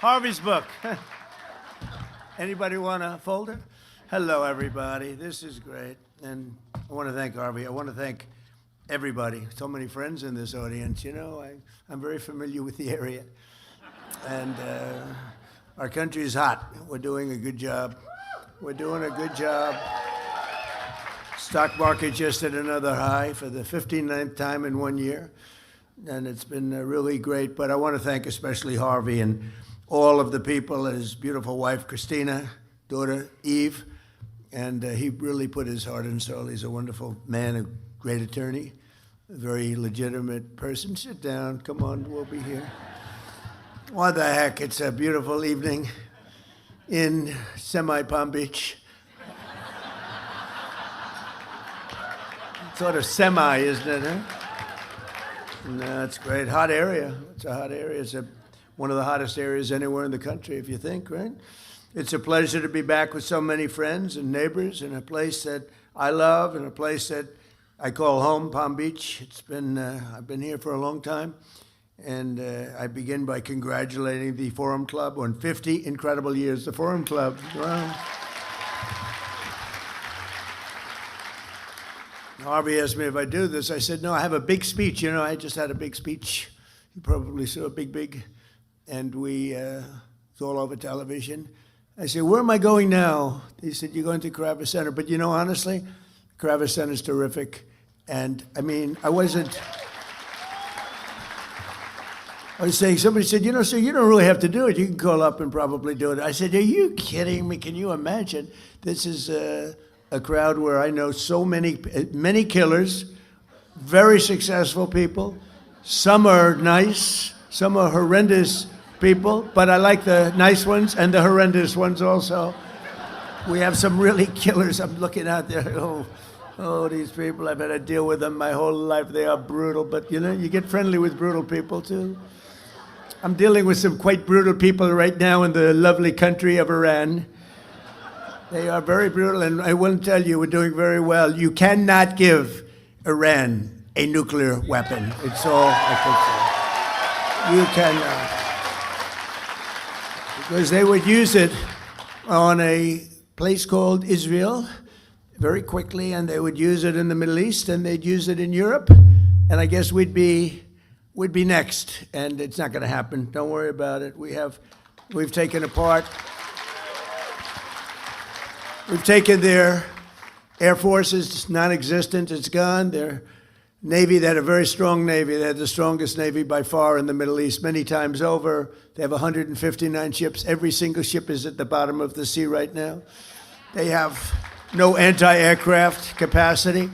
Harvey's book. Anybody want a folder? Hello, everybody. This is great. And I want to thank Harvey. I want to thank everybody. So many friends in this audience. You know, I'm very familiar with the area. And our country is hot. We're doing a good job. We're doing a good job. Stock market just at another high for the 59th time in 1 year. And it's been really great. But I want to thank especially Harvey and all of the people, his beautiful wife, Christina, daughter, Eve. And he really put his heart and soul. He's a wonderful man, a great attorney, a very legitimate person. Sit down. Come on, we'll be here. What the heck? It's a beautiful evening in Palm Beach. Sort of semi, isn't it? Huh? No, it's great. Hot area. It's a hot area. It's one of the hottest areas anywhere in the country, if you think, right? It's a pleasure to be back with so many friends and neighbors in a place that I love and a place that I call home, Palm Beach. It's been I've been here for a long time, and I begin by congratulating the Forum Club on 50 incredible years. The Forum Club. Wow. Harvey asked me if I do this. I said, no, I have a big speech. You know, I just had a big speech. You probably saw a big. And it's all over television. I said, where am I going now? He said, you're going to Kravis Center. But you know, honestly, Kravis Center is terrific. And I mean, I was saying, somebody said, you know, sir, you don't really have to do it. You can call up and probably do it. I said, are you kidding me? Can you imagine? This is a crowd where I know so many killers, very successful people. Some are nice, some are horrendous people, but I like the nice ones and the horrendous ones also. We have some really killers. I'm looking out there. Oh, these people, I've had to deal with them my whole life. They are brutal, but you know, you get friendly with brutal people too. I'm dealing with some quite brutal people right now in the lovely country of Iran. They are very brutal, and I will tell you, we're doing very well. You cannot give Iran a nuclear weapon. It's all I can say. You cannot. Because they would use it on a place called Israel very quickly, and they would use it in the Middle East, and they'd use it in Europe, and I guess we'd be next, and it's not going to happen. Don't worry about it. We've taken apart. We've taken their Air Force is non-existent. It's gone. Their Navy, they had a very strong Navy. They had the strongest Navy by far in the Middle East, many times over. They have 159 ships. Every single ship is at the bottom of the sea right now. They have no anti-aircraft capacity.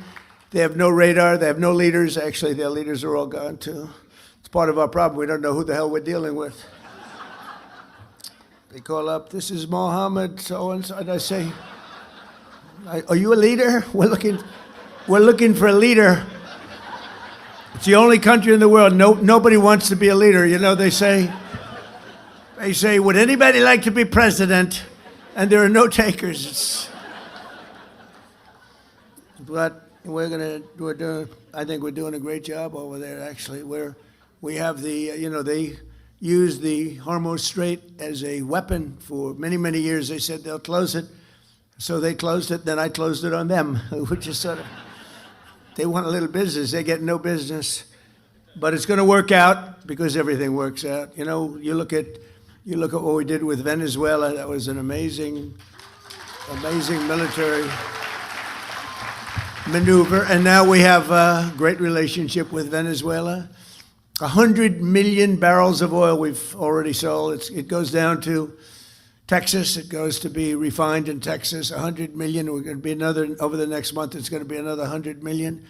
They have no radar. They have no leaders. Actually, their leaders are all gone, too. It's part of our problem. We don't know who the hell we're dealing with. They call up, this is Mohammed, so-and-so, and I say, are you a leader? We're looking for a leader. It's the only country in the world, nobody wants to be a leader. You know, they say, would anybody like to be president? And there are no takers. But I think we're doing a great job over there, actually. We have they used the Hormuz Strait as a weapon for many, many years. They said they'll close it. So they closed it, then I closed it on them, which is sort of, they want a little business, they get no business. But it's going to work out because everything works out. You know, you look at what we did with Venezuela. That was an amazing military maneuver. And now we have a great relationship with Venezuela. 100 million barrels of oil we've already sold. It goes down to Texas. It goes to be refined in Texas. 100 million. We're going to be another, over the next month, it's going to be another 100 million.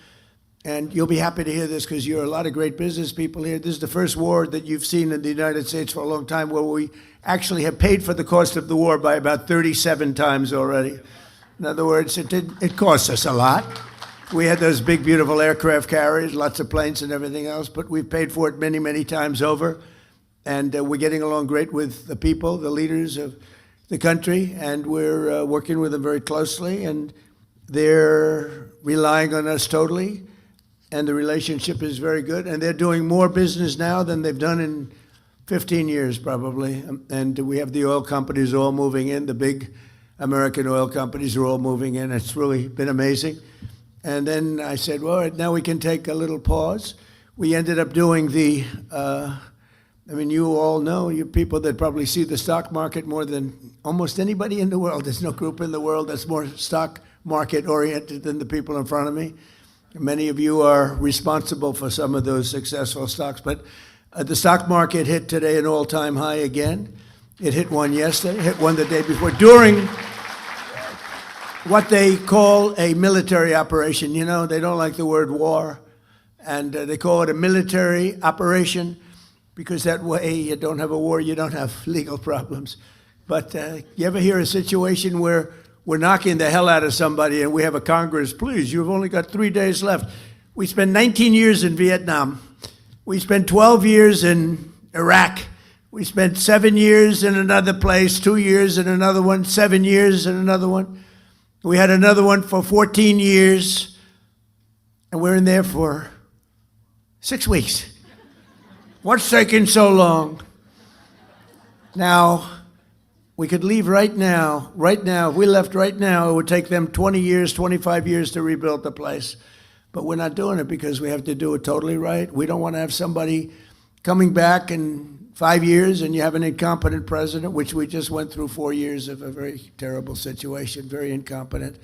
And you'll be happy to hear this because you're a lot of great business people here. This is the first war that you've seen in the United States for a long time where we actually have paid for the cost of the war by about 37 times already. In other words, it cost us a lot. We had those big, beautiful aircraft carriers, lots of planes and everything else, but we've paid for it many, many times over. And we're getting along great with the people, the leaders of the country, and we're working with them very closely, and they're relying on us totally, and the relationship is very good, and they're doing more business now than they've done in 15 years probably. And we have the oil companies all moving in. The big American oil companies are all moving in. It's really been amazing. And then I said, well, all right, now we can take a little pause. We ended up doing you all know, you people that probably see the stock market more than almost anybody in the world. There's no group in the world that's more stock market oriented than the people in front of me. Many of you are responsible for some of those successful stocks, but the stock market hit today an all-time high again. It hit one yesterday, hit one the day before, during what they call a military operation. You know, they don't like the word war, and they call it a military operation because that way you don't have a war, you don't have legal problems. But you ever hear a situation where we're knocking the hell out of somebody and we have a Congress, please, you've only got 3 days left. We spent 19 years in Vietnam. We spent 12 years in Iraq. We spent 7 years in another place, 2 years in another one, 7 years in another one. We had another one for 14 years, and we're in there for 6 weeks. What's taking so long? Now, we could leave right now. Right now, if we left right now, it would take them 20 years, 25 years to rebuild the place. But we're not doing it because we have to do it totally right. We don't want to have somebody coming back in 5 years and you have an incompetent president, which we just went through 4 years of a very terrible situation, very incompetent.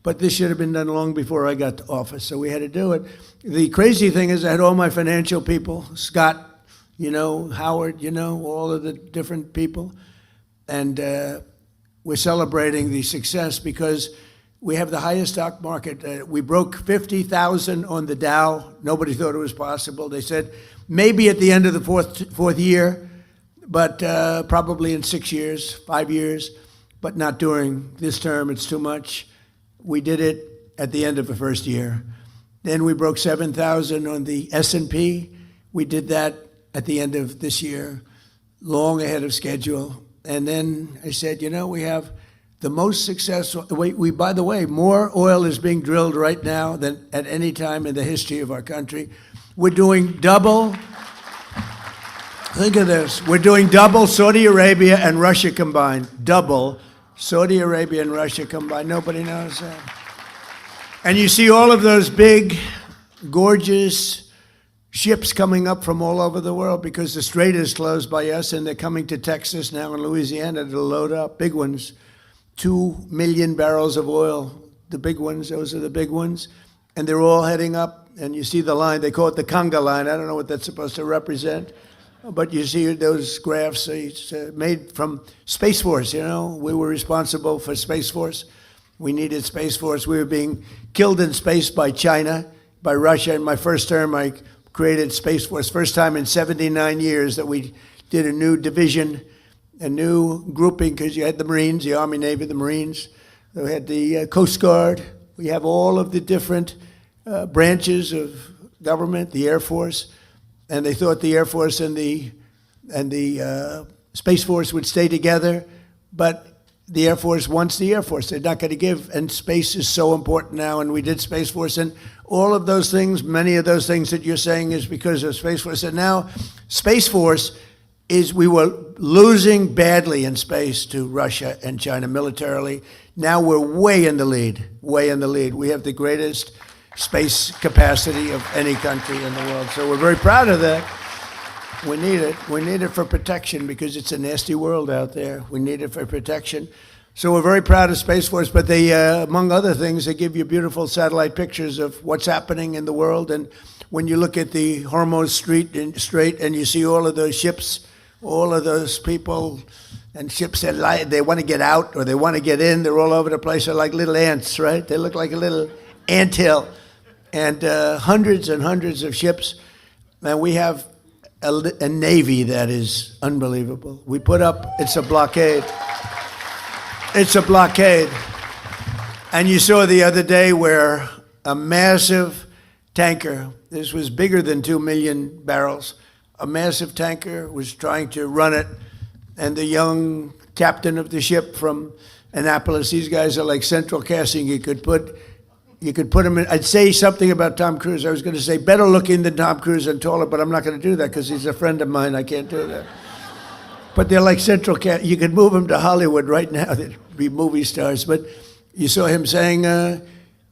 But this should have been done long before I got to office, so we had to do it. The crazy thing is I had all my financial people, Scott, Howard, all of the different people. And we're celebrating the success because we have the highest stock market. We broke 50,000 on the Dow. Nobody thought it was possible. They said maybe at the end of the fourth year, but probably in 6 years, 5 years, but not during this term. It's too much. We did it at the end of the first year. Then we broke 7,000 on the S&P. We did that at the end of this year, long ahead of schedule. And then I said, we have the most successful, by the way, more oil is being drilled right now than at any time in the history of our country. We're doing double, think of this, we're doing double Saudi Arabia and Russia combined. Double Saudi Arabia and Russia combined. Nobody knows that. And you see all of those big, gorgeous ships coming up from all over the world because the strait is closed by us, and they're coming to Texas now and Louisiana to load up, big ones. 2 million barrels of oil, the big ones, those are the big ones. And they're all heading up, and you see the line, they call it the conga line. I don't know what that's supposed to represent, but you see those graphs, it's made from Space Force, We were responsible for Space Force. We needed Space Force. We were being killed in space by China, by Russia. In my first term, I created Space Force. First time in 79 years that we did a new division, a new grouping, because you had the Marines, the Army, Navy, the Marines. We had the Coast Guard. We have all of the different branches of government, the Air Force. And they thought the Air Force and the Space Force would stay together. But the Air Force wants the Air Force. They're not going to give. And space is so important now. And we did Space Force. And all of those things, many of those things that you're saying is because of Space Force. And now Space Force we were losing badly in space to Russia and China militarily. Now we're way in the lead, way in the lead. We have the greatest space capacity of any country in the world. So we're very proud of that. We need it. We need it for protection because it's a nasty world out there. We need it for protection. So we're very proud of Space Force, but they, among other things, they give you beautiful satellite pictures of what's happening in the world. And when you look at the Hormuz Strait and you see all of those ships, all of those people and ships that they want to get out or they want to get in, they're all over the place. They're like little ants, right? They look like a little anthill. And hundreds and hundreds of ships. And we have a navy that is unbelievable. We put up, it's a blockade. It's a blockade. And you saw the other day where a massive tanker, this was bigger than 2 million barrels, a massive tanker was trying to run it, and the young captain of the ship from Annapolis, these guys are like central casting. You could put you could put him in. I'd say something about Tom Cruise. I was going to say better looking than Tom Cruise and taller, but I'm not going to do that because he's a friend of mine. I can't do that. But they're like central cat. You could move them to Hollywood right now. They'd be movie stars. But you saw him saying,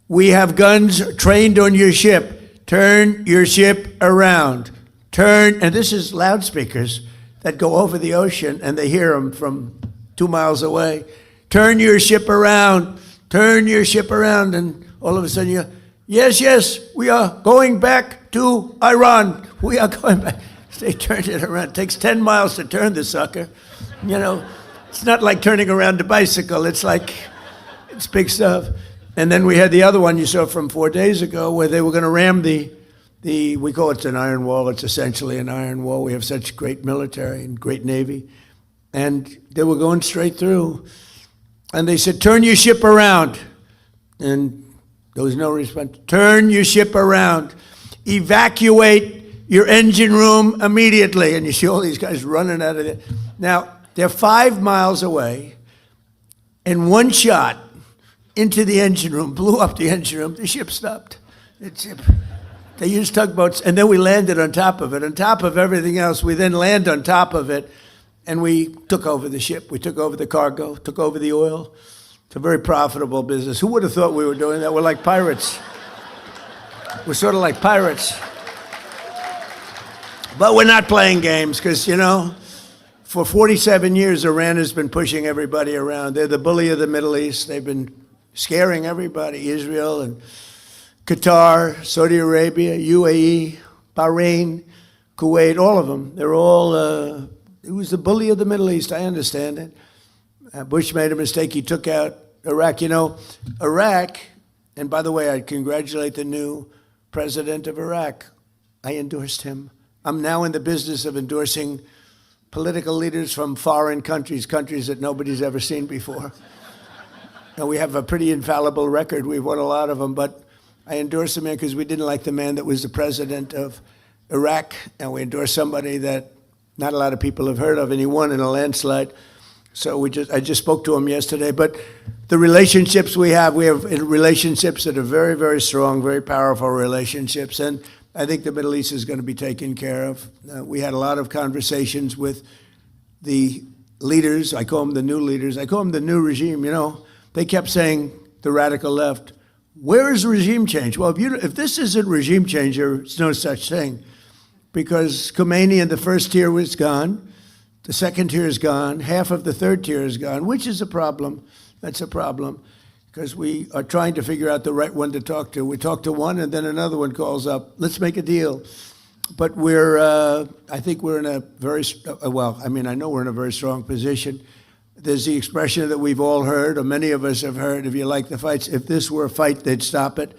"We have guns trained on your ship. Turn your ship around. Turn." And this is loudspeakers that go over the ocean, and they hear them from 2 miles away. Turn your ship around. Turn your ship around. And all of a sudden, yes, yes, we are going back to Iran. We are going back. They turned it around. It takes 10 miles to turn the sucker. You know, it's not like turning around a bicycle. It's big stuff. And then we had the other one you saw from 4 days ago where they were going to ram we call it an iron wall. It's essentially an iron wall. We have such great military and great Navy. And they were going straight through. And they said, turn your ship around. And there was no response. Turn your ship around. Evacuate your engine room immediately. And you see all these guys running out of there. Now, they're 5 miles away, and one shot into the engine room, blew up the engine room, the ship stopped. They used tugboats, and then we landed on top of it. On top of everything else, we then land on top of it, and we took over the ship. We took over the cargo, took over the oil. It's a very profitable business. Who would have thought we were doing that? We're like pirates. We're sort of like pirates. But we're not playing games because, you know, for 47 years, Iran has been pushing everybody around. They're the bully of the Middle East. They've been scaring everybody, Israel and Qatar, Saudi Arabia, UAE, Bahrain, Kuwait, all of them. They're all, it was the bully of the Middle East. I understand it. Bush made a mistake. He took out Iraq. You know, Iraq, and by the way, I congratulate the new president of Iraq. I endorsed him. I'm now in the business of endorsing political leaders from foreign countries, countries that nobody's ever seen before. And we have a pretty infallible record. We've won a lot of them, but I endorsed the man because we didn't like the man that was the president of Iraq, and we endorsed somebody that not a lot of people have heard of, and he won in a landslide. So I just spoke to him yesterday. But the relationships we have relationships that are very, very strong, very powerful relationships, and I think the Middle East is going to be taken care of. We had a lot of conversations with the leaders. I call them the new leaders. I call them the new regime. You know, they kept saying, the radical left, where is regime change? Well, if this isn't regime change, there's no such thing. Because Khomeini in the first tier was gone. The second tier is gone. Half of the third tier is gone, which is a problem. That's a problem. Because we are trying to figure out the right one to talk to. We talk to one, and then another one calls up. Let's make a deal. But I think we're in a very, I know we're in a very strong position. There's the expression that we've all heard, or many of us have heard, if you like the fights, if this were a fight, they'd stop it.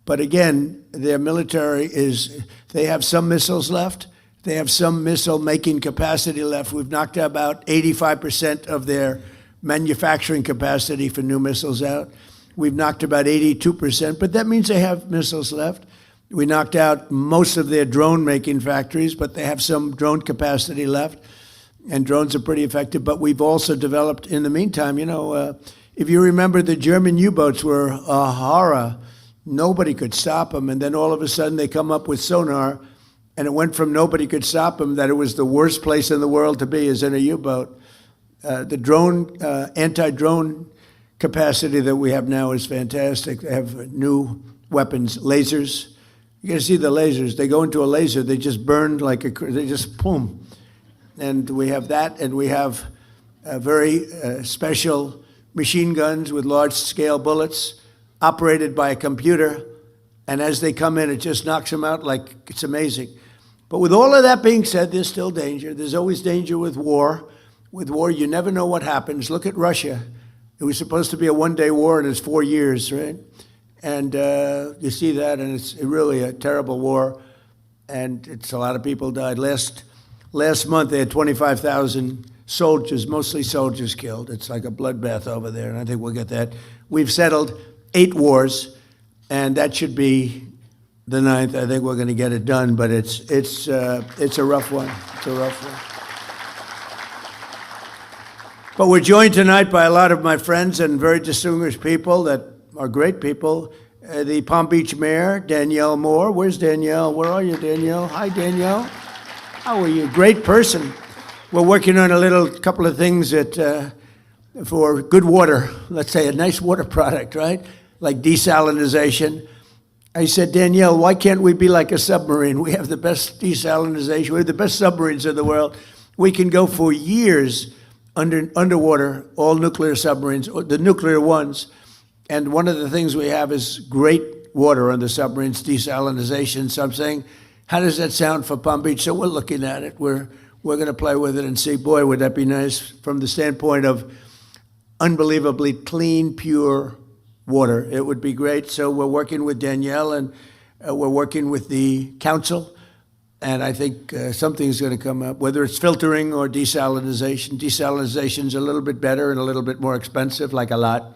But again, their military they have some missiles left. They have some missile-making capacity left. We've knocked out about 85% of their manufacturing capacity for new missiles out. We've knocked about 82%, but that means they have missiles left. We knocked out most of their drone-making factories, but they have some drone capacity left, and drones are pretty effective. But we've also developed, in the meantime, you know, if you remember, the German U-boats were a horror. Nobody could stop them, and then all of a sudden they come up with sonar, and it went from nobody could stop them that it was the worst place in the world to be is in a U-boat. The drone, anti-drone capacity that we have now is fantastic. They have new weapons, lasers. You got to see the lasers. They go into a laser, they just burn they just boom. And we have that, and we have very special machine guns with large-scale bullets operated by a computer. And as they come in, it just knocks them out like it's amazing. But with all of that being said, there's still danger. There's always danger with war. With war, you never know what happens. Look at Russia. It was supposed to be a one-day war, and it's 4 years, right? And you see that, and it's really a terrible war. And it's a lot of people died. Last month, they had 25,000 soldiers, mostly soldiers, killed. It's like a bloodbath over there, and I think we'll get that. We've settled 8 wars, and that should be the 9th. I think we're going to get it done, but it's a rough one. It's a rough one. But we're joined tonight by a lot of my friends and very distinguished people that are great people. the Palm Beach mayor, Danielle Moore. Where's Danielle? Where are you, Danielle? Hi, Danielle. How are you? Great person. We're working on a couple of things for good water. Let's say a nice water product, right? Like desalinization. I said, Danielle, why can't we be like a submarine? We have the best desalinization. We have the best submarines in the world. We can go for years underwater, all nuclear submarines, the nuclear ones. And one of the things we have is great water on the submarines, desalinization. So I'm saying, how does that sound for Palm Beach? So we're looking at it. We're going to play with it and see, boy, would that be nice from the standpoint of unbelievably clean, pure water. It would be great. So we're working with Danielle, and we're working with the council. And I think something's going to come up, whether it's filtering or desalinization. Desalinization's a little bit better and a little bit more expensive, like a lot.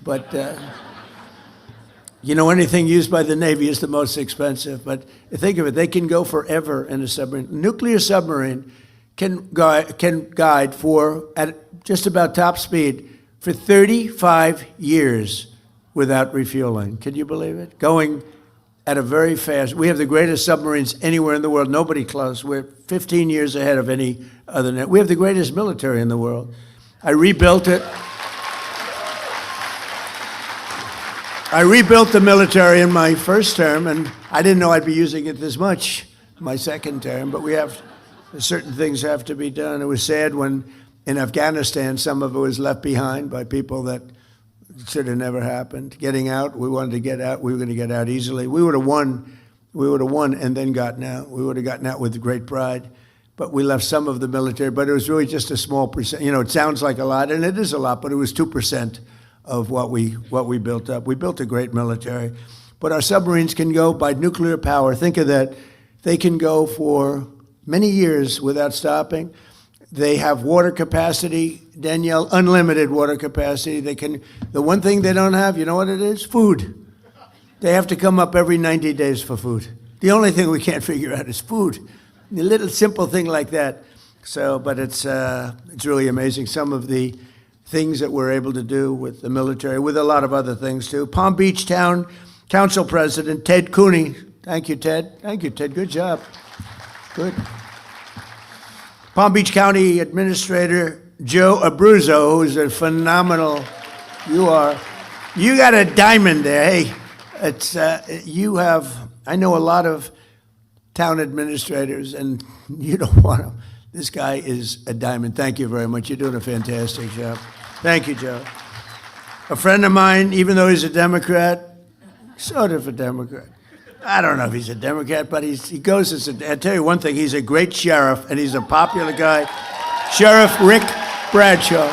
But, anything used by the Navy is the most expensive. But think of it, they can go forever in a submarine. Nuclear submarine can guide at just about top speed for 35 years without refueling. Can you believe it? Going at a very fast. We have the greatest submarines anywhere in the world. Nobody close. We're 15 years ahead of any other. We have the greatest military in the world. I rebuilt it. I rebuilt the military in my first term, and I didn't know I'd be using it this much my second term, but certain things have to be done. It was sad when in Afghanistan, some of it was left behind by people that should have never happened. Getting out, we wanted to get out. We were going to get out easily. We would have won. We would have won and then gotten out. We would have gotten out with great pride. But we left some of the military, but it was really just a small percent. It sounds like a lot, and it is a lot, but it was 2% of what we built up. We built a great military. But our submarines can go by nuclear power. Think of that. They can go for many years without stopping. They have water capacity, Danielle, unlimited water capacity. The one thing they don't have, you know what it is? Food. They have to come up every 90 days for food. The only thing we can't figure out is food. A little simple thing like that. But it's really amazing. Some of the things that we're able to do with the military, with a lot of other things too. Palm Beach Town Council President Ted Cooney. Thank you, Ted. Thank you, Ted. Good job. Good. Palm Beach County Administrator Joe Abruzzo, who's a phenomenal. You got a diamond there. Hey, I know a lot of town administrators, and you don't want to. This guy is a diamond. Thank you very much. You're doing a fantastic job. Thank you, Joe. A friend of mine, even though he's a Democrat, sort of a Democrat. I don't know if he's a Democrat, but he goes as I'll tell you one thing, he's a great sheriff, and he's a popular guy. Sheriff Rick Bradshaw.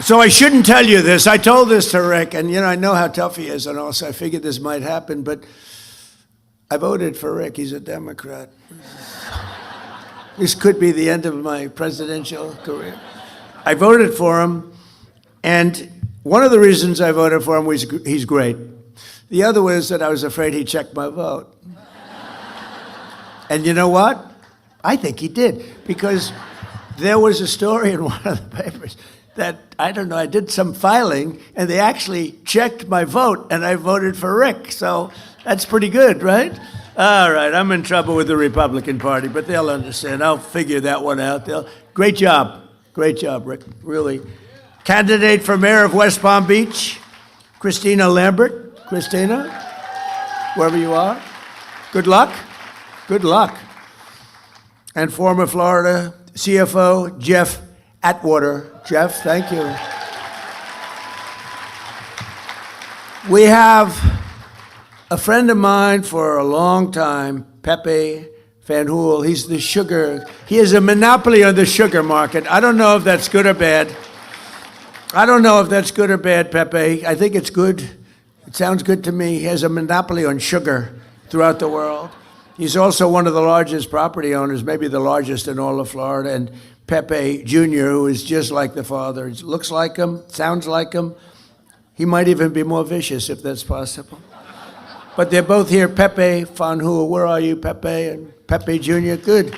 So I shouldn't tell you this. I told this to Rick, and I know how tough he is, and also I figured this might happen, but I voted for Rick. He's a Democrat. This could be the end of my presidential career. I voted for him, and one of the reasons I voted for him was he's great. The other was that I was afraid he'd check my vote. And you know what? I think he did, because there was a story in one of the papers that, I don't know, I did some filing, and they actually checked my vote, and I voted for Rick. So that's pretty good, right? All right, I'm in trouble with the Republican Party, but they'll understand. I'll figure that one out. Great job, Rick, really. Candidate for mayor of West Palm Beach, Christina Lambert. Christina, wherever you are, good luck. Good luck. And former Florida CFO, Jeff Atwater. Jeff, thank you. We have a friend of mine for a long time, Pepe Van Hool. He has a monopoly on the sugar market. I don't know if that's good or bad. Pepe. I think it's good. It sounds good to me. He has a monopoly on sugar throughout the world. He's also one of the largest property owners, maybe the largest in all of Florida. And Pepe Jr., who is just like the father, he looks like him, sounds like him. He might even be more vicious if that's possible. But they're both here. Pepe Van Hool, where are you, Pepe? And Pepe Jr., good.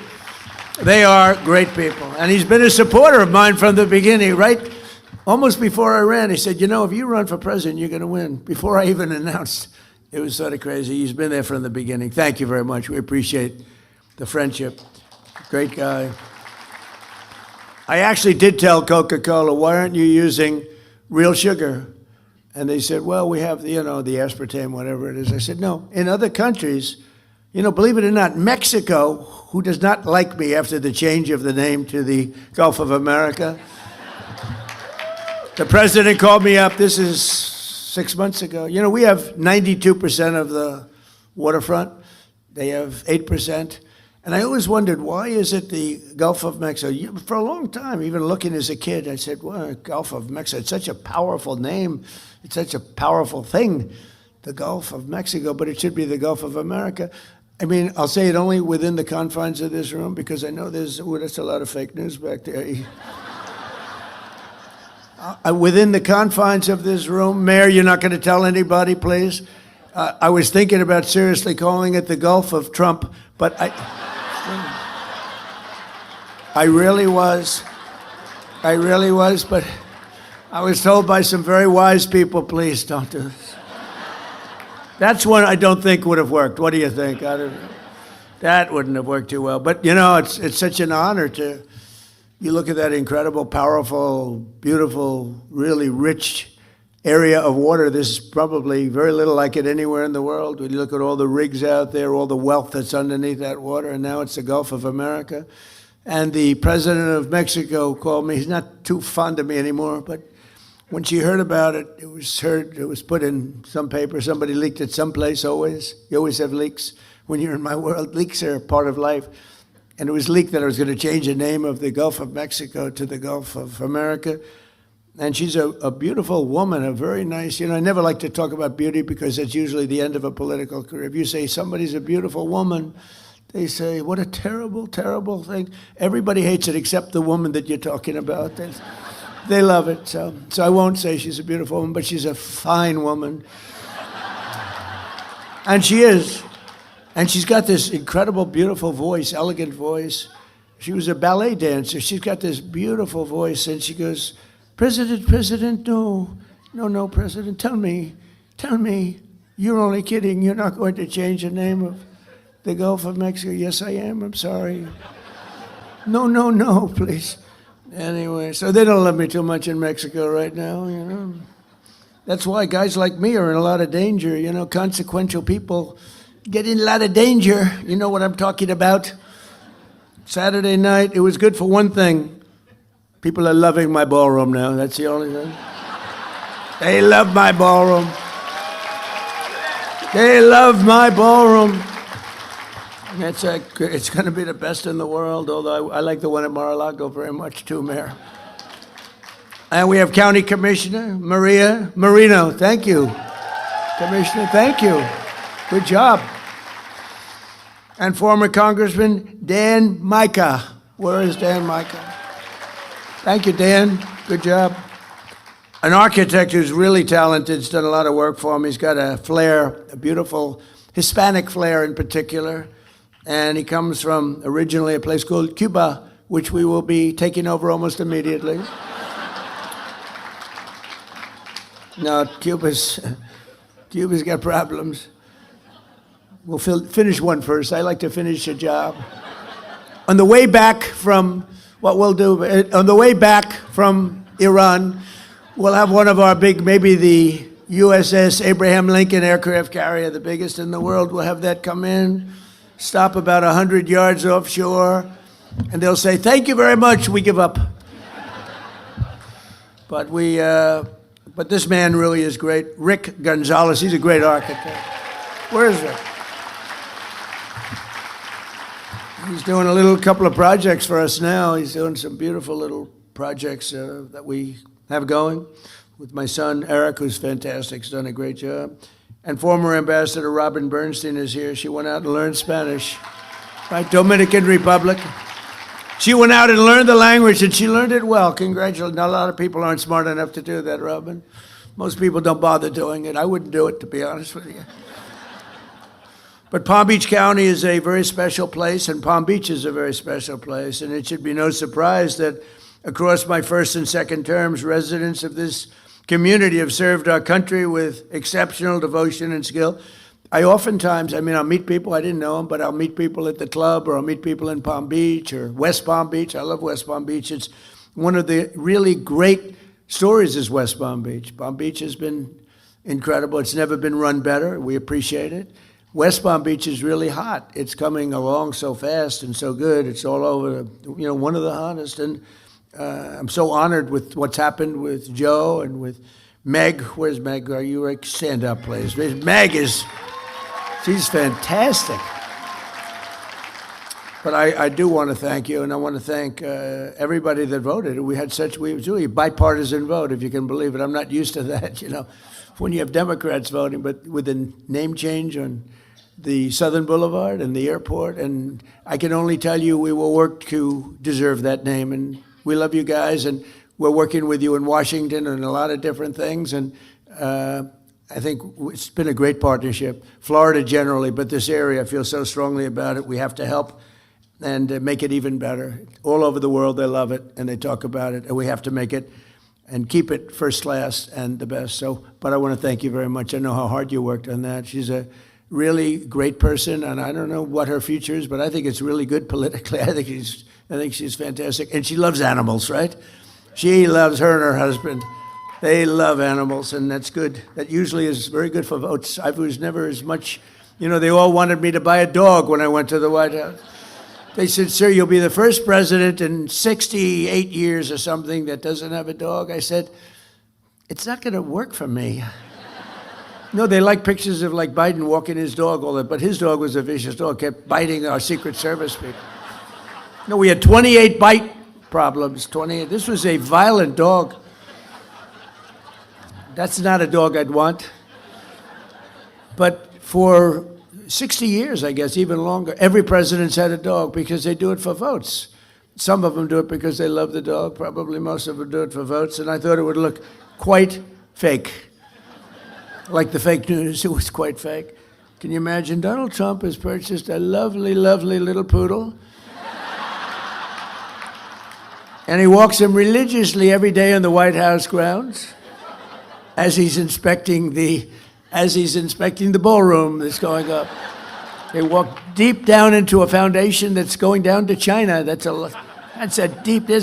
They are great people. And he's been a supporter of mine from the beginning, right almost before I ran, he said, if you run for president, you're going to win. Before I even announced, it was sort of crazy. He's been there from the beginning. Thank you very much. We appreciate the friendship. Great guy. I actually did tell Coca-Cola, why aren't you using real sugar? And they said, well, we have, the aspartame, whatever it is. I said, no. In other countries, believe it or not, Mexico, who does not like me after the change of the name to the Gulf of America, the president called me up, this is 6 months ago. We have 92% of the waterfront. They have 8%. And I always wondered, why is it the Gulf of Mexico? For a long time, even looking as a kid, I said, well, Gulf of Mexico, it's such a powerful name. It's such a powerful thing, the Gulf of Mexico, but it should be the Gulf of America. I mean, I'll say it only within the confines of this room, because I know that's a lot of fake news back there. Within the confines of this room, Mayor, you're not going to tell anybody, please? I was thinking about seriously calling it the Gulf of Trump, but I really was, but I was told by some very wise people, please don't do this. That's one I don't think would have worked. What do you think? That wouldn't have worked too well. But, it's such an honor you look at that incredible, powerful, beautiful, really rich area of water. There's probably very little like it anywhere in the world. When you look at all the rigs out there, all the wealth that's underneath that water, and now it's the Gulf of America. And the president of Mexico called me. He's not too fond of me anymore, but when she heard about it, it was put in some paper. Somebody leaked it someplace always. You always have leaks. When you're in my world, leaks are part of life. And it was leaked that I was going to change the name of the Gulf of Mexico to the Gulf of America. And she's a beautiful woman, a very nice, I never like to talk about beauty because that's usually the end of a political career. If you say somebody's a beautiful woman, they say, what a terrible, terrible thing. Everybody hates it except the woman that you're talking about. They love it. So I won't say she's a beautiful woman, but she's a fine woman. And she is. And she's got this incredible, beautiful voice, elegant voice. She was a ballet dancer. She's got this beautiful voice, and she goes, President, no, President, tell me, you're only kidding. You're not going to change the name of the Gulf of Mexico. Yes, I am. I'm sorry. No, please. Anyway, so they don't love me too much in Mexico right now, That's why guys like me are in a lot of danger, consequential people get in a lot of danger. You know what I'm talking about? Saturday night, it was good for one thing. People are loving my ballroom now. That's the only thing. They love my ballroom. They love my ballroom. It's going to be the best in the world, although I like the one at Mar-a-Lago very much too, Mayor. And we have County Commissioner Maria Marino. Thank you. Commissioner, thank you. Good job. And former Congressman Dan Micah. Where is Dan Micah? Thank you, Dan. Good job. An architect who's really talented. He's done a lot of work for him. He's got a flair, a beautiful Hispanic flair in particular. And he comes from originally a place called Cuba, which we will be taking over almost immediately. No, Cuba's got problems. We'll finish one first. I like to finish a job. On the way back from Iran, we'll have one of our big, maybe the USS Abraham Lincoln aircraft carrier, the biggest in the world. We'll have that come in, stop about 100 yards offshore, and they'll say, thank you very much, we give up. But this man really is great. Rick Gonzalez, he's a great architect. Where is Rick? He's doing a couple of projects for us now. He's doing some beautiful little projects that we have going with my son, Eric, who's fantastic. He's done a great job. And former Ambassador Robin Bernstein is here. She went out and learned Spanish, right? Dominican Republic. She went out and learned the language, and she learned it well. Congratulations. Not a lot of people aren't smart enough to do that, Robin. Most people don't bother doing it. I wouldn't do it, to be honest with you. But Palm Beach County is a very special place, and Palm Beach is a very special place, and it should be no surprise that across my first and second terms, residents of this community have served our country with exceptional devotion and skill. I'll meet people, I didn't know them, but I'll meet people at the club, or I'll meet people in Palm Beach or West Palm Beach. I love West Palm Beach. It's one of the really great stories is West Palm Beach. Palm Beach has been incredible. It's never been run better. We appreciate it. West Palm Beach is really hot. It's coming along so fast and so good. It's all over, one of the hottest. And I'm so honored with what's happened with Joe and with Meg. Where's Meg? Are you like, stand up, please? Meg is, she's fantastic. But I do want to thank you, and I want to thank everybody that voted. We was really a bipartisan vote, if you can believe it. I'm not used to that, when you have Democrats voting, but with the name change on the Southern Boulevard and the airport, and I can only tell you we will work to deserve that name, and we love you guys, and we're working with you in Washington and a lot of different things, and I think it's been a great partnership. Florida generally, but this area, I feel so strongly about it. We have to help and make it even better. All over the world, they love it, and they talk about it, and we have to make it and keep it first class and the best. So, but I want to thank you very much. I know how hard you worked on that. She's a really great person, and I don't know what her future is, but I think it's really good politically. I think she's fantastic, and she loves animals, right? She loves her and her husband. They love animals, and that's good. That usually is very good for votes. I was never as much, they all wanted me to buy a dog when I went to the White House. They said, sir, you'll be the first president in 68 years or something that doesn't have a dog. I said, it's not going to work for me. No, they like pictures of like Biden walking his dog, all that, but his dog was a vicious dog, kept biting our Secret Service people. No, we had 28 bite problems, 28. This was a violent dog. That's not a dog I'd want. But for 60 years, I guess, even longer, every president's had a dog because they do it for votes. Some of them do it because they love the dog. Probably most of them do it for votes. And I thought it would look quite fake. Like the fake news, it was quite fake. Can you imagine? Donald Trump has purchased a lovely, lovely little poodle. And he walks him religiously every day on the White House grounds as he's inspecting the ballroom that's going up. They walk deep down into a foundation that's going down to China. There's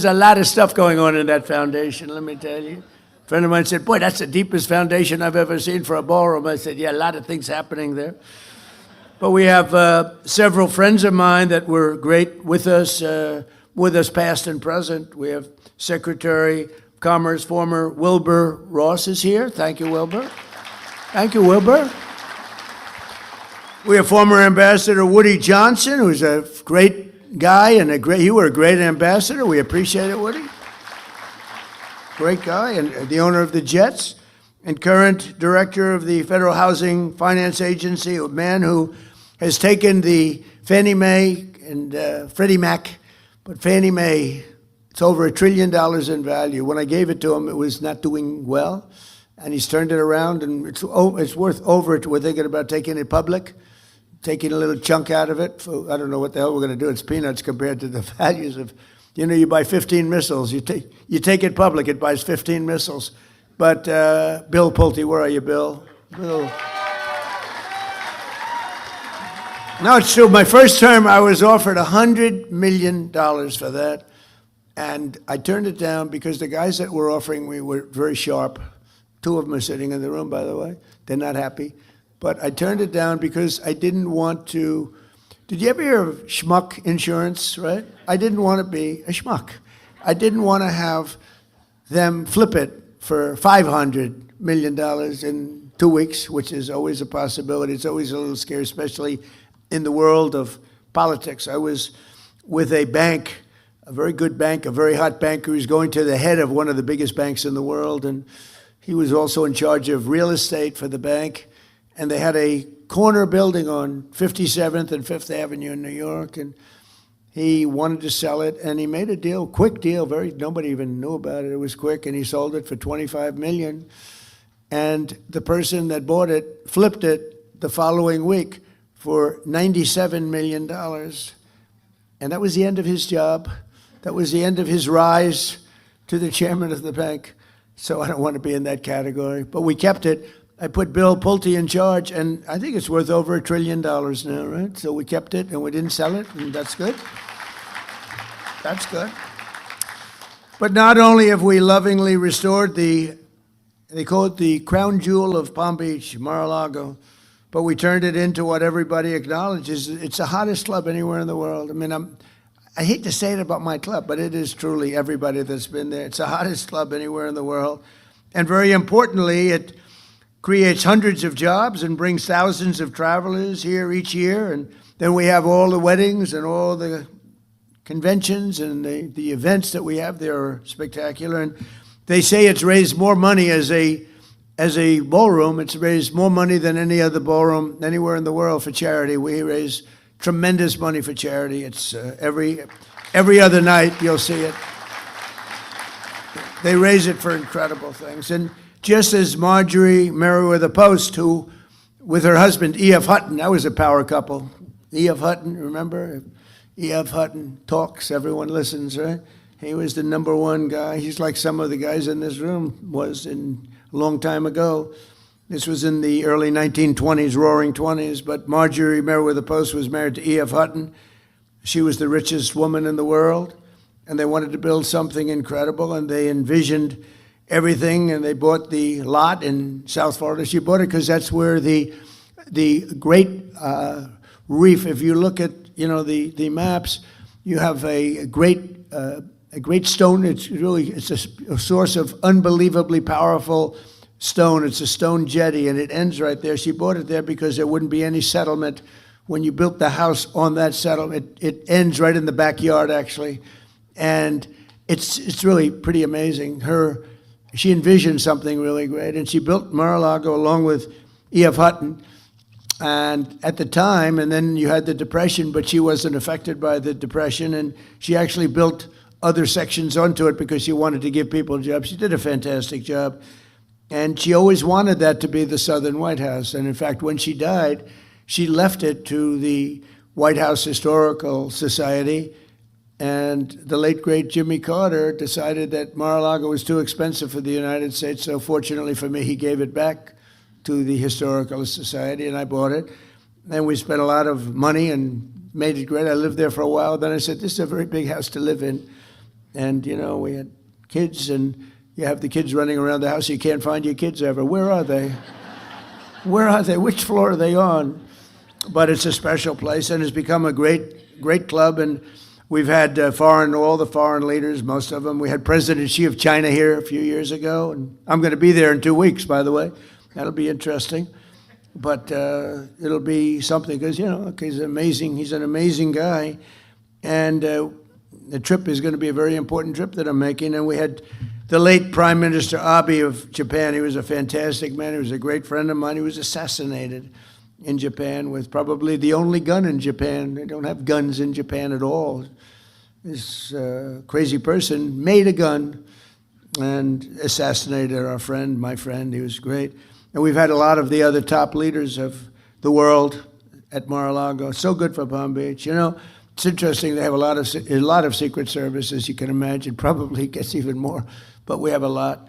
a lot of stuff going on in that foundation, let me tell you. A friend of mine said, boy, that's the deepest foundation I've ever seen for a ballroom. I said, yeah, a lot of things happening there. But we have several friends of mine that were great with us past and present. We have Secretary of Commerce, former Wilbur Ross is here. Thank you, Wilbur. Thank you, Wilbur. We have former Ambassador Woody Johnson, who's a great guy and you were a great ambassador. We appreciate it, Woody. Great guy, and the owner of the Jets, and current director of the Federal Housing Finance Agency, a man who has taken the Fannie Mae and Freddie Mac, but Fannie Mae, it's over $1 trillion in value. When I gave it to him, it was not doing well, and he's turned it around, and it's worth over it. We're thinking about taking it public, taking a little chunk out of it. I don't know what the hell we're going to do. It's peanuts compared to the values of, you buy 15 missiles. You take it public, it buys 15 missiles. But Bill Pulte, where are you, Bill? Bill. No, it's true. My first term, I was offered $100 million for that. And I turned it down because the guys that were offering me were very sharp. Two of them are sitting in the room, by the way. They're not happy. But I turned it down because I didn't want to. Did you ever hear of schmuck insurance, right? I didn't want to be a schmuck. I didn't want to have them flip it for $500 million in 2 weeks, which is always a possibility. It's always a little scary, especially in the world of politics. I was with a bank, a very good bank, a very hot banker who's going to the head of one of the biggest banks in the world, and he was also in charge of real estate for the bank, and they had a corner building on 57th and 5th Avenue in New York, and he wanted to sell it, and he made a deal, quick deal, nobody even knew about it. It was quick, and he sold it for $25 million, and the person that bought it flipped it the following week for $97 million, and that was the end of his job. That was the end of his rise to the chairman of the bank. So I don't want to be in that category. But we kept it. I put Bill Pulte in charge, and I think it's worth over $1 trillion now, right? So we kept it, and we didn't sell it, and that's good. That's good. But not only have we lovingly restored they call it the crown jewel of Palm Beach, Mar-a-Lago, but we turned it into what everybody acknowledges. It's the hottest club anywhere in the world. I mean, I hate to say it about my club, but it is truly everybody that's been there. It's the hottest club anywhere in the world. And very importantly, it creates hundreds of jobs and brings thousands of travelers here each year. And then we have all the weddings and all the conventions and the events that we have there are spectacular. And they say it's raised more money as a ballroom. It's raised more money than any other ballroom anywhere in the world for charity. We raise tremendous money for charity. It's every other night you'll see it. They raise it for incredible things. And just as Marjorie Merriweather Post, who, with her husband E.F. Hutton, that was a power couple. E.F. Hutton, remember? E.F. Hutton talks, everyone listens, right? He was the #1 guy. He's like some of the guys in this room was in a long time ago. This was in the early 1920s, roaring 20s, but Marjorie Merriweather Post was married to E.F. Hutton. She was the richest woman in the world, and they wanted to build something incredible, and they envisioned everything, and they bought the lot in South Florida. She bought it because that's where the great reef, if you look at the maps, you have a great stone. It's a source of unbelievably powerful stone. It's a stone jetty, and it ends right there. She bought it there because there wouldn't be any settlement when you built the house on that settlement. It ends right in the backyard, actually, and it's really pretty amazing. She envisioned something really great, and she built Mar-a-Lago along with E.F. Hutton. And at the time, and then you had the Depression, but she wasn't affected by the Depression, and she actually built other sections onto it because she wanted to give people jobs. She did a fantastic job. And she always wanted that to be the Southern White House. And in fact, when she died, she left it to the White House Historical Society. And the late, great Jimmy Carter decided that Mar-a-Lago was too expensive for the United States. So fortunately for me, he gave it back to the Historical Society, and I bought it. And we spent a lot of money and made it great. I lived there for a while. Then I said, this is a very big house to live in. And, we had kids, and you have the kids running around the house. You can't find your kids ever. Where are they? Where are they? Which floor are they on? But it's a special place, and it's become a great, great club. And we've had all the foreign leaders, most of them. We had President Xi of China here a few years ago, and I'm going to be there in 2 weeks, by the way. That'll be interesting. But it'll be something because, he's amazing. He's an amazing guy. And the trip is going to be a very important trip that I'm making. And we had the late Prime Minister Abe of Japan. He was a fantastic man. He was a great friend of mine. He was assassinated in Japan with probably the only gun in Japan. They don't have guns in Japan at all. This crazy person made a gun and assassinated our friend, my friend. He was great. And we've had a lot of the other top leaders of the world at Mar-a-Lago. So good for Palm Beach. It's interesting. They have a lot of Secret Service, as you can imagine. Probably gets even more, but we have a lot.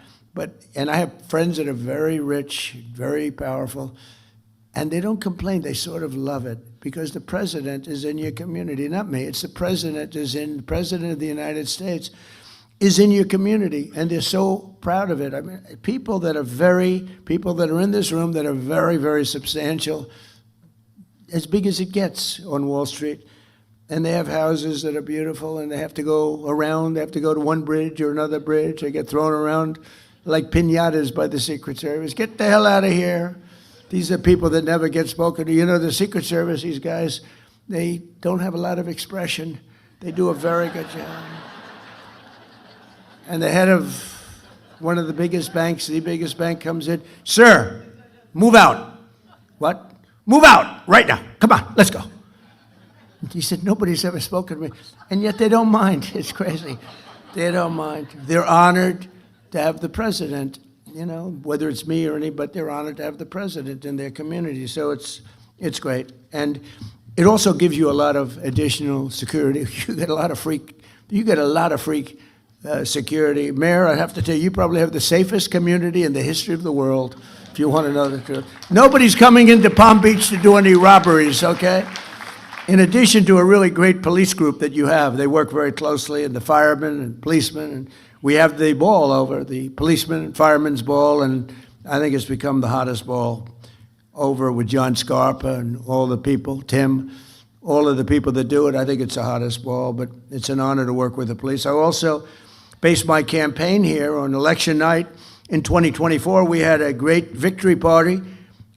And I have friends that are very rich, very powerful, and they don't complain. They sort of love it because the president is in your community, not me. It's the president the president of the United States is in your community, and they're so proud of it. I mean, people that are in this room that are very, very substantial, as big as it gets on Wall Street, and they have houses that are beautiful, and they have to go around. They have to go to one bridge or another bridge. They get thrown around like piñatas by the Secret Service. Get the hell out of here. These are people that never get spoken to. The Secret Service, these guys, they don't have a lot of expression. They do a very good job. And the head of one of the biggest banks, the biggest bank, comes in. Sir, move out. What? Move out right now. Come on, let's go. He said, nobody's ever spoken to me. And yet they don't mind. It's crazy. They don't mind. They're honored to have the president, whether it's me or anybody, they're honored to have the president in their community. So it's great. And it also gives you a lot of additional security. You get a lot of free security. Mayor, I have to tell you, you probably have the safest community in the history of the world, if you want to know the truth. Nobody's coming into Palm Beach to do any robberies, okay? In addition to a really great police group that you have, they work very closely, and the firemen and policemen, and we have the ball over, the policeman and firemen's ball, and I think it's become the hottest ball over with John Scarpa and all the people, Tim, all of the people that do it. I think it's the hottest ball, but it's an honor to work with the police. I also based my campaign here on election night in 2024. We had a great victory party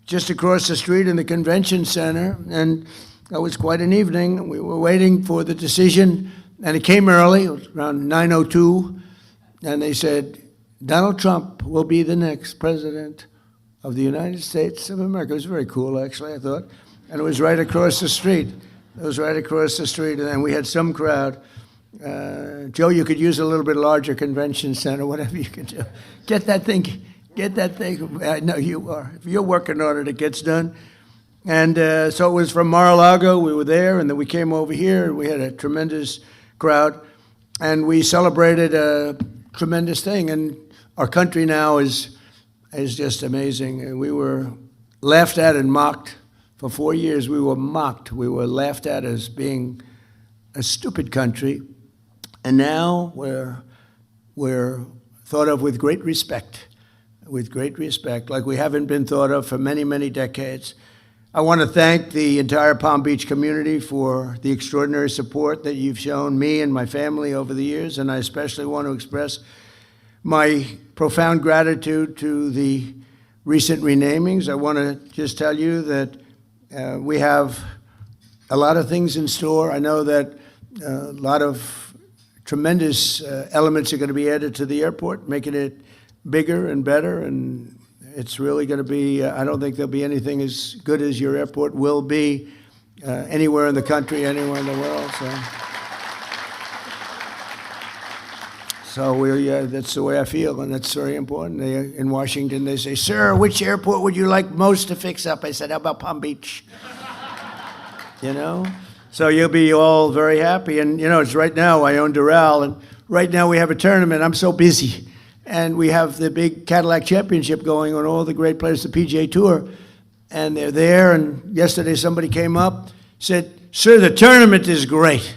just across the street in the convention center, and that was quite an evening. We were waiting for the decision, and it came early. It was around 9:02, and they said, Donald Trump will be the next president of the United States of America. It was very cool, actually, I thought. And it was right across the street. It was right across the street, and then we had some crowd. Joe, you could use a little bit larger convention center, whatever you can do. Get that thing. I know you are. If you're working on it, it gets done. And so it was from Mar-a-Lago. We were there, and then we came over here, and we had a tremendous crowd. And we celebrated a tremendous thing. And our country now is just amazing. And we were laughed at and mocked. For 4 years, we were mocked. We were laughed at as being a stupid country. And now we're thought of with great respect, like we haven't been thought of for many, many decades. I want to thank the entire Palm Beach community for the extraordinary support that you've shown me and my family over the years, and I especially want to express my profound gratitude to the recent renamings. I want to just tell you that we have a lot of things in store. I know that a lot of tremendous elements are going to be added to the airport, making it bigger and better, and it's really going to be, I don't think there'll be anything as good as your airport will be anywhere in the country, anywhere in the world. So that's the way I feel, and that's very important. In Washington, they say, sir, which airport would you like most to fix up? I said, how about Palm Beach? You know? So you'll be all very happy. And, you know, it's right now, I own Doral, and right now we have a tournament. I'm so busy. And we have the big Cadillac Championship going on, all the great players, the PGA Tour. And they're there, and yesterday somebody came up, said, sir, the tournament is great.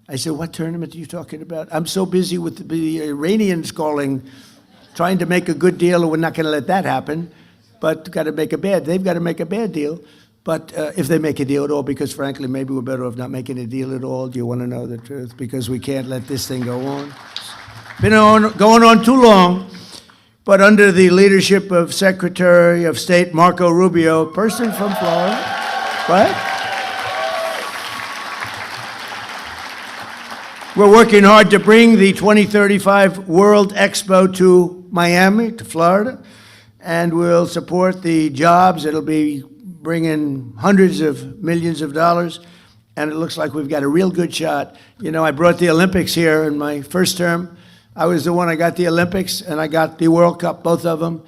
I said, what tournament are you talking about? I'm so busy with the Iranians calling, trying to make a good deal, and we're not going to let that happen. But they've got to make a bad deal. But if they make a deal at all, because frankly, maybe we're better off not making a deal at all. Do you want to know the truth? Because we can't let this thing go on. Been going on too long. But under the leadership of Secretary of State Marco Rubio, a person from Florida, right? We're working hard to bring the 2035 World Expo to Miami, to Florida, and we'll support the jobs. It'll be bringing hundreds of millions of dollars, and it looks like we've got a real good shot. You know, I brought the Olympics here in my first term. I was the one, I got the Olympics, and I got the World Cup, both of them,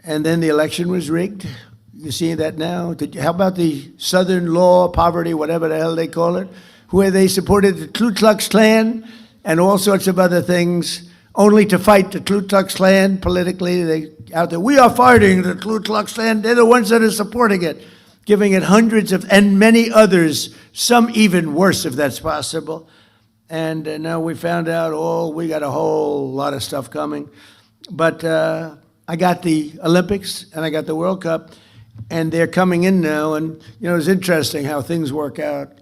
and then the election was rigged. You see that now? How about the Southern Law, Poverty, whatever the hell they call it, where they supported the Ku Klux Klan and all sorts of other things, only to fight the Ku Klux Klan politically. They out there, we are fighting the Ku Klux Klan. They're the ones that are supporting it, giving it hundreds of, and many others, some even worse if that's possible. And now we found out, we got a whole lot of stuff coming. But I got the Olympics and I got the World Cup, and they're coming in now. And, you know, it's interesting how things work out,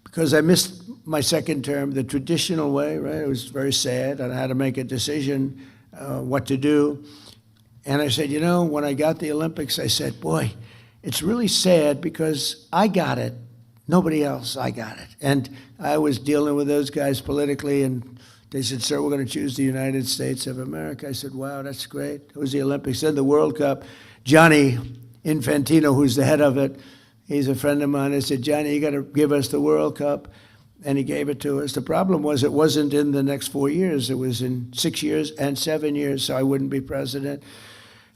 because I missed my second term the traditional way, right? It was very sad. I had to make a decision what to do. And I said, you know, when I got the Olympics, I said, boy, it's really sad because I got it. Nobody else, I got it. And I was dealing with those guys politically, and they said, sir, we're going to choose the United States of America. I said, wow, that's great. It was the Olympics. Then the World Cup. Johnny Infantino, who's the head of it, he's a friend of mine. I said, Johnny, you got to give us the World Cup. And he gave it to us. The problem was it wasn't in the next 4 years. It was in 6 years and 7 years, so I wouldn't be president.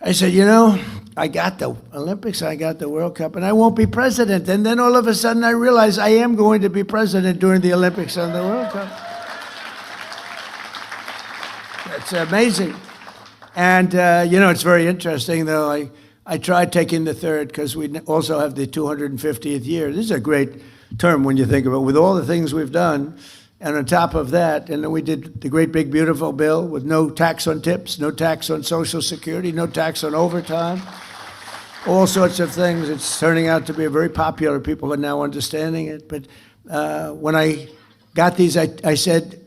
I said, you know, I got the Olympics, I got the World Cup, and I won't be president. And then all of a sudden I realized I am going to be president during the Olympics and the World Cup. It's amazing. And, it's very interesting, though. I tried taking the third because we also have the 250th year. This is a great term when you think of it, with all the things we've done. And on top of that, and then we did the great big beautiful bill with no tax on tips, no tax on Social Security, no tax on overtime, all sorts of things. It's turning out to be very popular. People are now understanding it. But when I got these, I said,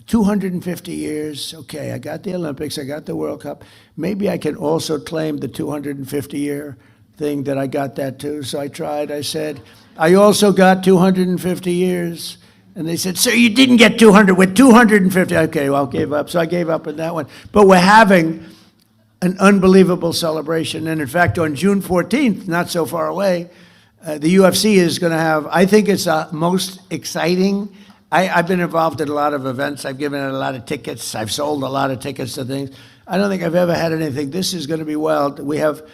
250 years, okay, I got the Olympics, I got the World Cup. Maybe I can also claim the 250-year thing that I got that too. So I tried. I said, I also got 250 years. And they said, sir, you didn't get 200, with 250. Okay, well, I gave up. So I gave up on that one. But we're having an unbelievable celebration. And in fact, on June 14th, not so far away, the UFC is going to have, I think it's the most exciting. I've been involved in a lot of events. I've given it a lot of tickets. I've sold a lot of tickets to things. I don't think I've ever had anything. This is going to be wild. We have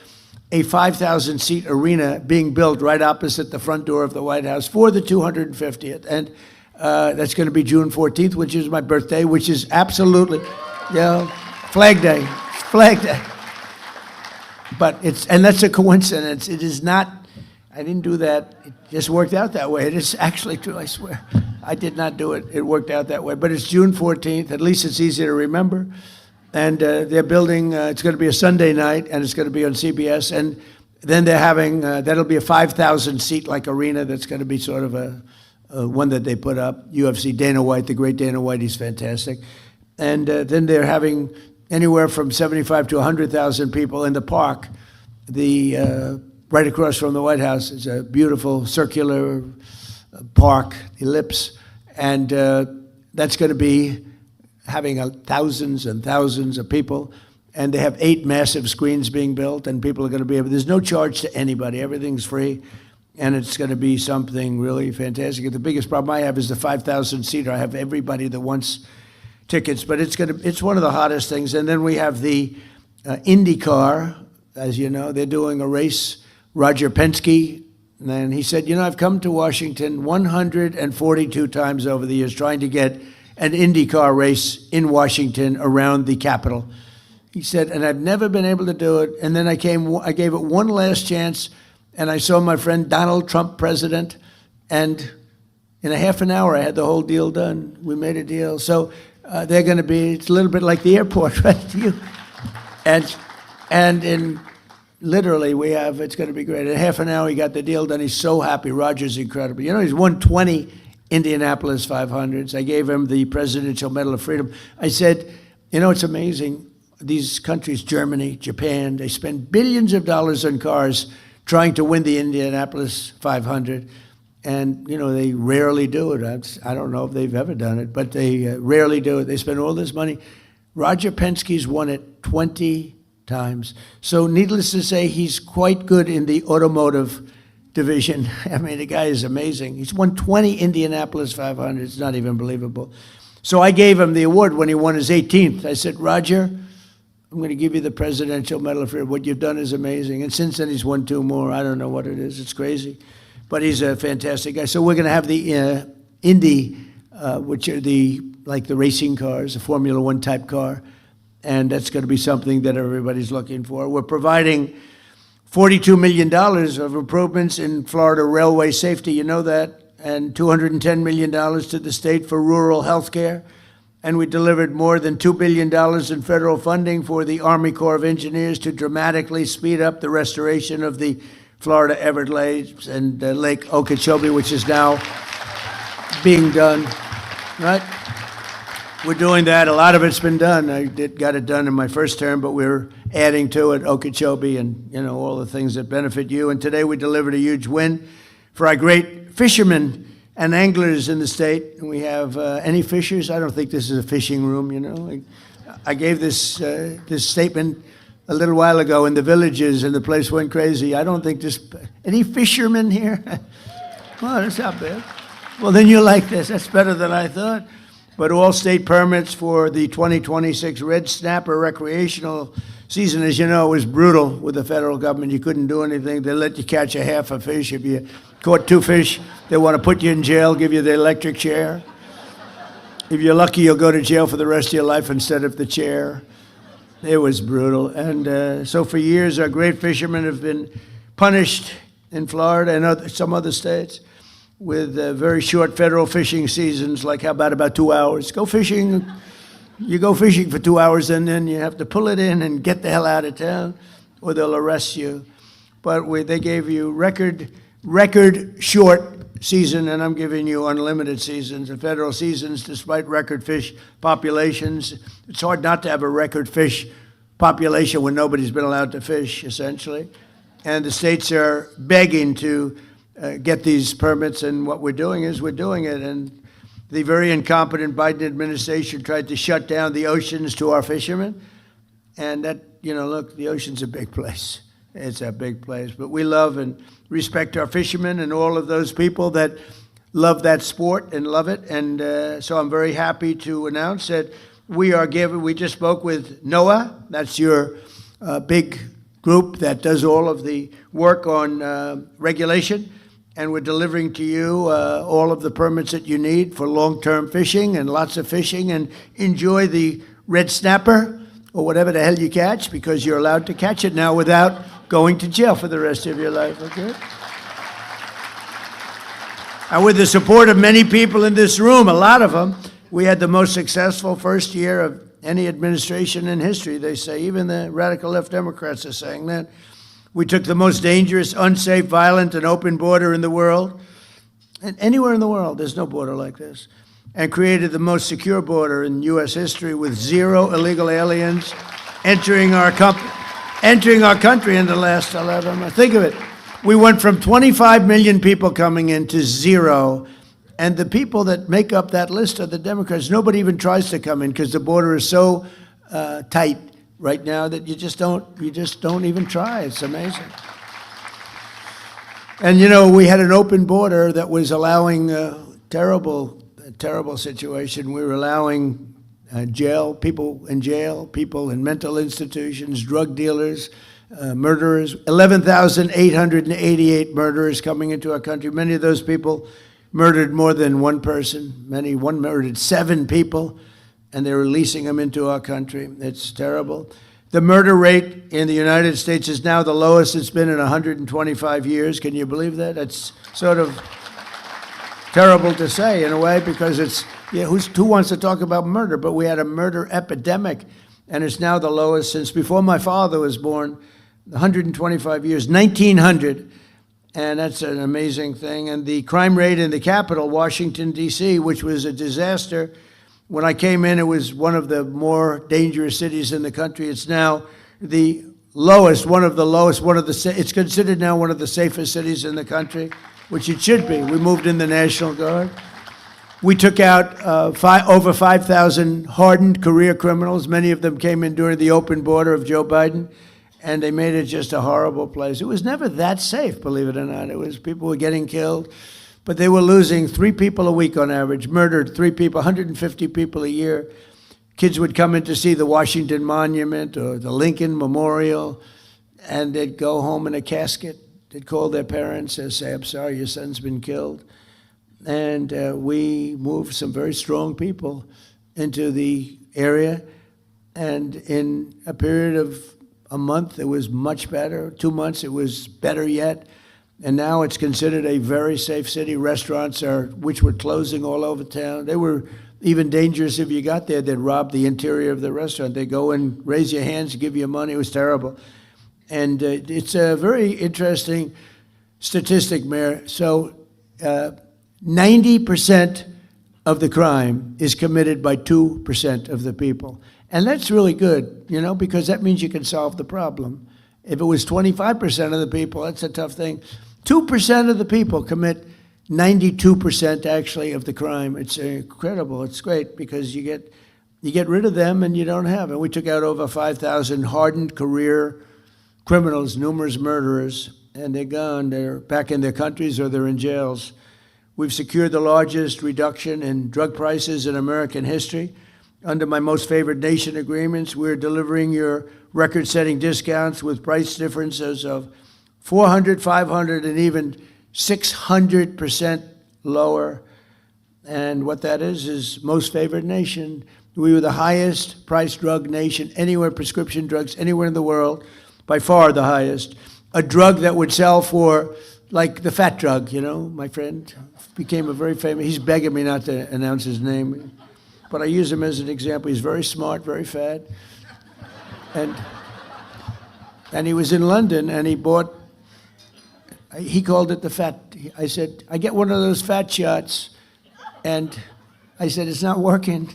a 5,000-seat arena being built right opposite the front door of the White House for the 250th. And that's going to be June 14th, which is my birthday, which is absolutely, Flag Day. Flag Day. But and that's a coincidence. It is not, I didn't do that. It just worked out that way. It is actually true, I swear. I did not do it. It worked out that way. But it's June 14th. At least it's easy to remember. And they're building, it's going to be a Sunday night, and it's going to be on CBS. And then they're having, that'll be a 5,000-seat like arena that's going to be sort of a one that they put up. UFC, Dana White, the great Dana White, he's fantastic. And then they're having anywhere from 75 to 100,000 people in the park, right across from the White House. It's a beautiful circular park, ellipse, and that's going to be having thousands and thousands of people. And they have 8 massive screens being built, and people are going to be able, there's no charge to anybody, everything's free. And it's going to be something really fantastic. The biggest problem I have is the 5,000-seater. I have everybody that wants tickets, but it's one of the hottest things. And then we have the IndyCar, as you know, they're doing a race. Roger Penske, and he said, I've come to Washington 142 times over the years trying to get an IndyCar race in Washington around the Capitol. He said, and I've never been able to do it. And then I gave it one last chance. And I saw my friend Donald Trump, president, and in a half an hour, I had the whole deal done. We made a deal. So they're going to be, it's a little bit like the airport, right? And in literally, it's going to be great. In half an hour, he got the deal done. He's so happy. Roger's incredible. He's won 20 Indianapolis 500s. I gave him the Presidential Medal of Freedom. I said, it's amazing. These countries, Germany, Japan, they spend billions of dollars on cars trying to win the Indianapolis 500, and they rarely do it. I don't know if they've ever done it, but they rarely do it. They spend all this money. Roger Penske's won it 20 times. So needless to say, he's quite good in the automotive division. I mean, the guy is amazing. He's won 20 Indianapolis 500. It's not even believable. So I gave him the award when he won his 18th. I said, Roger, I'm going to give you the Presidential Medal of Freedom. What you've done is amazing. And since then, he's won 2 more. I don't know what it is. It's crazy. But he's a fantastic guy. So we're going to have the Indy, which are like the racing cars, a Formula One type car. And that's going to be something that everybody's looking for. We're providing $42 million of improvements in Florida railway safety. You know that. And $210 million to the state for rural health care. And we delivered more than $2 billion in federal funding for the Army Corps of Engineers to dramatically speed up the restoration of the Florida Everglades and Lake Okeechobee, which is now being done, right? We're doing that. A lot of it's been done. I got it done in my first term, but we're adding to it Okeechobee and, all the things that benefit you. And today we delivered a huge win for our great fishermen and anglers in the state. And we have any fishers? I don't think this is a fishing room, I gave this statement a little while ago in the villages, and the place went crazy. I don't think any fishermen here? Well, that's not bad. Well, then you like this. That's better than I thought. But all state permits for the 2026 red snapper recreational season, as you know, was brutal with the federal government. You couldn't do anything. They let you catch a half a fish. If you caught 2 fish, they want to put you in jail, give you the electric chair. If you're lucky, you'll go to jail for the rest of your life instead of the chair. It was brutal. And so for years, our great fishermen have been punished in Florida and some other states with very short federal fishing seasons, like how about 2 hours? Go fishing. You go fishing for 2 hours, and then you have to pull it in and get the hell out of town, or they'll arrest you. But they gave you record short season, and I'm giving you unlimited seasons and federal seasons despite record fish populations. It's hard not to have a record fish population when nobody's been allowed to fish, essentially. And the states are begging to get these permits, and what we're doing is we're doing it. And the very incompetent Biden administration tried to shut down the oceans to our fishermen. And that, look, the ocean's a big place. It's a big place. But we love and respect our fishermen and all of those people that love that sport and love it. And so I'm very happy to announce that we just spoke with NOAA. That's your big group that does all of the work on regulation. And we're delivering to you all of the permits that you need for long-term fishing and lots of fishing. And enjoy the red snapper or whatever the hell you catch, because you're allowed to catch it now without going to jail for the rest of your life, okay? And with the support of many people in this room, a lot of them, we had the most successful first year of any administration in history, they say. Even the radical left Democrats are saying that. We took the most dangerous, unsafe, violent, and open border in the world, and anywhere in the world, there's no border like this, and created the most secure border in U.S. history with 0 illegal aliens entering our country in the last 11 months. Think of it. We went from 25 million people coming in to 0, and the people that make up that list are the Democrats. Nobody even tries to come in because the border is so tight right now that you just don't even try. It's amazing. And we had an open border that was allowing terrible situation. We were allowing people in jail, people in mental institutions, drug dealers, murderers. 11,888 murderers coming into our country. Many of those people murdered more than one person. One murdered 7 people, and they're releasing them into our country. It's terrible. The murder rate in the United States is now the lowest it's been in 125 years. Can you believe that? It's sort of terrible to say in a way, because who wants to talk about murder? But we had a murder epidemic, and it's now the lowest since before my father was born, 125 years, 1900. And that's an amazing thing. And the crime rate in the capital, Washington, D.C., which was a disaster. When I came in, it was one of the more dangerous cities in the country. It's now the lowest, it's considered now one of the safest cities in the country, which it should be. We moved in the National Guard. We took out over 5,000 hardened career criminals. Many of them came in during the open border of Joe Biden, and they made it just a horrible place. It was never that safe, believe it or not. People were getting killed, but they were losing 3 people a week on average, murdered 3 people, 150 people a year. Kids would come in to see the Washington Monument or the Lincoln Memorial, and they'd go home in a casket. They'd call their parents and say, "I'm sorry, your son's been killed." And we moved some very strong people into the area. And in a period of a month, it was much better. 2 months, it was better yet. And now it's considered a very safe city. Restaurants which were closing all over town. They were even dangerous if you got there. They'd rob the interior of the restaurant. They'd go and raise your hands, give you money. It was terrible. And it's a very interesting statistic, Mayor. So 90% of the crime is committed by 2% of the people. And that's really good, because that means you can solve the problem. If it was 25% of the people, that's a tough thing. 2% of the people commit 92% actually of the crime. It's incredible. It's great because you get rid of them and you don't have. And we took out over 5,000 hardened career criminals, numerous murderers, and they're gone. They're back in their countries or they're in jails. We've secured the largest reduction in drug prices in American history. Under my most favored nation agreements, we're delivering your record-setting discounts with price differences of 400, 500, and even 600% lower. And what that is most favored nation. We were the highest priced drug nation anywhere, prescription drugs anywhere in the world, by far the highest. A drug that would sell for, like the fat drug, you know, my friend became a very famous, he's begging me not to announce his name, but I use him as an example. He's very smart, very fat. And he was in London and he bought, he called it the fat, I said, I get one of those fat shots. And I said, it's not working.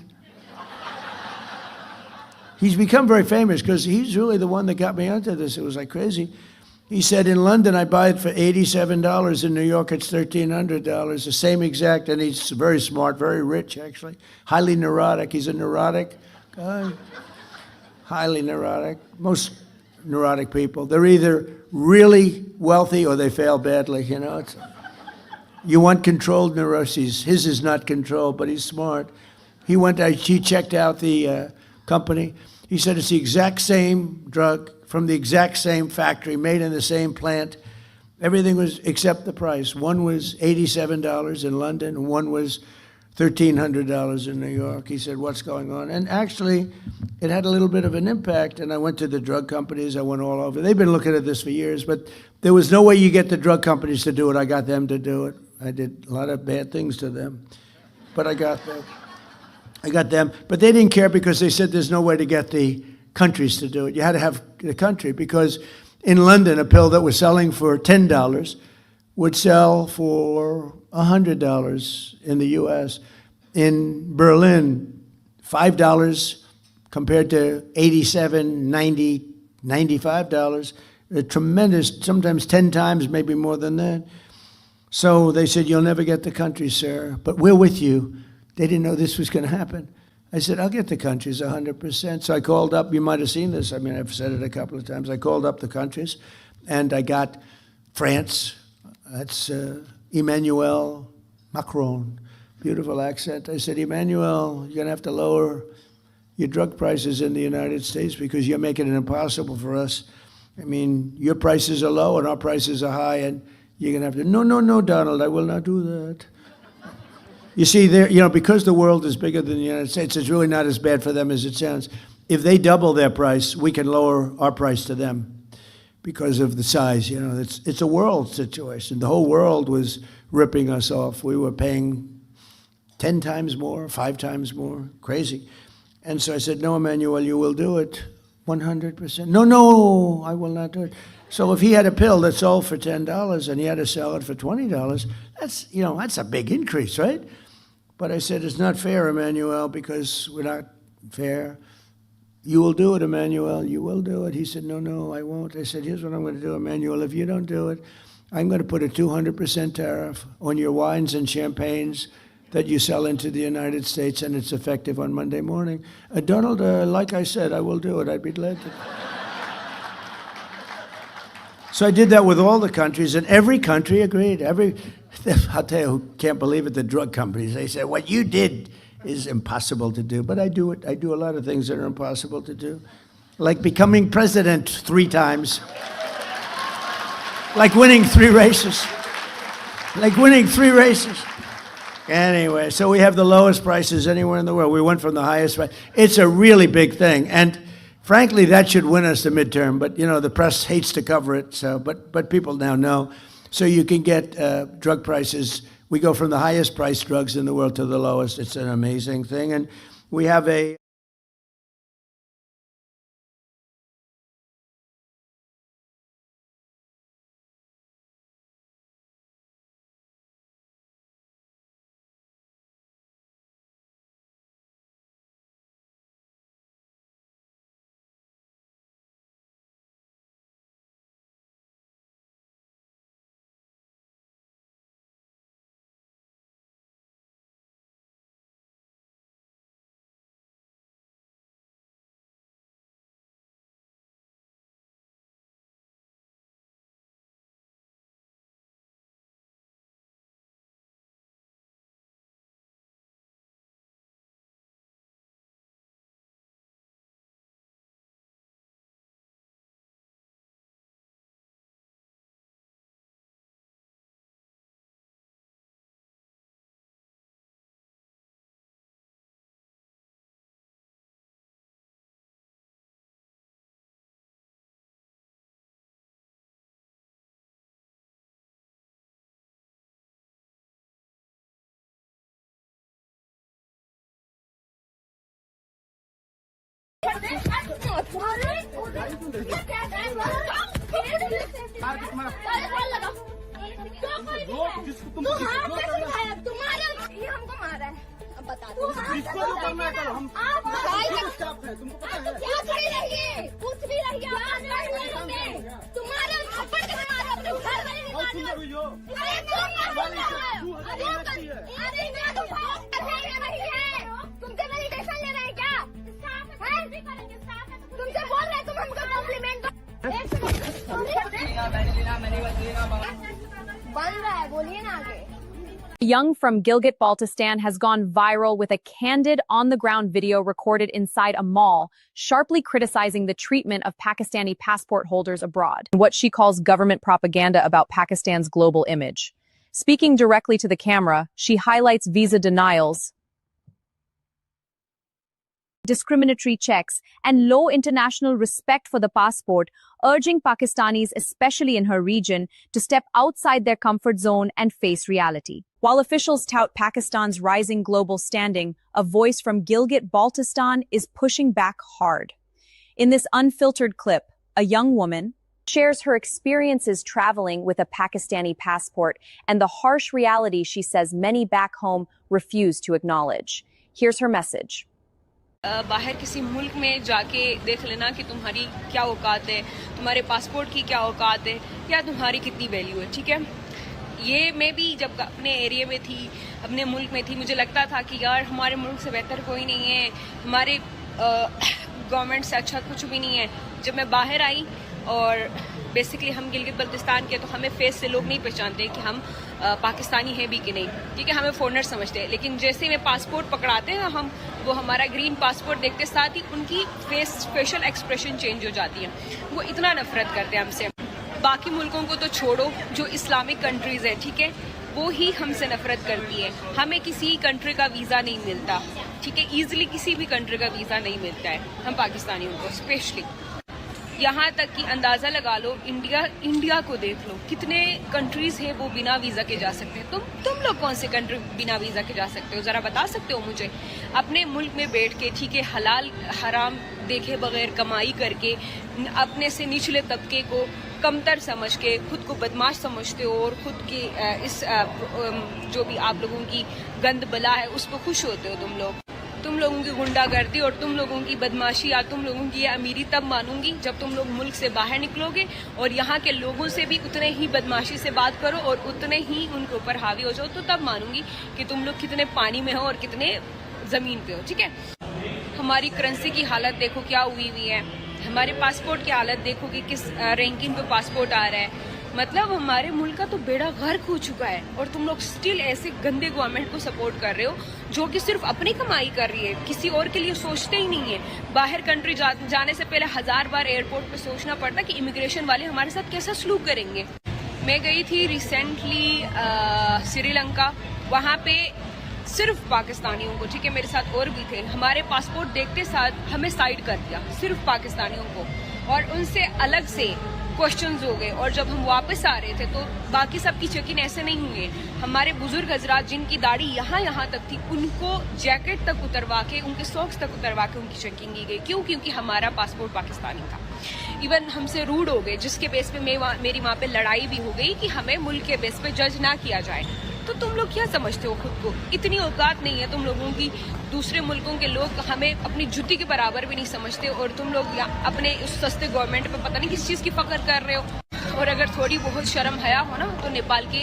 He's become very famous because he's really the one that got me onto this. It was like crazy. He said, in London, I buy it for $87. In New York, it's $1,300. The same exact, and he's very smart, very rich, actually. Highly neurotic. He's a neurotic guy. Highly neurotic. Most neurotic people, they're either really wealthy or they fail badly, you know. You want controlled neuroses. His is not controlled, but he's smart. He checked out the company. He said it's the exact same drug from the exact same factory, made in the same plant. Everything was except the price. One was $87 in London, and one was $1,300 in New York. He said, what's going on? And actually, it had a little bit of an impact, and I went to the drug companies. I went all over. They've been looking at this for years, but there was no way you get the drug companies to do it. I got them to do it. I did a lot of bad things to them, but I got them. But they didn't care because they said there's no way to get the countries to do it. You had to have the country because in London, a pill that was selling for $10 would sell for $100 in the U.S. In Berlin, $5 compared to $87, $90, $95. A tremendous, sometimes 10 times, maybe more than that. So they said, you'll never get the countries, sir, but we're with you. They didn't know this was going to happen. I said, I'll get the countries 100%. So I called up, you might have seen this, I mean, I've said it a couple of times. I called up the countries, and I got France. That's Emmanuel Macron. Beautiful accent. I said, Emmanuel, you're going to have to lower your drug prices in the United States because you're making it impossible for us. I mean, your prices are low and our prices are high, and you're going to have to, no, Donald, I will not do that. You see, because the world is bigger than the United States, it's really not as bad for them as it sounds. If they double their price, we can lower our price to them because of the size. It's a world situation. The whole world was ripping us off. We were paying 10 times more, 5 times more, crazy. And so I said, no, Emmanuel, you will do it 100%. No, I will not do it. So if he had a pill that sold for $10 and he had to sell it for $20, that's a big increase, right? But I said, it's not fair, Emmanuel, because we're not fair. You will do it, Emmanuel. You will do it. He said, no, I won't. I said, here's what I'm going to do, Emmanuel. If you don't do it, I'm going to put a 200% tariff on your wines and champagnes that you sell into the United States, and it's effective on Monday morning. Donald, like I said, I will do it. I'd be glad to. So I did that with all the countries, and every country agreed. I'll tell you who can't believe it, the drug companies. They said, what you did is impossible to do. But I do it. I do a lot of things that are impossible to do. Like becoming president 3 times. Like winning 3 races. Anyway, so we have the lowest prices anywhere in the world. We went from the highest price. It's a really big thing. And frankly, that should win us the midterm, but the press hates to cover it. So, but people now know. So you can get drug prices. We go from the highest priced drugs in the world to the lowest. It's an amazing thing, and we have a ये हमको मारा है, अब बता दो। जिसको जो करना है करो, हम आप स्टाफ है, तुमको पता है? कुछ भी रहिए, कुछ भी रहिए, तुम्हारा थप्पड़ के मारा अपने घर वाले और तुम लोग यो अरे तुमसे वैलिडेशन ले रहे हैं क्या? तुमसे बोल रहे हैं तुम हमको कॉम्प्लीमेंट बन रहा है, बोलिए ना आगे। Young from Gilgit-Baltistan has gone viral with a candid, on-the-ground video recorded inside a mall, sharply criticizing the treatment of Pakistani passport holders abroad, what she calls government propaganda about Pakistan's global image. Speaking directly to the camera, she highlights visa denials, discriminatory checks, and low international respect for the passport, urging Pakistanis, especially in her region, to step outside their comfort zone and face reality. While officials tout Pakistan's rising global standing, a voice from Gilgit-Baltistan is pushing back hard. In this unfiltered clip, a young woman shares her experiences traveling with a Pakistani passport and the harsh reality she says many back home refuse to acknowledge. Here's her message. बाहर किसी मुल्क में जाके देख लेना कि तुम्हारी क्या औकात है, तुम्हारे पासपोर्ट की क्या औकात है, या तुम्हारी कितनी वैल्यू है, ठीक है। ये मैं भी जब अपने एरिया में थी, अपने मुल्क में थी, मुझे लगता था कि यार हमारे मुल्क से बेहतर कोई नहीं है, हमारे गवर्नमेंट से अच्छा कुछ भी नहीं है। जब मैं बाहर आई और बेसिकली हम गिलगित बल्तिस्तान के, तो हमें फेस से लोग नहीं पहचानते कि हम पाकिस्तानी हैं भी कि नहीं, ठीक है, हमें फॉरेनर समझते हैं। लेकिन जैसे में पासपोर्ट पकड़ाते हैं हम, वो हमारा ग्रीन पासपोर्ट देखते साथ ही उनकी फेशियल एक्सप्रेशन चेंज हो जाती है, वो इतना नफरत करते हैं हमसे। बाकी मुल्कों को तो छोड़ो, जो इस्लामिक कंट्रीज़ है, ठीक है, वो ही हमसे नफरत करती है। हमें किसी कंट्री का वीज़ा नहीं मिलता, ठीक है, ईजिली किसी भी कंट्री का वीज़ा नहीं मिलता है हम पाकिस्तानियों को स्पेशली। यहाँ तक कि अंदाज़ा लगा लो, इंडिया को देख लो, कितने कंट्रीज़ हैं वो बिना वीज़ा के जा सकते हैं। तुम लोग कौन से कंट्री बिना वीज़ा के जा सकते हो, ज़रा बता सकते हो मुझे? अपने मुल्क में बैठ के, ठीक है, हलाल हराम देखे बगैर कमाई करके, अपने से निचले तबके को कमतर समझ के खुद को बदमाश समझते हो और खुद की इस जो भी आप लोगों की गंद बला है उस पर खुश होते हो तुम लोगों की गुंडागर्दी और तुम लोगों की बदमाशी या तुम लोगों की ये अमीरी तब मानूंगी जब तुम लोग मुल्क से बाहर निकलोगे और यहाँ के लोगों से भी उतने ही बदमाशी से बात करो और उतने ही उनके ऊपर हावी हो जाओ, तो तब मानूंगी कि तुम लोग कितने पानी में हो और कितने ज़मीन पे हो, ठीक है। हमारी करेंसी की हालत देखो क्या हुई है, हमारे पासपोर्ट की हालत देखो कि किस रैंकिंग पे पासपोर्ट आ रहा है। मतलब हमारे मुल्क का तो बेड़ा गर्क हो चुका है और तुम लोग स्टिल ऐसे गंदे गवर्नमेंट को सपोर्ट कर रहे हो जो कि सिर्फ अपनी कमाई कर रही है, किसी और के लिए सोचते ही नहीं है। बाहर कंट्री जाने से पहले 1000 बार एयरपोर्ट पे सोचना पड़ता कि इमिग्रेशन वाले हमारे साथ कैसा सलूक करेंगे। मैं गई थी रिसेंटली श्रीलंका, वहाँ पे सिर्फ पाकिस्तानियों को, ठीक है, मेरे साथ और भी थे, हमारे पासपोर्ट देखते साथ हमें साइड कर दिया, सिर्फ पाकिस्तानियों को, और उनसे अलग से क्वेश्चंस हो गए। और जब हम वापस आ रहे थे तो बाकी सबकी चेकिंग ऐसे नहीं हुए। हमारे बुजुर्ग हजरात जिनकी दाढ़ी यहाँ तक थी, उनको जैकेट तक उतरवा के, उनके सॉक्स तक उतरवा के उनकी चेकिंग की गई। क्यों? क्योंकि हमारा पासपोर्ट पाकिस्तानी था। इवन हमसे रूड हो गए, जिसके बेस पे मेरी वहाँ पे लड़ाई भी हो गई कि हमें मुल्क के बेस पे जज ना किया जाए। तो तुम लोग क्या समझते हो खुद को? इतनी औकात नहीं है तुम लोगों की। दूसरे मुल्कों के लोग हमें अपनी जुत्ती के बराबर भी नहीं समझते और तुम लोग अपने उस सस्ते गवर्नमेंट पे पता नहीं किस चीज़ की फख्र कर रहे हो। और अगर थोड़ी बहुत शर्म हया हो ना तो नेपाल के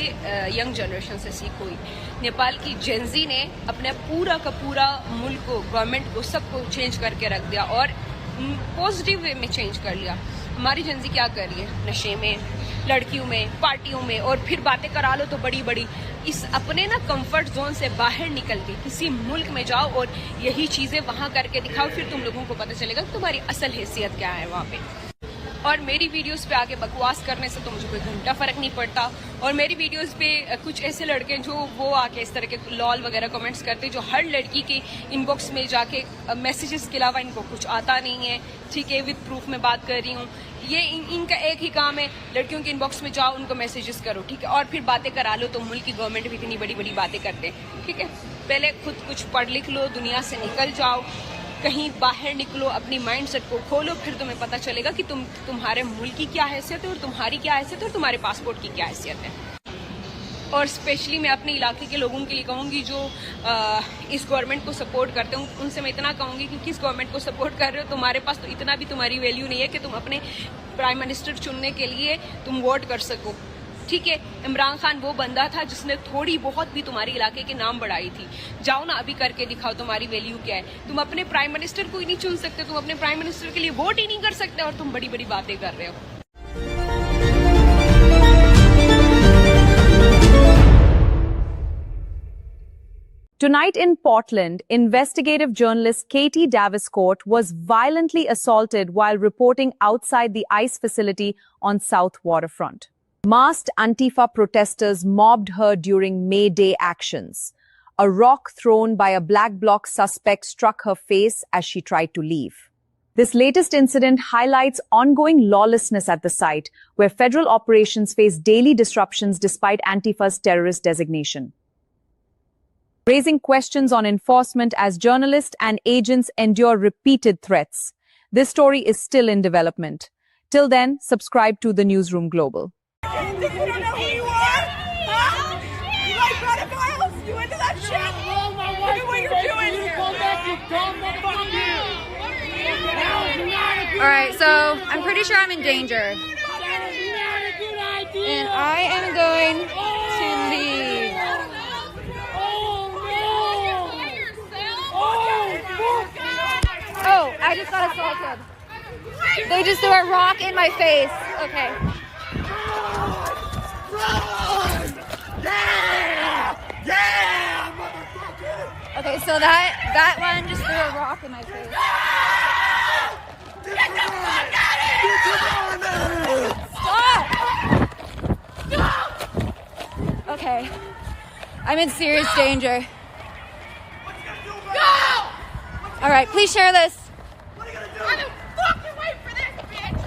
यंग जनरेशन से सीखो ही। नेपाल की जेंजी ने अपने पूरा का पूरा मुल्क को, गवर्नमेंट को, सबको चेंज करके रख दिया और पॉजिटिव वे में चेंज कर लिया। हमारी जेंजी क्या कर रही है? नशे में, लड़कियों में, पार्टियों में, और फिर बातें करा लो तो बड़ी बड़ी। इस अपने ना कंफर्ट जोन से बाहर निकल के किसी मुल्क में जाओ और यही चीज़ें वहाँ करके दिखाओ, फिर तुम लोगों को पता चलेगा कि तुम्हारी असल हैसियत क्या है वहाँ पे। और मेरी वीडियोस पे आके बकवास करने से तो मुझे कोई घंटा फ़र्क नहीं पड़ता। और मेरी वीडियोस पे कुछ ऐसे लड़के जो वो आके इस तरह के लॉल वगैरह कमेंट्स करते, जो हर लड़की के इनबॉक्स में जाके मैसेजेस के अलावा इनको कुछ आता नहीं है, ठीक है, विद प्रूफ में बात कर रही हूँ। ये इनका एक ही काम है, लड़कियों के इनबॉक्स में जाओ, उनको मैसेजेस करो, ठीक है, और फिर बातें करा लो। तो मुल्क की गवर्नमेंट भी इतनी बड़ी बड़ी बातें करते हैं, ठीक है। पहले खुद कुछ पढ़ लिख लो, दुनिया से निकल जाओ, कहीं बाहर निकलो, अपनी माइंडसेट को खोलो, फिर तुम्हें पता चलेगा कि तुम्हारे मुल्क की क्या हैसियत है और तुम्हारी क्या हैसियत है और तुम्हारे पासपोर्ट की क्या हैसियत है। और स्पेशली मैं अपने इलाके के लोगों के लिए कहूँगी जो इस गवर्नमेंट को सपोर्ट करते हैं, उनसे मैं इतना कहूँगी कि किस गवर्नमेंट को सपोर्ट कर रहे हो, तुम्हारे पास तो इतना भी तुम्हारी वैल्यू नहीं है कि तुम अपने प्राइम मिनिस्टर चुनने के लिए तुम वोट कर सको। ठीक है, इमरान खान वो बंदा था जिसने थोड़ी बहुत भी तुम्हारे इलाके के नाम बढ़ाई थी। जाओ ना अभी करके दिखाओ तुम्हारी वैल्यू क्या है। तुम अपने प्राइम मिनिस्टर को ही नहीं चुन सकते, तुम अपने प्राइम मिनिस्टर के लिए वोट ही नहीं कर सकते और तुम बड़ी बड़ी बातें कर रहे हो। Tonight in Portland, investigative journalist Katie Daviscourt was violently assaulted while reporting outside the ICE facility on South Waterfront. Masked Antifa protesters mobbed her during May Day actions. A rock thrown by a black bloc suspect struck her face as she tried to leave. This latest incident highlights ongoing lawlessness at the site, where federal operations face daily disruptions despite Antifa's terrorist designation, raising questions on enforcement as journalists and agents endure repeated threats. This story is still in development. Till then, subscribe to the Newsroom Global. You don't know who you are? Huh? You like pedophiles? You into that shit? Look at what you're doing here. Alright, so I'm pretty sure I'm in danger. And I am going to leave. Oh, I just got assaulted. They just threw a rock in my face. Okay. Okay, so that one just threw a rock in my face. Stop! Okay. I'm in serious danger. All right, please share this. I'm gonna fucking wait for this, bitch!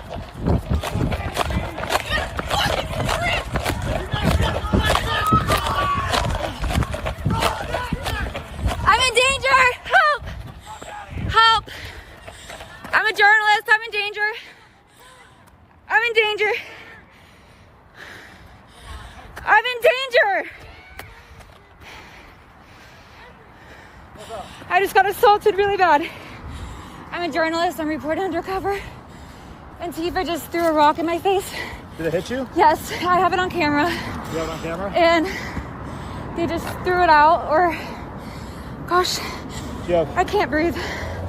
I'm in danger! Help! Help! I'm a journalist. I'm in danger. I'm in danger. I'm in danger! I just got assaulted really bad. I'm a journalist. I'm reporting undercover. Antifa just threw a rock in my face. Did it hit you? Yes, I have it on camera. You have it on camera? And they just threw it out, or, gosh, Do you I can't breathe.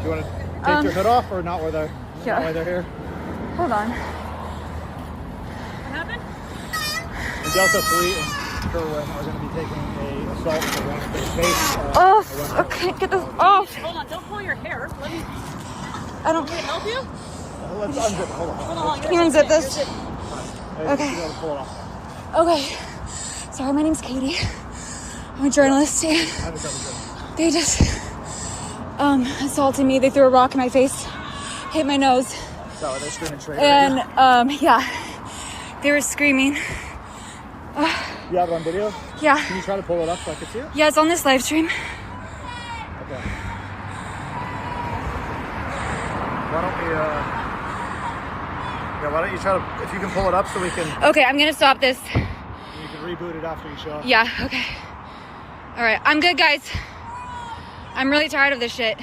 want to take your hood off or not while they're, Yeah. not while they're here? Hold on. The Delta Fleet and Kerwin are going to be taking a assault for one of their face. Oh, I can't get this off. Hold on, don't pull your hair. Let me I don't. help you. Let's unzip it. Hold on. Hold on. Can you unzip this? Okay. You gotta pull it off. Okay. Sorry, my name's Katie. I'm a journalist, and they just assaulted me. They threw a rock in my face, hit my nose, So are they screaming straight and at you? yeah, they were screaming. You have it on video? Yeah, Can you try to pull it up so I can see it? yeah, it's on this live stream. Okay. Why don't you try to, if you can pull it up so we can, Okay, I'm gonna stop this. you can reboot it after you show up. Yeah, okay. All right, I'm good, guys. I'm really tired of this shit.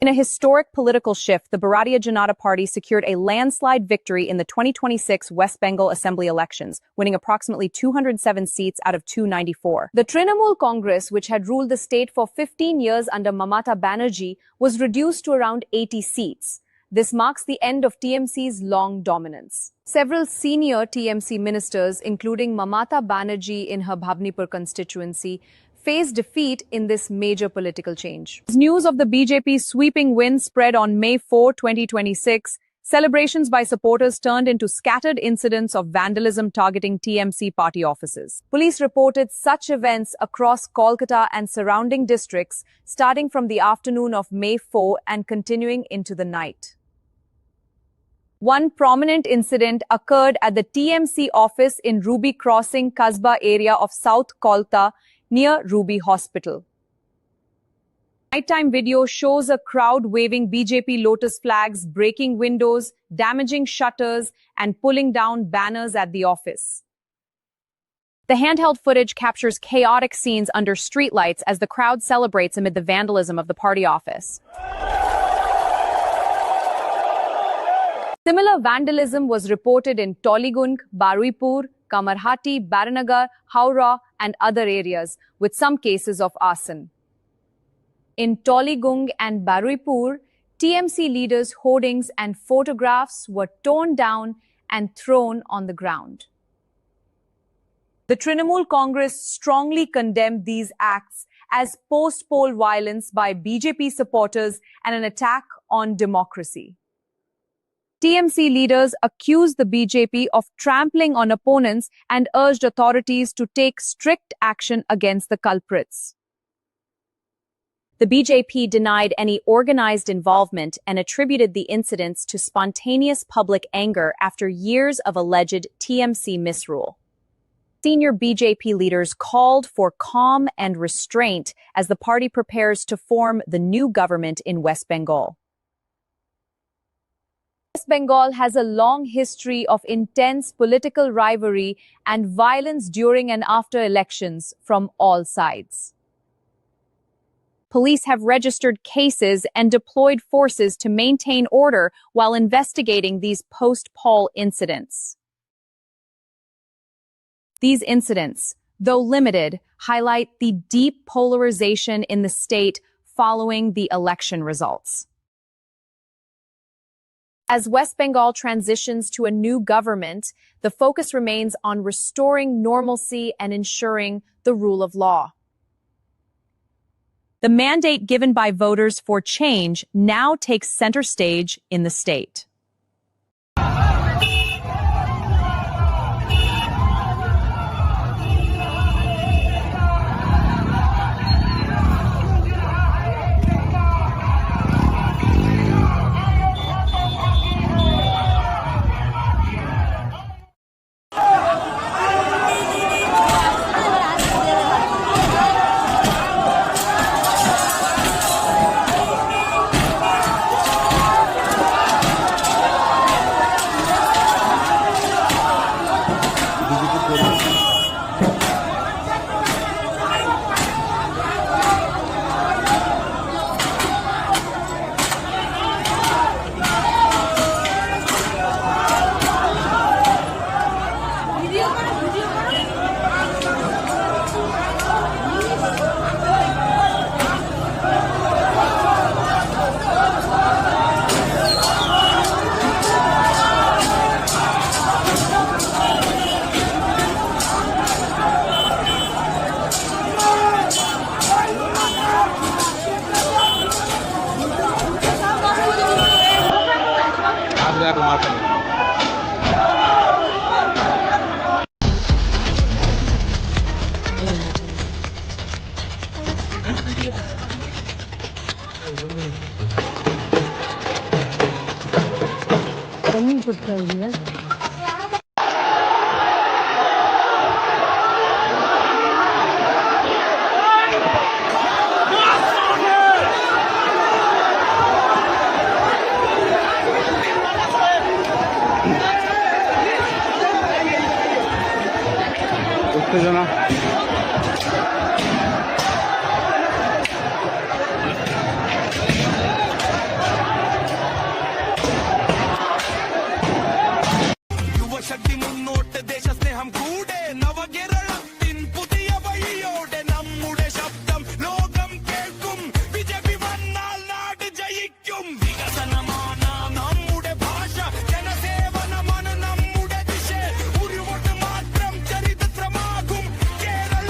In a historic political shift, the Bharatiya Janata Party secured a landslide victory in the 2026 West Bengal Assembly elections, winning approximately 207 seats out of 294. The Trinamool Congress, which had ruled the state for 15 years under Mamata Banerjee, was reduced to around 80 seats. This marks the end of TMC's long dominance. Several senior TMC ministers, including Mamata Banerjee in her Bhavnipur constituency, faced defeat in this major political change. News of the BJP's sweeping win spread on May 4, 2026. Celebrations by supporters turned into scattered incidents of vandalism targeting TMC party offices. Police reported such events across Kolkata and surrounding districts, starting from the afternoon of May 4 and continuing into the night. One prominent incident occurred at the TMC office in Ruby Crossing, Kasbah area of South Kolta near Ruby Hospital. Nighttime video shows a crowd waving BJP Lotus flags, breaking windows, damaging shutters, and pulling down banners at the office. The handheld footage captures chaotic scenes under streetlights as the crowd celebrates amid the vandalism of the party office. Similar vandalism was reported in Toligung, Baruipur, Kamarhati, Baranagar, Howrah, and other areas, with some cases of arson. In Toligung and Baruipur, TMC leaders' hoardings and photographs were torn down and thrown on the ground. The Trinamool Congress strongly condemned these acts as post-poll violence by BJP supporters and an attack on democracy. TMC leaders accused the BJP of trampling on opponents and urged authorities to take strict action against the culprits. The BJP denied any organized involvement and attributed the incidents to spontaneous public anger after years of alleged TMC misrule. Senior BJP leaders called for calm and restraint as the party prepares to form the new government in West Bengal. West Bengal has a long history of intense political rivalry and violence during and after elections from all sides. Police have registered cases and deployed forces to maintain order while investigating these post-poll incidents. These incidents, though limited, highlight the deep polarization in the state following the election results. As West Bengal transitions to a new government, the focus remains on restoring normalcy and ensuring the rule of law. The mandate given by voters for change now takes center stage in the state. উত্তেজনা യുവശക്തി മുന്നോട്ട് ദേശസ്നേഹം കൂടെ നവകേരളത്തിൻ പുതിയ വഴിയോടെ നമ്മുടെ ശബ്ദം ലോകം കേൾക്കും BJP വന്നാൽ നാട് ജയിക്കും വികസനമാണ് നമ്മുടെ ഭാഷ ജനസേവനമാണ് നമ്മുടെ ദിശ ഒരു വോട്ട് മാത്രം ചരിത്രമാകും Kerala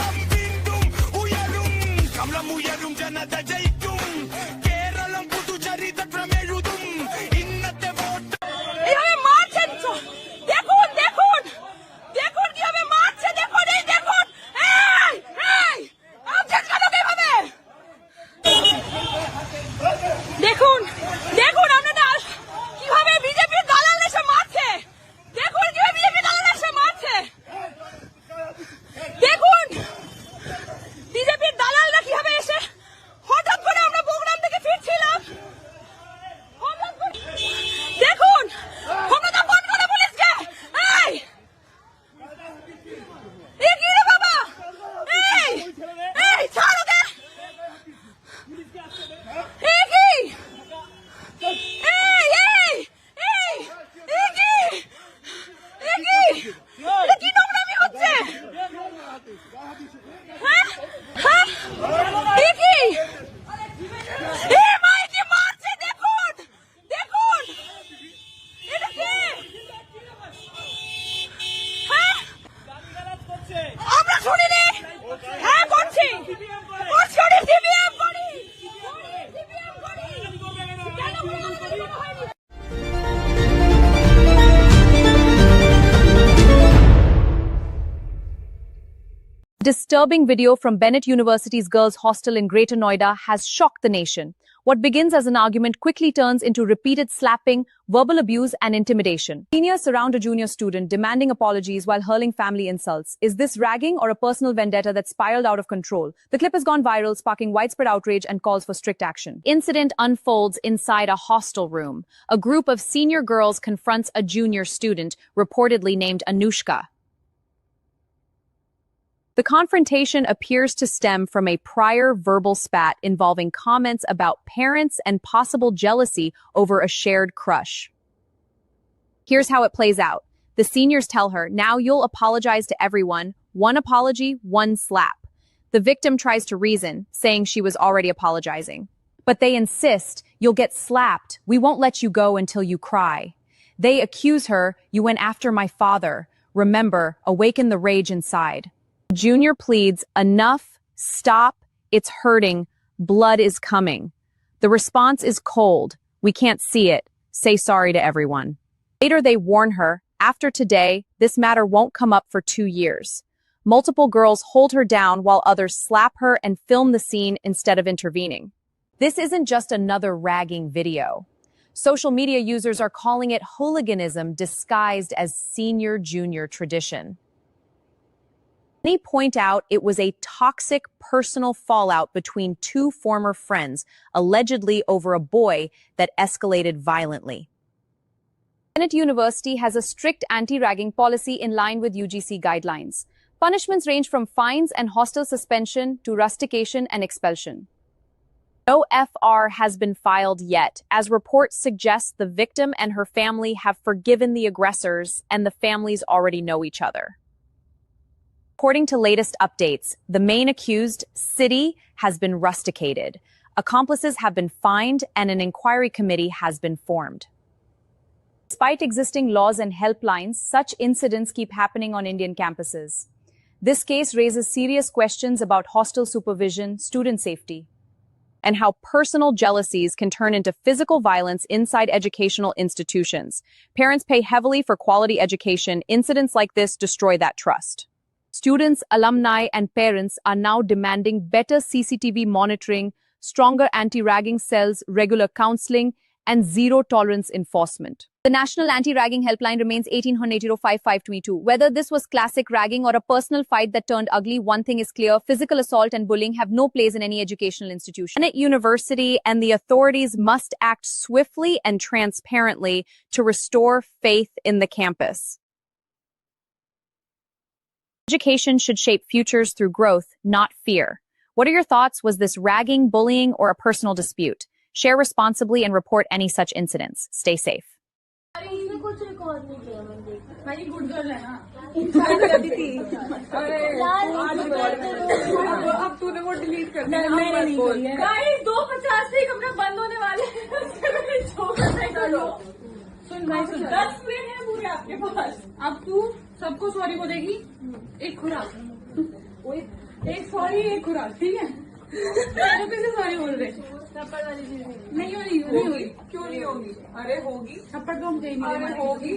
disturbing video from Bennett University's girls' hostel in Greater Noida has shocked the nation. What begins as an argument quickly turns into repeated slapping, verbal abuse, and intimidation. Seniors surround a junior student, demanding apologies while hurling family insults. Is this ragging or a personal vendetta that spiraled out of control? The clip has gone viral, sparking widespread outrage and calls for strict action. Incident unfolds inside a hostel room. A group of senior girls confronts a junior student, reportedly named Anushka. The confrontation appears to stem from a prior verbal spat involving comments about parents and possible jealousy over a shared crush. Here's how it plays out. The seniors tell her, "Now you'll apologize to everyone. One apology, one slap." The victim tries to reason, saying she was already apologizing. But they insist, "You'll get slapped. We won't let you go until you cry." They accuse her, "You went after my father. Remember, awaken the rage inside." Junior pleads, "Enough, stop, it's hurting, blood is coming." The response is cold, "We can't see it, say sorry to everyone." Later they warn her, "After today, this matter won't come up for 2 years." Multiple girls hold her down while others slap her and film the scene instead of intervening. This isn't just another ragging video. Social media users are calling it hooliganism disguised as senior-junior tradition. Many point out it was a toxic personal fallout between two former friends, allegedly over a boy that escalated violently. Bennett University has a strict anti-ragging policy in line with UGC guidelines. Punishments range from fines and hostel suspension to rustication and expulsion. No FR has been filed yet, as reports suggest the victim and her family have forgiven the aggressors and the families already know each other. According to latest updates, the main accused, City, has been rusticated. Accomplices have been fined and an inquiry committee has been formed. Despite existing laws and helplines, such incidents keep happening on Indian campuses. This case raises serious questions about hostel supervision, student safety, and how personal jealousies can turn into physical violence inside educational institutions. Parents pay heavily for quality education. Incidents like this destroy that trust. Students, alumni, and parents are now demanding better CCTV monitoring, stronger anti-ragging cells, regular counseling, and zero-tolerance enforcement. The National Anti-Ragging Helpline remains 1800-805-522. Whether this was classic ragging or a personal fight that turned ugly, one thing is clear: physical assault and bullying have no place in any educational institution. Bennett University and the authorities must act swiftly and transparently to restore faith in the campus. Education should shape futures through growth, not fear. What are your thoughts? Was this ragging, bullying, or a personal dispute? Share responsibly and report any such incidents. Stay safe. भाई good girl है ना इंसान करती थी अब तूने वो delete कर दिया मैंने नहीं करी है गाइस 2:50 से कमरा बंद होने वाले सुन भाई सुन 10 मिनट है पूरे आपके पास अब तू सबको सॉरी बोलेगी एक खुराक एक सॉरी एक खुराक ठीक है कैसे सॉरी बोल रहे थप्पड़ वाली चीज नहीं होगी क्यों नहीं होगी अरे होगी थप्पड़ तो हम कहीं नहीं होगी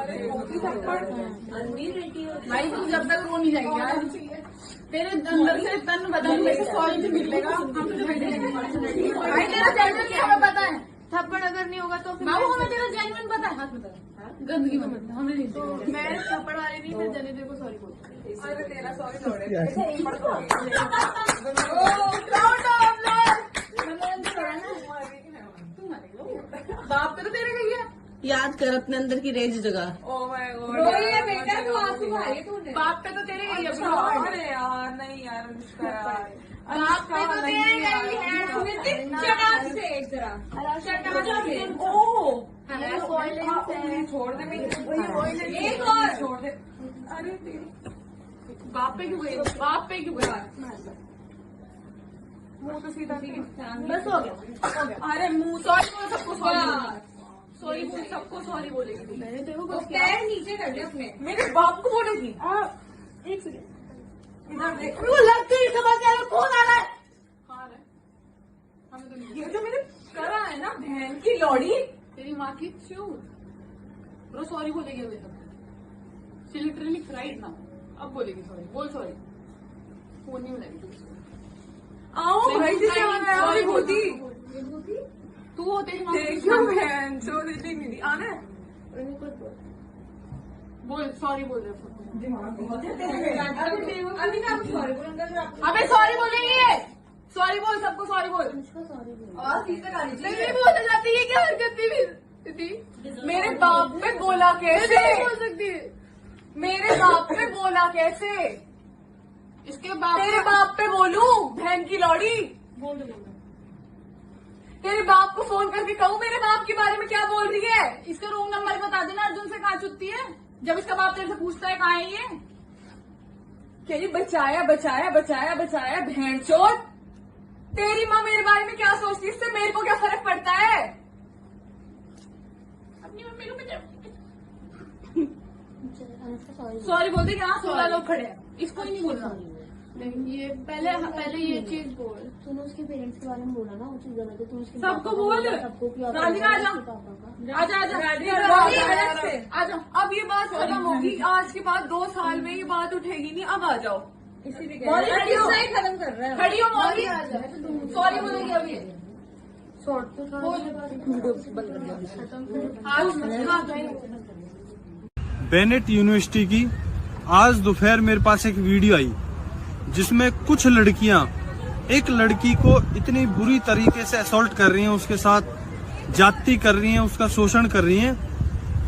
अरे होगी थप्पड़ भाई तू जब तक रो नहीं जाएगी यार तेरे अंदर से तन बदन में सॉरी से मिलेगा हम तुझे भेजेंगे भाई तेरा जेन्युइन हमें पता है थप्पड़ अगर नहीं होगा तो बाबू हमें तेरा जेन्युइन पता है हाथ बता गंदगी मत हमें नहीं मैं थप्पड़ वाली नहीं मैं जने को सॉरी बोलती अरे तेरा सॉरी छोड़े बाप पे तो तेरे गई है याद कर अपने अंदर की रेज जगह रोई है बेटा तू आंसू भाई तूने बाप पे तो तेरे गई है अरे यार नहीं यार अनुष्का यार बाप पे तो तेरे गई है चटाक से एक जरा चटाक से ओ छोड़ दे एक और छोड़ दे अरे बाप पे क्यों गई बाप पे क्यों गई मुंह तो सीधा नहीं बस हो गया अरे मुंह सॉरी बोल सबको सॉरी बोल सबको सॉरी बोलेगी मैंने तेरे को पैर नीचे कर दिया अपने मेरे बाप को बोलेगी एक सेकंड इधर देख वो लग गई समझ आ रहा कौन आ रहा है हमें तो ये जो मैंने करा है ना बहन की लौड़ी तेरी माँ की चूत वो सॉरी बोलेगी अभी तक शी लिटरली क्राइड ना अब बोलेगी सॉरी बोल सॉरी फोन नहीं मिलेगी तुमसे। आओ भाई जी से सॉरी होती तू होते देखो बहन जो दिल्ली में दी आना है बोल सॉरी बोल रहे अबे सॉरी बोलेंगे सॉरी बोल सबको सॉरी बोल नहीं बोलने जाती है क्या हरकत थी मेरे बाप पे बोला कैसे बोल सकती है मेरे बाप पे बोला कैसे इसके बाप तेरे बाप पे बोलूं बहन की लौड़ी बोल तेरे बाप को फोन करके कहूँ मेरे बाप के बारे में क्या बोल रही है इसका रूम नंबर बता देना अर्जुन से कहाँ छुट्टी है जब इसका बाप तेरे से पूछता है कहाँ है ये क्या ये बचाया बचाया बचाया बचाया बहन चोट तेरी माँ मेरे बारे में क्या सोचती है इससे मेरे को क्या फर्क पड़ता है अपनी मम्मी को सॉरी बोलते क्या 16 लोग खड़े हैं इसको ही नहीं बोलना नहीं ये पहले ये चीज बोल तूने उसके पेरेंट्स के बारे में बोला ना वो चीज गलत है तू उसके सबको बोल राधिका आजा अब ये बात खत्म होगी आज के बाद 2 साल में ये बात उठेगी नहीं अब आ जाओ खत्म कर रहा है खड़ी हो मौली सॉरी बोलेगी अभी बेनेट यूनिवर्सिटी की आज दोपहर मेरे पास एक वीडियो आई जिसमें कुछ लड़कियां एक लड़की को इतनी बुरी तरीके से असॉल्ट कर रही हैं, उसके साथ जाति कर रही हैं, उसका शोषण कर रही हैं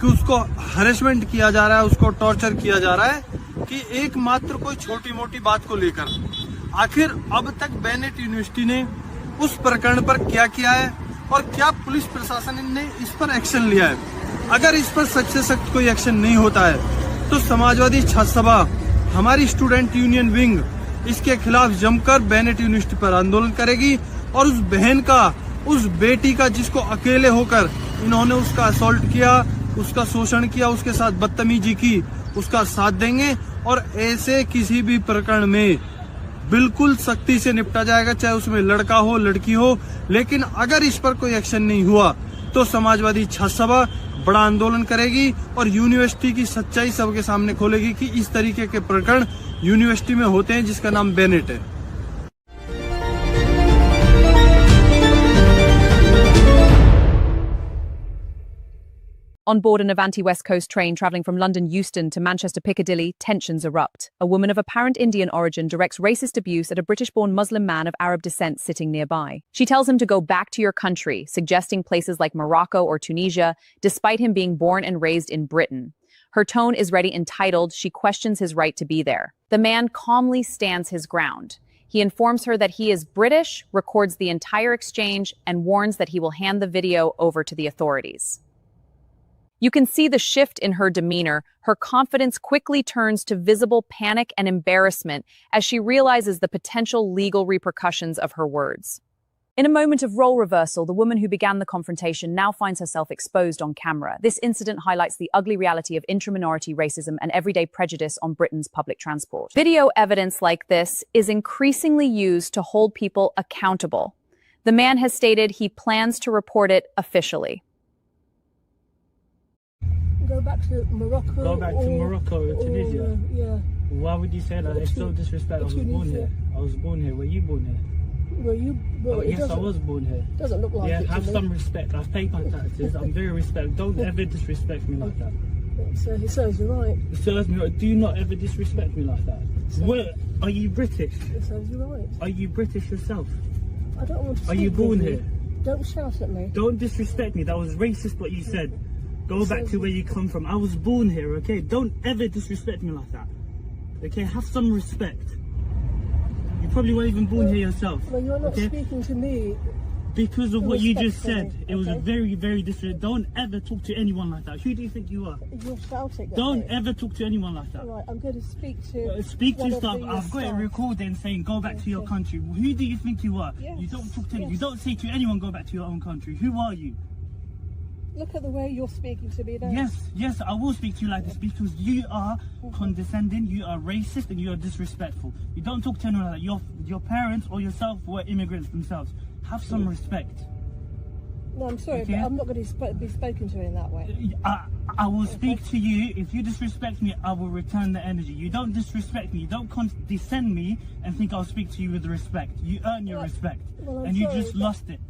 कि उसको हरेसमेंट किया जा रहा है, उसको टॉर्चर किया जा रहा है कि एकमात्र कोई छोटी मोटी बात को लेकर। आखिर अब तक बेनेट यूनिवर्सिटी ने उस प्रकरण पर क्या किया है और क्या पुलिस प्रशासन ने इस पर एक्शन लिया है? अगर इस पर सख्त से सख्त कोई एक्शन नहीं होता है तो समाजवादी छात्र सभा, हमारी स्टूडेंट यूनियन विंग इसके खिलाफ जमकर बेनेट यूनिवर्सिटी पर आंदोलन करेगी और उस बहन का, उस बेटी का जिसको अकेले होकर इन्होंने उसका असॉल्ट किया, उसका शोषण किया, उसके साथ बदतमीजी की, उसका साथ देंगे और ऐसे किसी भी प्रकरण में बिल्कुल सख्ती से निपटा जाएगा, चाहे उसमें लड़का हो लड़की हो। लेकिन अगर इस पर कोई एक्शन नहीं हुआ तो समाजवादी छात्र सभा बड़ा आंदोलन करेगी और यूनिवर्सिटी की सच्चाई सबके सामने खोलेगी कि इस तरीके के प्रकरण यूनिवर्सिटी में होते हैं जिसका नाम बेनेट है। On board an Avanti West Coast train travelling from London Euston to Manchester Piccadilly, tensions erupt. A woman of apparent Indian origin directs racist abuse at a British-born Muslim man of Arab descent sitting nearby. She tells him to go back to your country, suggesting places like Morocco or Tunisia, despite him being born and raised in Britain. Her tone is ready entitled, she questions his right to be there. The man calmly stands his ground. He informs her that he is British, records the entire exchange, and warns that he will hand the video over to the authorities. You can see the shift in her demeanor. Her confidence quickly turns to visible panic and embarrassment as she realizes the potential legal repercussions of her words. In a moment of role reversal, the woman who began the confrontation now finds herself exposed on camera. This incident highlights the ugly reality of intra-minority racism and everyday prejudice on Britain's public transport. Video evidence like this is increasingly used to hold people accountable. The man has stated he plans to report it officially. Go back to Morocco. Go back to Morocco or Tunisia? Yeah. Why would you say that? It's so disrespectful. I was born here. I was born here. Were you born here? Were you? Oh, yes, I was born here. Doesn't look like yeah, it. have to some me. respect. I've paid my taxes. I'm very respectful. Don't ever disrespect me like that. So he serves you right. It serves me right. Do not ever disrespect me like that. Where, are you British? It serves you right. Are you British yourself? I don't want to. Are you speak with born you. here? Don't shout at me. Don't disrespect me. That was racist what you said. Go back to where you come from. I was born here, okay? Don't ever disrespect me like that. Okay, have some respect. You probably weren't even born here yourself. Well, you're not okay? speaking to me. Because of what you just Respectfully, said. It was a okay? very, very disrespectful. Don't ever talk to anyone like that. Who do you think you are? You're shouting at Don't me. ever talk to anyone like that. Right, I'm going to speak to. Speak to one of stuff. the I've got it staff. recorded saying go back to your country. Who do you think you are? Yes, You don't talk to anyone. yes. You don't say to anyone go back to your own country. Who are you? Look at the way you're speaking to me now. Yes, I will speak to you like this because you are condescending, you are racist, and you are disrespectful. You don't talk to anyone like that. Your parents or yourself were immigrants themselves. Have some respect. No, I'm sorry, Okay. but I'm not going to be spoken to in that way. I will speak to you. If you disrespect me, I will return the energy. You don't disrespect me. You don't condescend me and think I'll speak to you with respect. You earn your respect, I'm and you sorry, just but- lost it.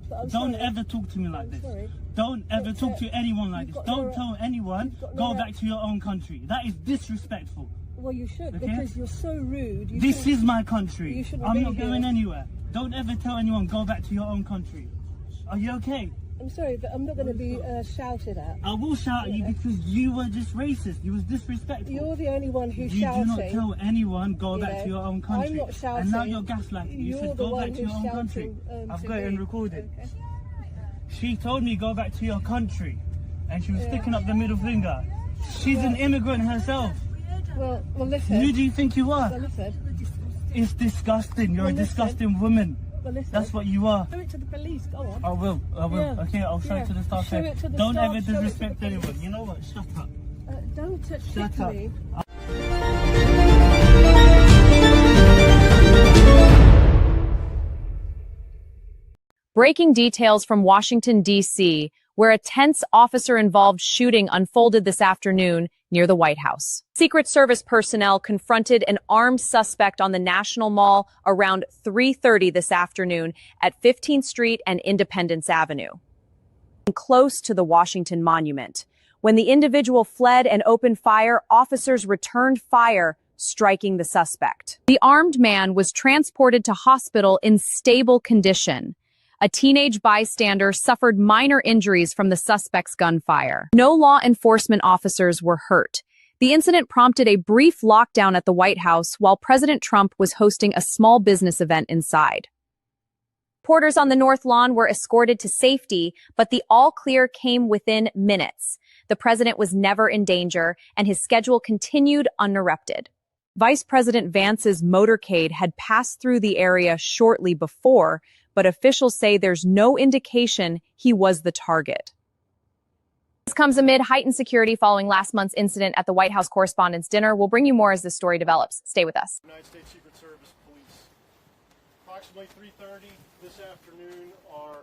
but I'm Don't sorry. ever talk to me like this. sorry. Don't ever But, talk to anyone like you've this. got Don't no- tell anyone, you've got go no- back to your own country. That is disrespectful. Well, you should, Okay. because you're so rude. You This shouldn't- is my country. You shouldn't I'm be not here. going anywhere. Don't ever tell anyone, go back to your own country. Are you okay? I'm sorry, but I'm not going to be shouted at. I will shout at you Yeah. because you were just racist. You was disrespectful. You're the only one who's You shouting. do not tell anyone go you back know. to your own country. I'm not shouting. And now you're gaslighting me. You You're should the go one back to your who's own country. shouting, I've to got it me. recorded. Okay. She told me go back to your country, and she was Yeah. sticking up the middle finger. She's an immigrant herself. Well, listen. Who do you think you are? Well, listen. It's disgusting. You're Well, a listen. disgusting woman. Well, listen. That's what you are. Show it to the police. Go on. I will. Yeah. Okay, I'll show Yeah. it to the staff. Show here. it to the Don't staff, ever show it to the disrespect police. anyone. You know what? Shut up. Don't Shut stick up. me. Breaking details from Washington, D.C., where a tense officer-involved shooting unfolded this afternoon near the White House. Secret Service personnel confronted an armed suspect on the National Mall around 3:30 this afternoon at 15th Street and Independence Avenue, close to the Washington Monument. When the individual fled and opened fire, officers returned fire, striking the suspect. The armed man was transported to hospital in stable condition. A teenage bystander suffered minor injuries from the suspect's gunfire. No law enforcement officers were hurt. The incident prompted a brief lockdown at the White House while President Trump was hosting a small business event inside. Reporters on the North Lawn were escorted to safety, but the all clear came within minutes. The president was never in danger, and his schedule continued uninterrupted. Vice President Vance's motorcade had passed through the area shortly before, but officials say there's no indication he was the target. This comes amid heightened security following last month's incident at the White House Correspondents' Dinner. We'll bring you more as this story develops. Stay with us. United States Secret Service Police. Approximately 3:30 this afternoon, our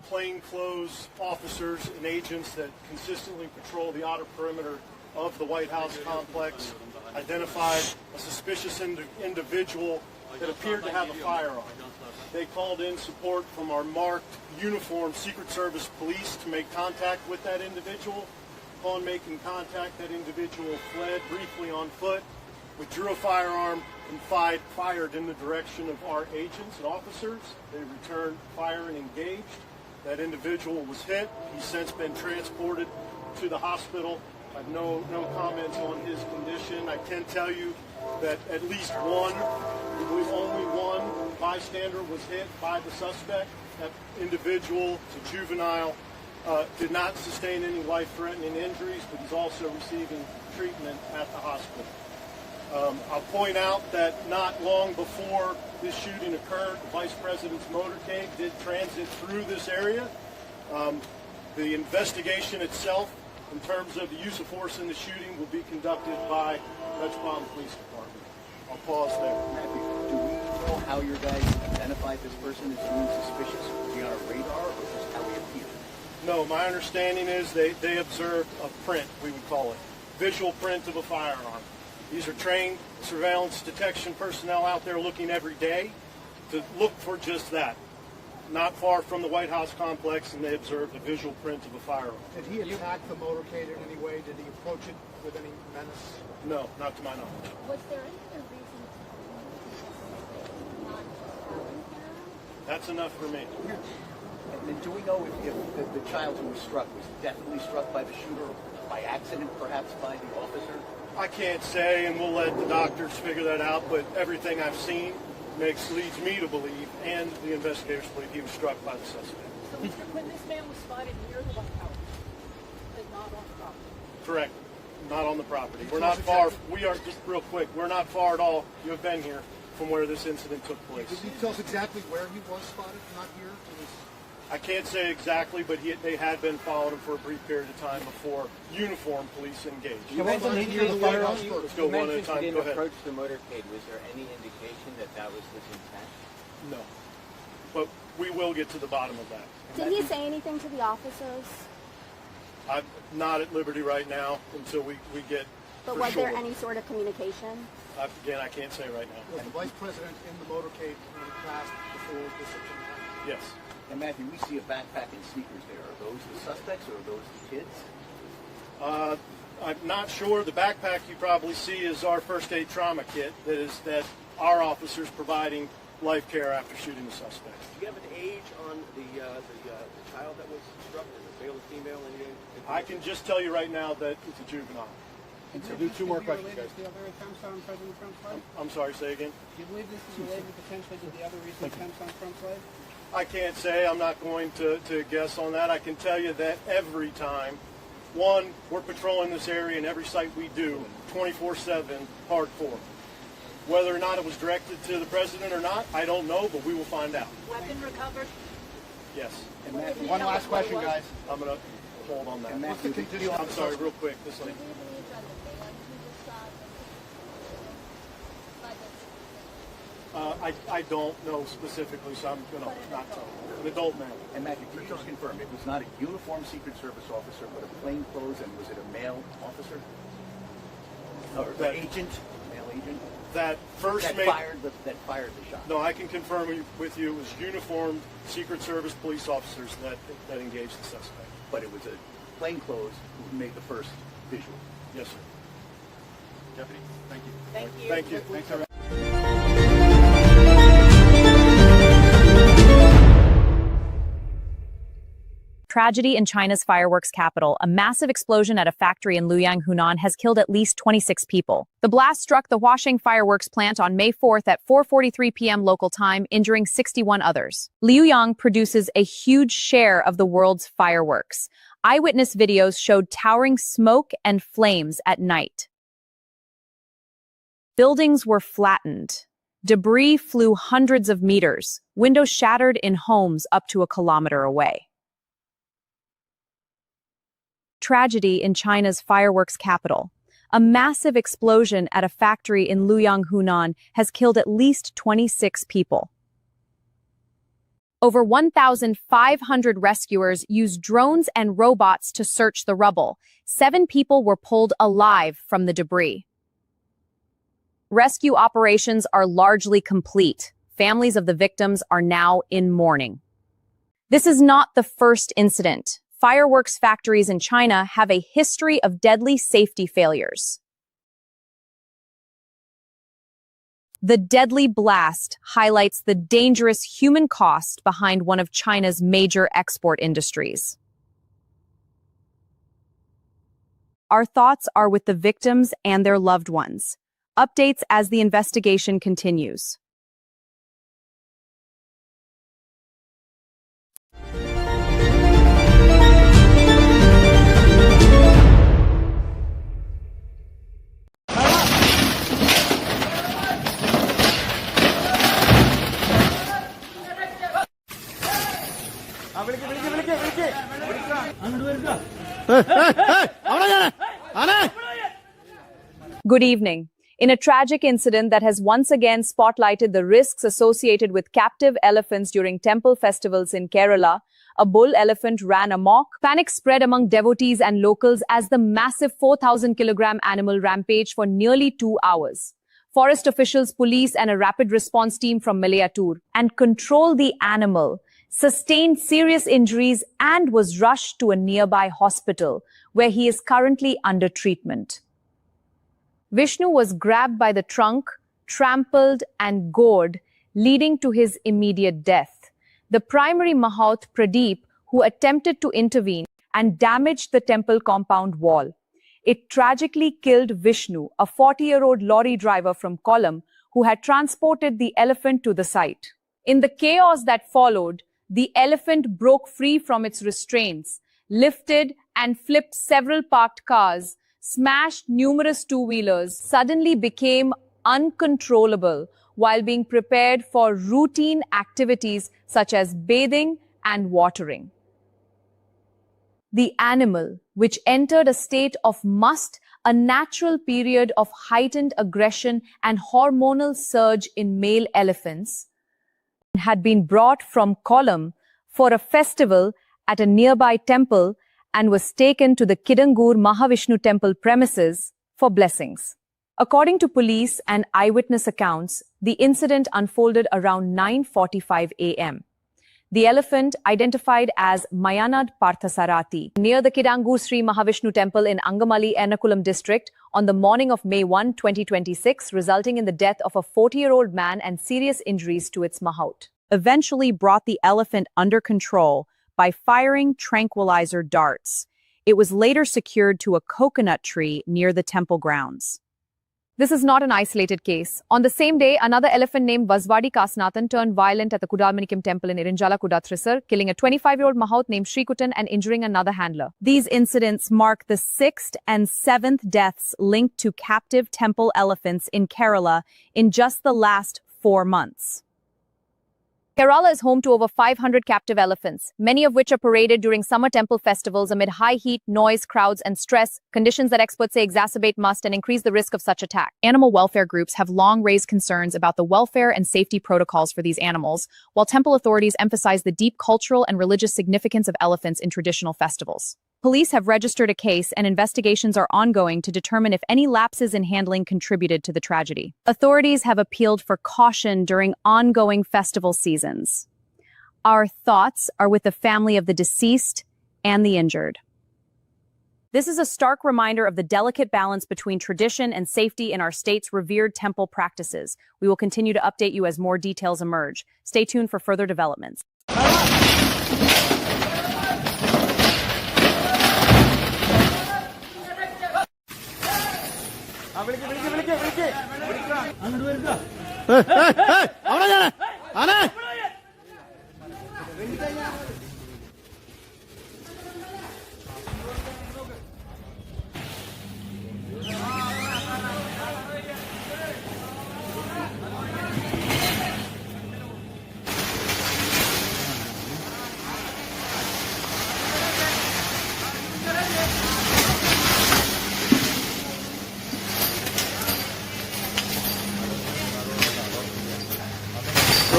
plainclothes officers and agents that consistently patrol the outer perimeter of the White House complex identified a suspicious individual that appeared to have a firearm. They called in support from our marked uniformed Secret Service police to make contact with that individual. Upon making contact, that individual fled briefly on foot, withdrew a firearm, and fired in the direction of our agents and officers. They returned fire and engaged. That individual was hit. He's since been transported to the hospital. I have no comments on his condition. I can tell you that at least only one bystander was hit by the suspect. That individual, it's a juvenile, did not sustain any life-threatening injuries, but he's also receiving treatment at the hospital. I'll point out that not long before this shooting occurred, the Vice President's motorcade did transit through this area. The investigation itself, in terms of the use of force in the shooting, will be conducted by Metropolitan Police Department. I'll pause there. Do we know how your guys identified this person as being suspicious? Was he on a radar, or just how he appeared? No, my understanding is they observed a print, we would call it, visual print of a firearm. These are trained surveillance detection personnel out there looking every day to look for just that. Not far from the White House complex, and they observed a visual print of a firearm. Did he attack the motorcade in any way? Did he approach it with any menace? No, not to my knowledge. Was there any other reason to not That's enough for me. And do we know if the child who was struck was definitely struck by the shooter, by accident, perhaps by the officer? I can't say, and we'll let the doctors figure that out, but everything I've seen leads me to believe, and the investigators believe, he was struck by the suspect. So when this man was spotted near the White House, but not on the property? Correct. Not on the property. We're not far. We are, just real quick, we're not far at all. You have been here from where this incident took place. Did he tell us exactly where he was spotted? Not here? It was... I can't say exactly, but they had been following him for a brief period of time before uniformed police engaged. You mentioned he didn't approach Let's go one at a time. Go ahead. the motorcade. Was there any indication that was his intent? No. but we will get to the bottom of that. Did he say anything to the officers? I'm not at liberty right now until we get. But for was there sure. any sort of communication? Again, I can't say right now. Was the vice president in the motorcade when he passed before this happened? Yes. And Matthew, we see a backpack and sneakers there. Are those the suspects or are those the kids? I'm not sure. The backpack you probably see is our first aid trauma kit that our officers providing life care after shooting the suspect. Do you have an age on the child that was struck? Is it male or female? Anything? I can just tell you right now that it's a juvenile. So do two more questions, guys. The other attempts on President Trump's life? I'm sorry, say again? Do you believe this is related potentially to the other recent attempts on Trump's life? I can't say. I'm not going to guess on that. I can tell you that every time, one, we're patrolling this area and every site we do, 24/7, hardcore. Whether or not it was directed to the president or not, I don't know, but we will find out. Weapon recovered? Yes. And Matthew, one last question, guys. I'm going to hold on that. And Matthew, I'm sorry, real quick. This lady. I don't know specifically, so I'm going to not tell you. An adult man. And Matthew, can you just confirm, it was not a uniformed Secret Service officer, but a plainclothes, and was it a male officer? Or That- agent? Male agent? That first That mate. fired the shot. No, I can confirm with you it was uniformed Secret Service police officers that engaged the suspect. But it was a plainclothes who made the first visual. Yes, sir. Deputy, thank you. Thank you. Thank you. Thanks, everyone. Tragedy in China's fireworks capital. A massive explosion at a factory in Luoyang, Hunan has killed at least 26 people. The blast struck the Huaxing fireworks plant on May 4th at 4:43 p.m. local time, injuring 61 others. Luoyang produces a huge share of the world's fireworks. Eyewitness videos showed towering smoke and flames at night. Buildings were flattened. Debris flew hundreds of meters. Windows shattered in homes up to a kilometer away. Tragedy in China's fireworks capital. A massive explosion at a factory in Luoyang, Hunan has killed at least 26 people. Over 1,500 rescuers used drones and robots to search the rubble. 7 people were pulled alive from the debris. Rescue operations are largely complete. Families of the victims are now in mourning. This is not the first incident. Fireworks factories in China have a history of deadly safety failures. The deadly blast highlights the dangerous human cost behind one of China's major export industries. Our thoughts are with the victims and their loved ones. Updates as the investigation continues. Good evening. In a tragic incident that has once again spotlighted the risks associated with captive elephants during temple festivals in Kerala, a bull elephant ran amok. Panic spread among devotees and locals as the massive 4,000-kilogram animal rampaged for nearly 2 hours. Forest officials, police, and a rapid response team from Malayatur and controlled the animal, sustained serious injuries, and was rushed to a nearby hospital, where he is currently under treatment. Vishnu was grabbed by the trunk, trampled, and gored, leading to his immediate death. The primary Mahout, Pradeep, who attempted to intervene and damaged the temple compound wall. It tragically killed Vishnu, a 40-year-old lorry driver from Kollam, who had transported the elephant to the site. In the chaos that followed, the elephant broke free from its restraints, lifted and flipped several parked cars, smashed numerous two-wheelers, suddenly became uncontrollable while being prepared for routine activities such as bathing and watering. The animal, which entered a state of must, a natural period of heightened aggression and hormonal surge in male elephants, had been brought from Kollam for a festival at a nearby temple and was taken to the Kidangur Mahavishnu temple premises for blessings. According to police and eyewitness accounts, the incident unfolded around 9:45 a.m. The elephant, identified as Mayanad Parthasarathi, near the Kidangur Sri Mahavishnu temple in Angamali, Ernakulam district, on the morning of May 1, 2026, resulting in the death of a 40-year-old man and serious injuries to its mahout. Eventually brought the elephant under control by firing tranquilizer darts. It was later secured to a coconut tree near the temple grounds. This is not an isolated case. On the same day, another elephant named Vaswadi Kasnathan turned violent at the Kudalmanikim temple in Irinjala Kudathrissar, killing a 25-year-old mahout named Shrikutan and injuring another handler. These incidents mark the 6th and 7th deaths linked to captive temple elephants in Kerala in just the last 4 months. Kerala is home to over 500 captive elephants, many of which are paraded during summer temple festivals amid high heat, noise, crowds, and stress, conditions that experts say exacerbate must and increase the risk of such attack. Animal welfare groups have long raised concerns about the welfare and safety protocols for these animals, while temple authorities emphasize the deep cultural and religious significance of elephants in traditional festivals. Police have registered a case and investigations are ongoing to determine if any lapses in handling contributed to the tragedy. Authorities have appealed for caution during ongoing festival seasons. Our thoughts are with the family of the deceased and the injured. This is a stark reminder of the delicate balance between tradition and safety in our state's revered temple practices. We will continue to update you as more details emerge. Stay tuned for further developments.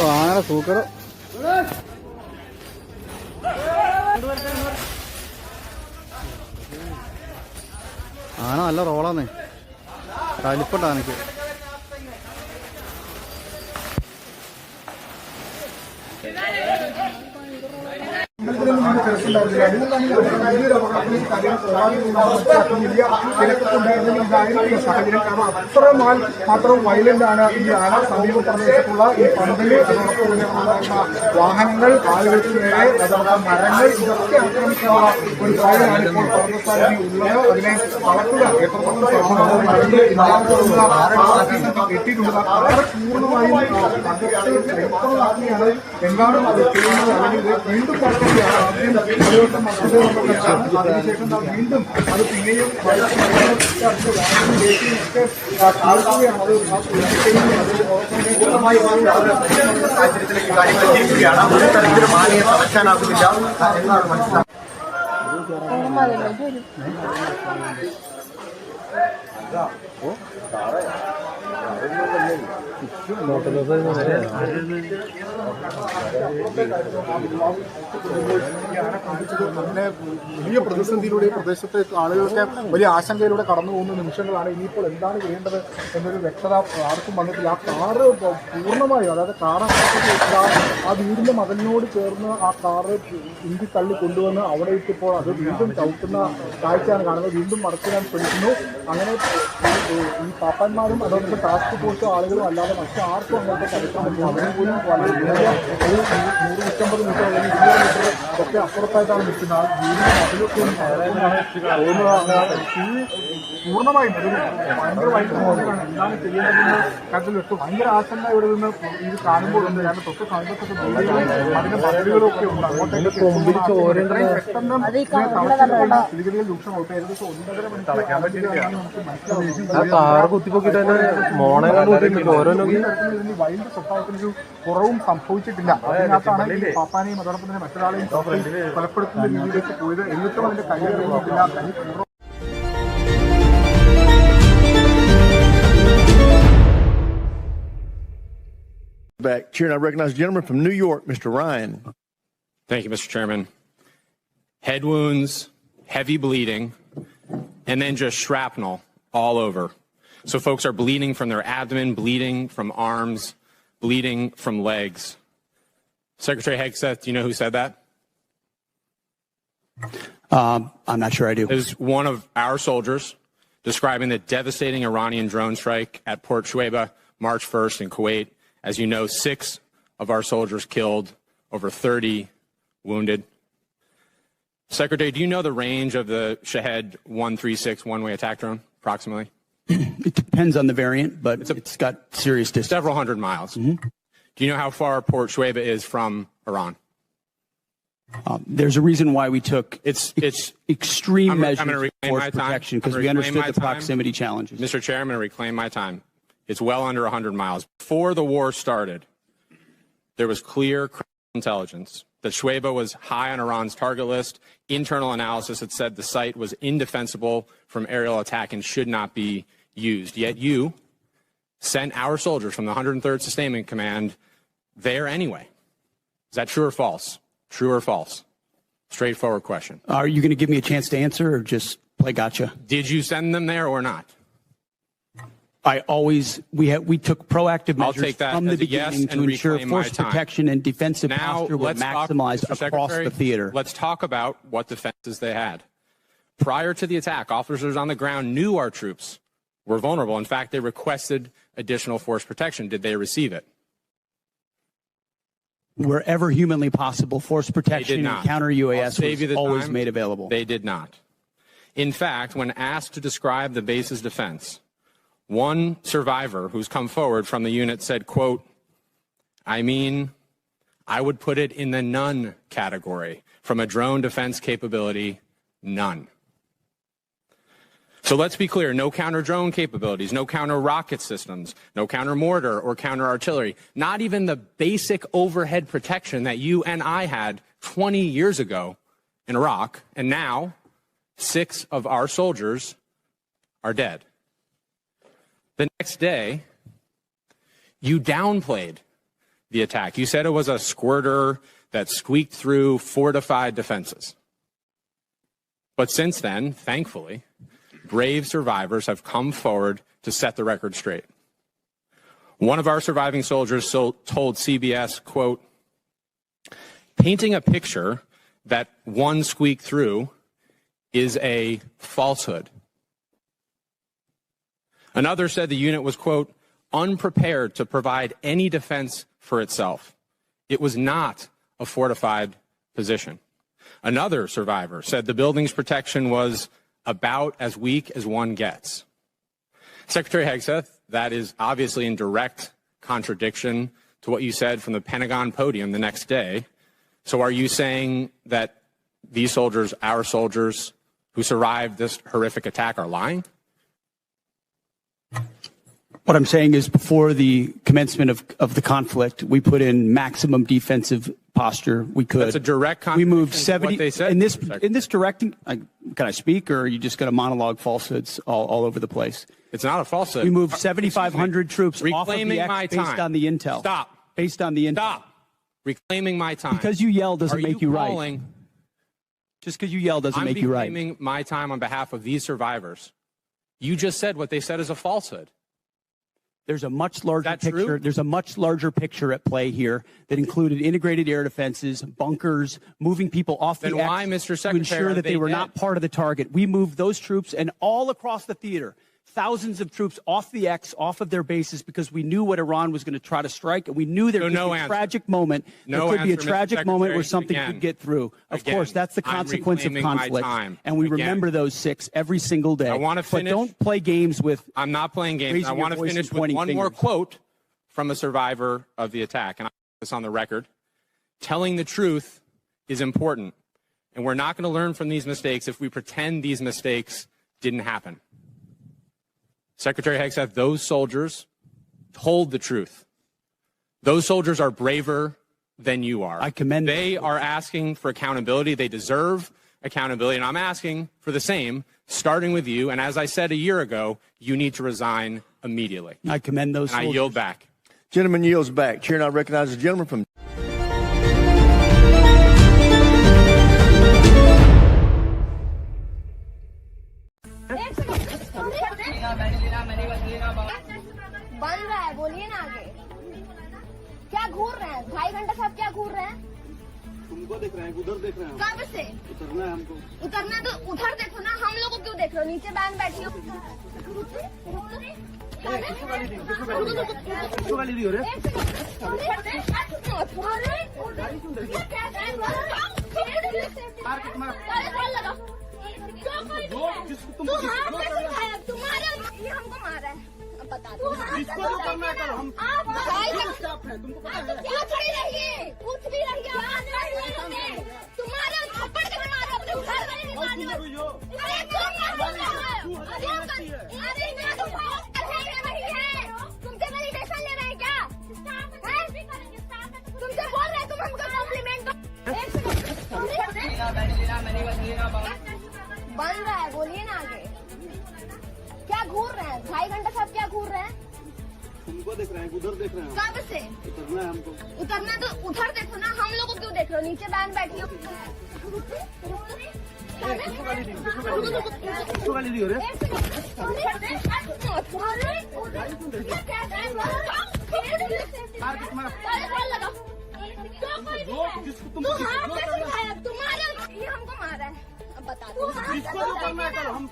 ആന സൂക്കർ ആന നല്ല റോളാന്നേ കലിപ്പുണ്ട് ആനയ്ക്ക്. മാത്രം violent ആണ് ഈ ആന. സമീപ പ്രദേശത്തുള്ള ഈ പന്തല്, വാഹനങ്ങൾ, ആളുകൾക്ക് നേരെ, അതോടൊപ്പം മരങ്ങൾ, ഇതൊക്കെ ആക്രമിക്കാനുള്ള ഒരു സാഹചര്യമാണ് ഇപ്പോൾ പാർത്ഥസാരഥി ഉള്ളത്. അതിനെ വളർത്തുക എത്രത്തോളം എത്തിയിട്ടുണ്ട്. കാറ് പൂർണ്ണമായും വ്യക്തമാക്കിയാണ് എന്താണ് അത് ചെയ്യുന്നത്. അല്ലെങ്കിൽ വീണ്ടും പറക്കുകയാണ്. ആദ്യം ഒരുവട്ടം അതിനുശേഷം വീണ്ടും അത് പിന്നെയും താഴ്ത്തുകയാണ്. സാഹചര്യത്തിലേക്ക് കാര്യങ്ങൾ എത്തിയിരിക്കുകയാണ്. ഒരു തരത്തിലും ആനയെ തളയ്ക്കാനാകുന്നില്ല എന്നാണ് അങ്ങനെ വലിയ പ്രതിസന്ധിയിലൂടെ പ്രദേശത്തെ ആളുകൾക്ക് വലിയ ആശങ്കയിലൂടെ കടന്നു പോകുന്ന നിമിഷങ്ങളാണ്. ഇനിയിപ്പോൾ എന്താണ് ചെയ്യേണ്ടത് എന്നൊരു വ്യക്തത ആർക്കും വന്നിട്ടില്ല. ആ കാറ് പൂർണ്ണമായും, അതായത് കാറ് ആ വീടിൻ്റെ മതിലിനോട് ചേർന്ന് ആ കാറ് ഇന്ത്യ തള്ളി കൊണ്ടുവന്ന് അവിടെ ഇട്ടിപ്പോൾ അത് വീണ്ടും ചവിട്ടുന്ന കാഴ്ചയാണ് കാണുന്നത്. വീണ്ടും മടക്കിടാൻ ശ്രമിക്കുന്നു. അങ്ങനെ ഈ പാപ്പാന്മാരും അതോടൊപ്പം ടാസ്ക് ഫോഴ്സ് ആളുകളും അല്ലാതെ മറ്റു ആർക്കും അങ്ങനത്തെ കളിക്കാൻ പറ്റില്ല. അവരും പോലും വളരെ ഒരു 150 മീറ്റർ അല്ലെങ്കിൽ 200 മീറ്റർ ഒക്കെ അപ്പുറത്തായിട്ടാണ് നിൽക്കുന്നത്. ആ വീടിൻ്റെ മതിലൊക്കെ പൂർണ്ണമായും ഒരു ഭയങ്കരമായിട്ട് മോശമാണ്. എന്താണ് ചെയ്യേണ്ടതെന്ന് കാര്യത്തിൽ വെക്കും. ഭയങ്കര ആശങ്ക ഇവിടെ നിന്ന് ഇത് കാണുമ്പോഴുണ്ട്. കാരണം തൊട്ട് സമീപത്തൊക്കെ ബിൽഡിങ്ങുകളും അതിന്റെ പദ്ധതികളും ഒക്കെ ഉണ്ട്. അങ്ങോട്ടേക്ക് പെട്ടെന്ന് സ്ഥിതിഗതികൾ രൂക്ഷമായിട്ട് ഏകദേശം 1.5 മണിക്കൂർ നമുക്ക് മനസ്സിലാവും. വൈൽഡ് സ്വഭാവത്തിനൊരു കുറവും സംഭവിച്ചിട്ടില്ല. അതിനകത്താണ് ഈ പാപ്പാനെയും അതോടൊപ്പം തന്നെ മറ്റൊരാളെയും കൊലപ്പെടുത്തുന്ന രീതിയിലേക്ക് പോയത്. എന്നിട്ടും അതിന്റെ കയ്യിലില്ല. back. Chair, and I recognize the gentleman from New York, Mr. Ryan. Thank you, Mr. Chairman. Head wounds, heavy bleeding, and then just shrapnel all over. So folks are bleeding from their abdomen, bleeding from arms, bleeding from legs. Secretary Hegseth, do you know who said that? I'm not sure I do. It was one of our soldiers describing the devastating Iranian drone strike at Port Shuaibah, March 1st in Kuwait. As you know, 6 of our soldiers killed, over 30 wounded. Secretary, do you know the range of the Shahed 136 one-way attack drone, approximately? It depends on the variant, but it's got serious distance. Several hundred miles. Do you know how far Port Shuaibah is from Iran? There's a reason why we took extreme measures of force protection, because we understood the proximity challenges. Mr. Chair, I'm going to reclaim my time. It's well under 100 miles. Before the war started, there was clear intelligence that Shuaibah was high on Iran's target list. Internal analysis had said the site was indefensible from aerial attack and should not be used. Yet you sent our soldiers from the 103rd Sustainment Command there anyway. Is that true or false? True or false? Straightforward question. Are you going to give me a chance to answer or just play gotcha? Did you send them there or not? We took proactive measures from the beginning to ensure force my time. protection and defensive posture were let's talk, maximized Mr. across Secretary, the theater. Let's talk about what defenses they had. Prior to the attack, officers on the ground knew our troops were vulnerable. In fact, they requested additional force protection. Did they receive it? Wherever humanly possible, force protection and counter UAS was always made available. They did not. In fact, when asked to describe the base's defense, one survivor who's come forward from the unit said, quote, I would put it in the none category. From a drone defense capability, none. So let's be clear, no counter-drone capabilities, no counter-rocket systems, no counter-mortar or counter-artillery, not even the basic overhead protection that you and I had 20 years ago in Iraq, and now 6 of our soldiers are dead. The next day, you downplayed the attack. You said it was a squirter that squeaked through fortified defenses. But since then, thankfully, brave survivors have come forward to set the record straight. One of our surviving soldiers told CBS, quote, painting a picture that one squeaked through is a falsehood. Another said the unit was, quote, unprepared to provide any defense for itself. It was not a fortified position. Another survivor said the building's protection was about as weak as one gets. Secretary Hegseth, that is obviously in direct contradiction to what you said from the Pentagon podium the next day. So are you saying that these soldiers, our soldiers who survived this horrific attack, are lying? What I'm saying is before the commencement of the conflict, we put in maximum defensive posture we could. That's a direct contradiction. We moved to 70 what they said, in this directing. Can I speak, or are you just going to monologue falsehoods all over the place? It's not a falsehood. We moved 7,500 troops off of the Reclaiming X my based time. on the intel. Stop. Based on the intel. Stop. Reclaiming my time. Because you yell doesn't make you right. Calling? Just because you yell doesn't make you right. I'm reclaiming my time on behalf of these survivors. You just said what they said is a falsehood. There's a much larger picture. There's a much larger picture at play here that included integrated air defenses, bunkers, moving people off the Then why, X Mr. to Secretary, ensure are that they they were dead? not part of the target. We moved those troops and all across the theater, thousands of troops off the X, off of their bases, because we knew what Iran was going to try to strike, and we knew there could be a tragic moment. There could be a tragic moment where something could get through. Of course, that's the consequence of conflict, and we remember those 6 every single day. I want to finish. But don't play games with. I'm not playing games. raising I want your to voice finish and with one pointing more fingers. quote from a survivor of the attack, and I put this on the record. Telling the truth is important, and we're not going to learn from these mistakes if we pretend these mistakes didn't happen. Secretary Hegseth, those soldiers told the truth. Those soldiers are braver than you are. I commend them. They are asking for accountability. They deserve accountability, and I'm asking for the same, starting with you. And as I said a year ago, you need to resign immediately. I commend those And I soldiers. yield back. Gentleman yields back. Chair now recognizes the gentleman from बन रहा है, बोलिए ना आगे। क्या घूर रहे हैं भाई घंटा साहब, क्या घूर रहे हैं? तुमको देख रहे हैं, उधर देख रहे हैं। कब से उतरना है हमको। उतरना तो उधर देखो ना, हम लोग को क्यों देख रहे हो? नीचे बैन बैठी हो। तुम्हारा ये हमको मारा है, बता दो जिसको जो करना है करो। हम स्टाफ हैं, तुमको पता है। क्या खड़ी रहिए, कुछ भी रहिए, तुम्हारा थप्पड़ के मारा अपने घर वाले ने मारा। अरे तुम तुमसे वेरिफिकेशन ले रहे हैं क्या? तुमसे बोल रहे हैं, तुम हमको कॉम्प्लीमेंट बन रहा है, बोलिए ना आगे। क्या घूर रहे हैं भाई घंटा साहब, क्या घूर रहे हैं? तुमको देख रहे हैं, उधर देख रहे हैं। कब से उतरना है हमको। उतरना तो उधर देखो ना, हम लोग को क्यों देख रहे हो? नीचे बैन बैठी हो। तुम्हारा ये हमको मारा है, अब बता दो जिसको जो करना है करो। हम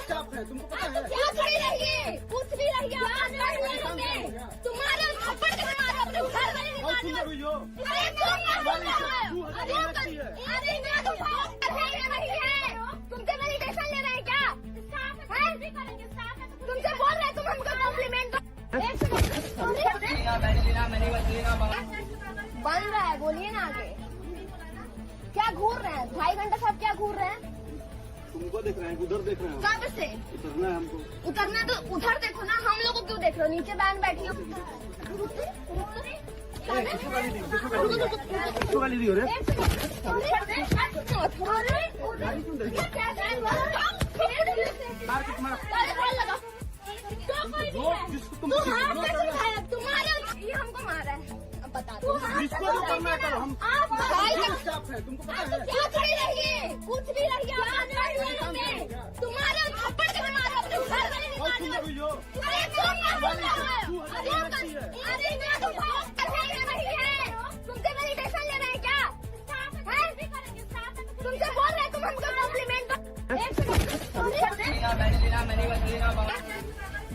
स्टाफ हैं, तुमको पता है। क्या खड़ी रहिए, कुछ भी रहिए, तुम्हारा थप्पड़ के मारा अपने घर वाले ने मारा। तुमसे वेरिफिकेशन ले रहे हैं क्या? तुमसे बोल रहे हैं, तुम हमको कॉम्प्लीमेंट बन रहा है, बोलिए ना आगे। क्या घूर रहे हैं भाई घंटा साहब, क्या घूर रहे हैं? तुमको देख रहे हैं, उधर देख रहे हैं। कब से उतरना है हमको। उतरना तो उधर देखो ना, हम लोग को क्यों देख रहे हो? नीचे बैन बैठी हो। तुम्हारा ये हमको मारा है, अब बता दो जिसको जो करना है करो। हम स्टाफ हैं, तुमको पता है। क्या खड़ी रहिए, कुछ भी रहिए, तुम्हारा थप्पड़ के मारा अपने घर वाले ने मारा। तुमसे वेरिफिकेशन ले रहे हैं क्या? तुमसे बोल रहे हैं, तुम हमको कॉम्प्लीमेंट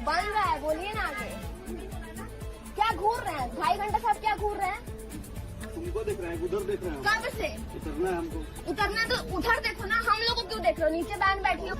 बन रहा है, बोलिए ना आगे। क्या घूर रहे हैं भाई घंटा साहब, क्या घूर रहे हैं? तुमको देख रहे हैं, उधर देख रहे हैं। कब से उतरना है हमको। उतरना तो उधर देखो ना, हम लोग को क्यों देख रहे हो? नीचे बैन बैठी हो।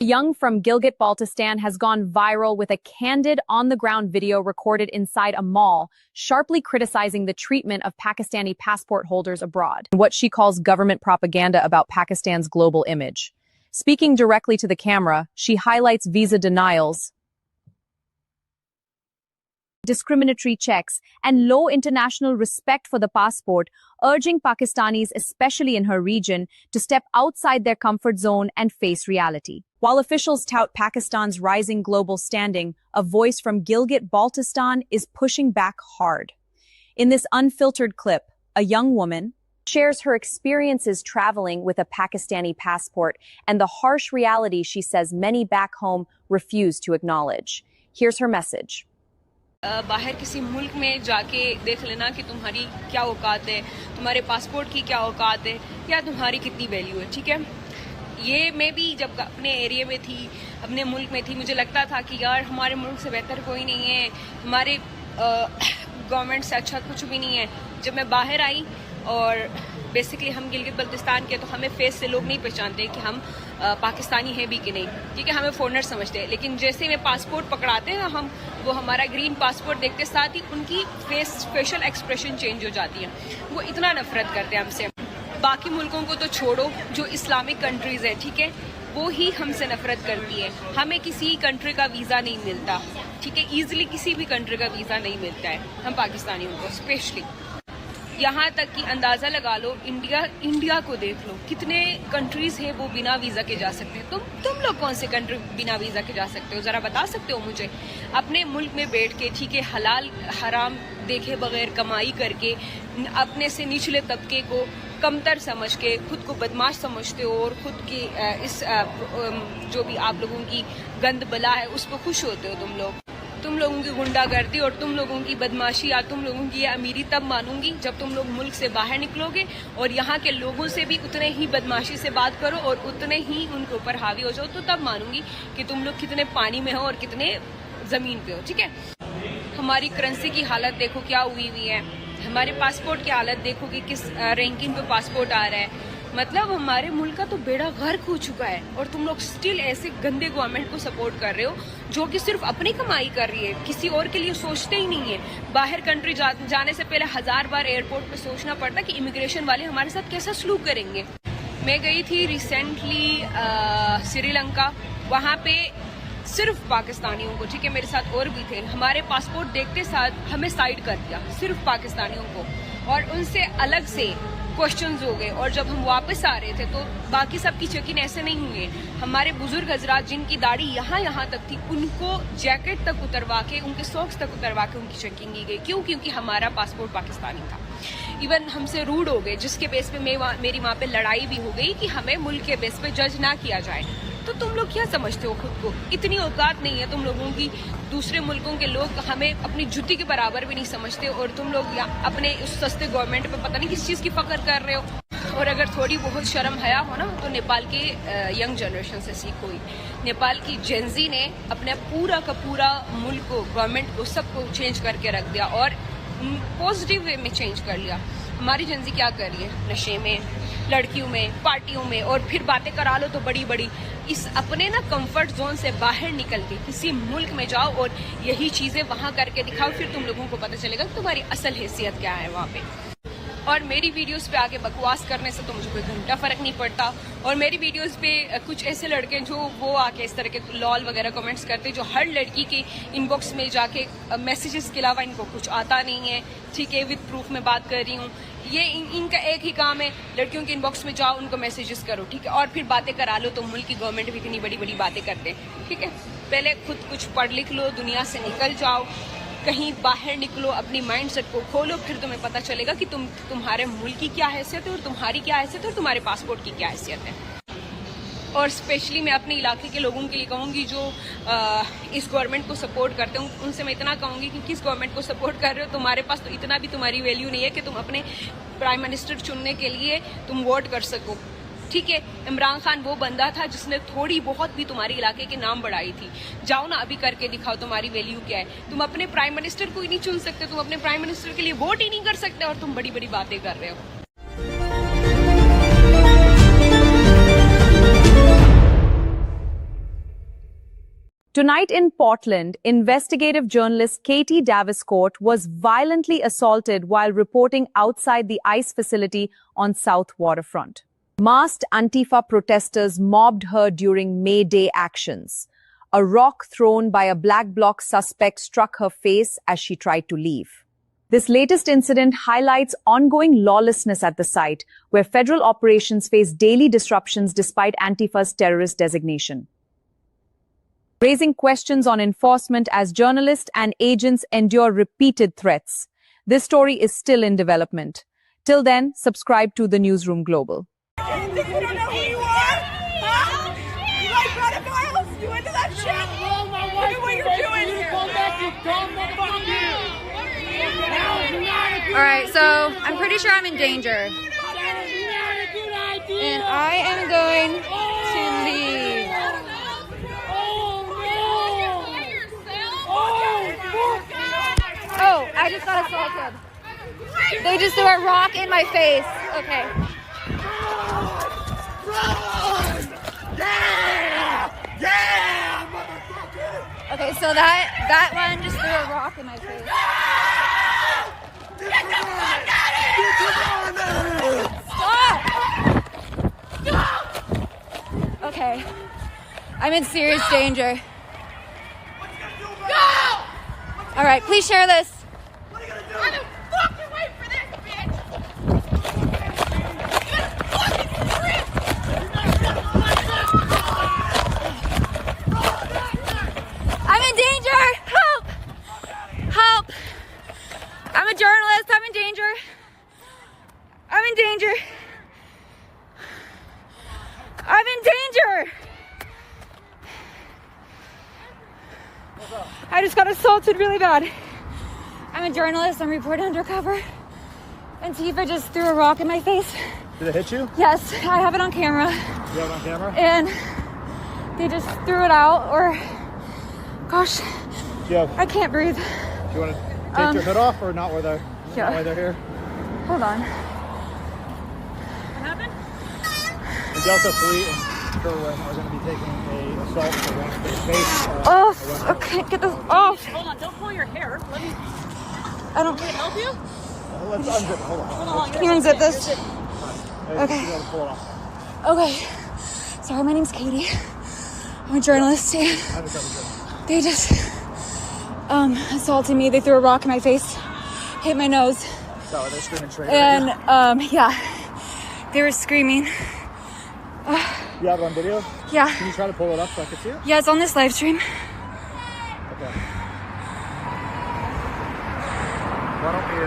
Young from Gilgit-Baltistan has gone viral with a candid, on-the-ground video recorded inside a mall, sharply criticizing the treatment of Pakistani passport holders abroad, what she calls government propaganda about Pakistan's global image. Speaking directly to the camera, she highlights visa denials, discriminatory checks, and low international respect for the passport, urging Pakistanis, especially in her region, to step outside their comfort zone and face reality. While officials tout Pakistan's rising global standing, a voice from Gilgit-Baltistan is pushing back hard. In this unfiltered clip, a young woman shares her experiences traveling with a Pakistani passport and the harsh reality she says many back home refuse to acknowledge. Here's her message. बाहर किसी मुल्क में जाके देख लेना कि तुम्हारी क्या औकात है, तुम्हारे पासपोर्ट की क्या औकात है, या तुम्हारी कितनी वैल्यू है, ठीक है? ये मैं भी जब अपने एरिया में थी, अपने मुल्क में थी, मुझे लगता था कि यार हमारे मुल्क से बेहतर कोई नहीं है, हमारे गवर्नमेंट से अच्छा कुछ भी नहीं है। जब मैं बाहर आई और बेसिकली हम गिलगित बल्तिस्तान के, तो हमें फेस से लोग नहीं पहचानते कि हम पाकिस्तानी हैं भी कि नहीं, ठीक है? हमें फॉरेनर समझते हैं। लेकिन जैसे में पासपोर्ट पकड़ाते हैं हम, वो हमारा ग्रीन पासपोर्ट देखते साथ ही उनकी फेशियल एक्सप्रेशन चेंज हो जाती है, वो इतना नफरत करते हैं हमसे। बाकी मुल्कों को तो छोड़ो, जो इस्लामिक कंट्रीज़ है, ठीक है, वो ही हमसे नफरत करती है। हमें किसी कंट्री का वीज़ा नहीं मिलता, ठीक है, ईजिली किसी भी कंट्री का वीज़ा नहीं मिलता है हम पाकिस्तानियों को स्पेशली। यहाँ तक कि अंदाज़ा लगा लो, इंडिया को देख लो, कितने कंट्रीज़ हैं वो बिना वीज़ा के जा सकते हैं। तुम लोग कौन से कंट्री बिना वीज़ा के जा सकते हो, ज़रा बता सकते हो मुझे? अपने मुल्क में बैठ के, ठीक है, हलाल हराम देखे बगैर कमाई करके अपने से निचले तबके को कमतर समझ के खुद को बदमाश समझते हो और खुद की इस जो भी आप लोगों की गंद बला है उस पर खुश होते हो तुम लोगों की गुंडागर्दी और तुम लोगों की बदमाशी या तुम लोगों की अमीरी तब मानूंगी जब तुम लोग मुल्क से बाहर निकलोगे और यहाँ के लोगों से भी उतने ही बदमाशी से बात करो और उतने ही उनके ऊपर हावी हो जाओ, तो तब मानूंगी कि तुम लोग कितने पानी में हो और कितने ज़मीन पे हो, ठीक है। हमारी करेंसी की हालत देखो क्या हुई है, हमारे पासपोर्ट की हालत देखो कि किस रैंकिंग पे पासपोर्ट आ रहा है। मतलब हमारे मुल्क का तो बेड़ा गर्क हो चुका है और तुम लोग स्टिल ऐसे गंदे गवर्नमेंट को सपोर्ट कर रहे हो जो कि सिर्फ अपनी कमाई कर रही है, किसी और के लिए सोचते ही नहीं है। बाहर कंट्री जाने से पहले 1000 बार एयरपोर्ट पे सोचना पड़ता कि इमिग्रेशन वाले हमारे साथ कैसा सलूक करेंगे। मैं गई थी रिसेंटली श्रीलंका, वहाँ पे सिर्फ पाकिस्तानियों को, ठीक है, मेरे साथ और भी थे, हमारे पासपोर्ट देखते साथ हमें साइड कर दिया, सिर्फ पाकिस्तानियों को, और उनसे अलग से क्वेश्चंस हो गए। और जब हम वापस आ रहे थे तो बाकी सबकी चेकिंग ऐसे नहीं हुए। हमारे बुजुर्ग हजरात जिनकी दाढ़ी यहाँ तक थी, उनको जैकेट तक उतरवा के, उनके सॉक्स तक उतरवा के उनकी चेकिंग की गई। क्यों? क्योंकि हमारा पासपोर्ट पाकिस्तानी था। इवन हमसे रूड हो गए, जिसके बेस पे मेरी वहाँ पे लड़ाई भी हो गई कि हमें मुल्क के बेस पे जज ना किया जाए। तो तुम लोग क्या समझते हो खुद को? इतनी औकात नहीं है तुम लोगों की। दूसरे मुल्कों के लोग हमें अपनी जुत्ती के बराबर भी नहीं समझते और तुम लोग अपने उस सस्ते गवर्नमेंट पे पता नहीं किस चीज़ की फख्र कर रहे हो। और अगर थोड़ी बहुत शर्म हया हो ना तो नेपाल के यंग जनरेशन से सीखो ही। नेपाल की जेंजी ने अपने पूरा का पूरा मुल्क को, गवर्नमेंट को, सबको चेंज करके रख दिया और पॉजिटिव वे में चेंज कर लिया। हमारी जेंजी क्या कर रही है? नशे में, लड़कियों में, पार्टियों में, और फिर बातें करा लो तो बड़ी बड़ी। इस अपने ना कंफर्ट जोन से बाहर निकल के किसी मुल्क में जाओ और यही चीज़ें वहाँ करके दिखाओ, फिर तुम लोगों को पता चलेगा कि तुम्हारी असल हैसियत क्या है वहाँ पे। और मेरी वीडियोस पे आके बकवास करने से तो मुझे कोई घंटा फर्क नहीं पड़ता। और मेरी वीडियोस पे कुछ ऐसे लड़के जो वो आके इस तरह के लॉल वगैरह कमेंट्स करते जो हर लड़की के इनबॉक्स में जाके मैसेजेस के अलावा इनको कुछ आता नहीं है, ठीक है, विद प्रूफ में बात कर रही हूँ। ये इनका एक ही काम है, लड़कियों के इनबॉक्स में जाओ, उनको मैसेजेस करो, ठीक है, और फिर बातें करा लो। तो मुल्क की गवर्नमेंट भी इतनी बड़ी बड़ी बातें करते हैं, ठीक है। पहले खुद कुछ पढ़ लिख लो, दुनिया से निकल जाओ, कहीं बाहर निकलो, अपनी माइंडसेट को खोलो, फिर तुम्हें पता चलेगा कि तुम्हारे मुल्क की क्या हैसियत है और तुम्हारी क्या हैसियत है और तुम्हारे पासपोर्ट की क्या हैसियत है। और स्पेशली मैं अपने इलाके के लोगों के लिए कहूँगी जो इस गवर्नमेंट को सपोर्ट करते हैं, उनसे मैं इतना कहूँगी कि किस गवर्नमेंट को सपोर्ट कर रहे हो, तुम्हारे पास तो इतना भी तुम्हारी वैल्यू नहीं है कि तुम अपने प्राइम मिनिस्टर चुनने के लिए तुम वोट कर सको, ठीक है। इमरान खान वो बंदा था जिसने थोड़ी बहुत भी तुम्हारे इलाके के नाम बढ़ाई थी। जाओ ना अभी करके दिखाओ तुम्हारी वैल्यू क्या है। तुम अपने प्राइम मिनिस्टर को ही नहीं चुन सकते, तुम अपने प्राइम मिनिस्टर के लिए वोट ही नहीं कर सकते और तुम बड़ी बड़ी बातें कर रहे हो। Tonight in Portland, investigative journalist Katie Daviscourt was violently assaulted while reporting outside the ICE facility on South Waterfront. Masked Antifa protesters mobbed her during May Day actions. A rock thrown by a black bloc suspect struck her face as she tried to leave. This latest incident highlights ongoing lawlessness at the site, where federal operations face daily disruptions despite Antifa's terrorist designation, raising questions on enforcement as journalists and agents endure repeated threats. This story is still in development. Till then, subscribe to the Newsroom Global. You don't know who you are? Huh? You like pedophiles? You into that shit? Look at what you're doing here. Alright, so I'm pretty sure I'm in danger. And I am going to leave. Oh, I just got assaulted. They just threw a rock in my face. Okay. Okay, so that one just threw a rock in my face. Get the fuck out of here! Stop! okay. I'm in serious danger. Go! All right, please share this. What are you gonna do? I'm gonna fucking wait for this, bitch! I'm in danger! Help! Help! I'm a journalist. I'm in danger. I'm in danger. I'm in danger! I just got assaulted really bad. I'm a journalist. I'm reporting undercover. Antifa just threw a rock in my face. Did it hit you? Yes, I have it on camera. You have it on camera? And they just threw it out, or, gosh, I can't breathe. Do you want to take your hood off or not while they're, Yeah. not while they're here? Hold on. What happened? The Delta Fleet and Kerwin are going to be taking a assault against their base. Oh, okay, get this off. Hold on, don't pull your hair. Let me. I don't. Can I help you? Let's unzip it. Hold on. Can you unzip this? Okay. You gotta pull it off. Okay. Sorry, my name's Katie. I'm a journalist, and they just assaulted me. They threw a rock in my face, hit my nose. So are they screaming traitor? And yeah, they were screaming. You have it on video? Yeah. Can you try to pull it up so I can see it? Yeah, it's on this live stream. Okay. Why don't we,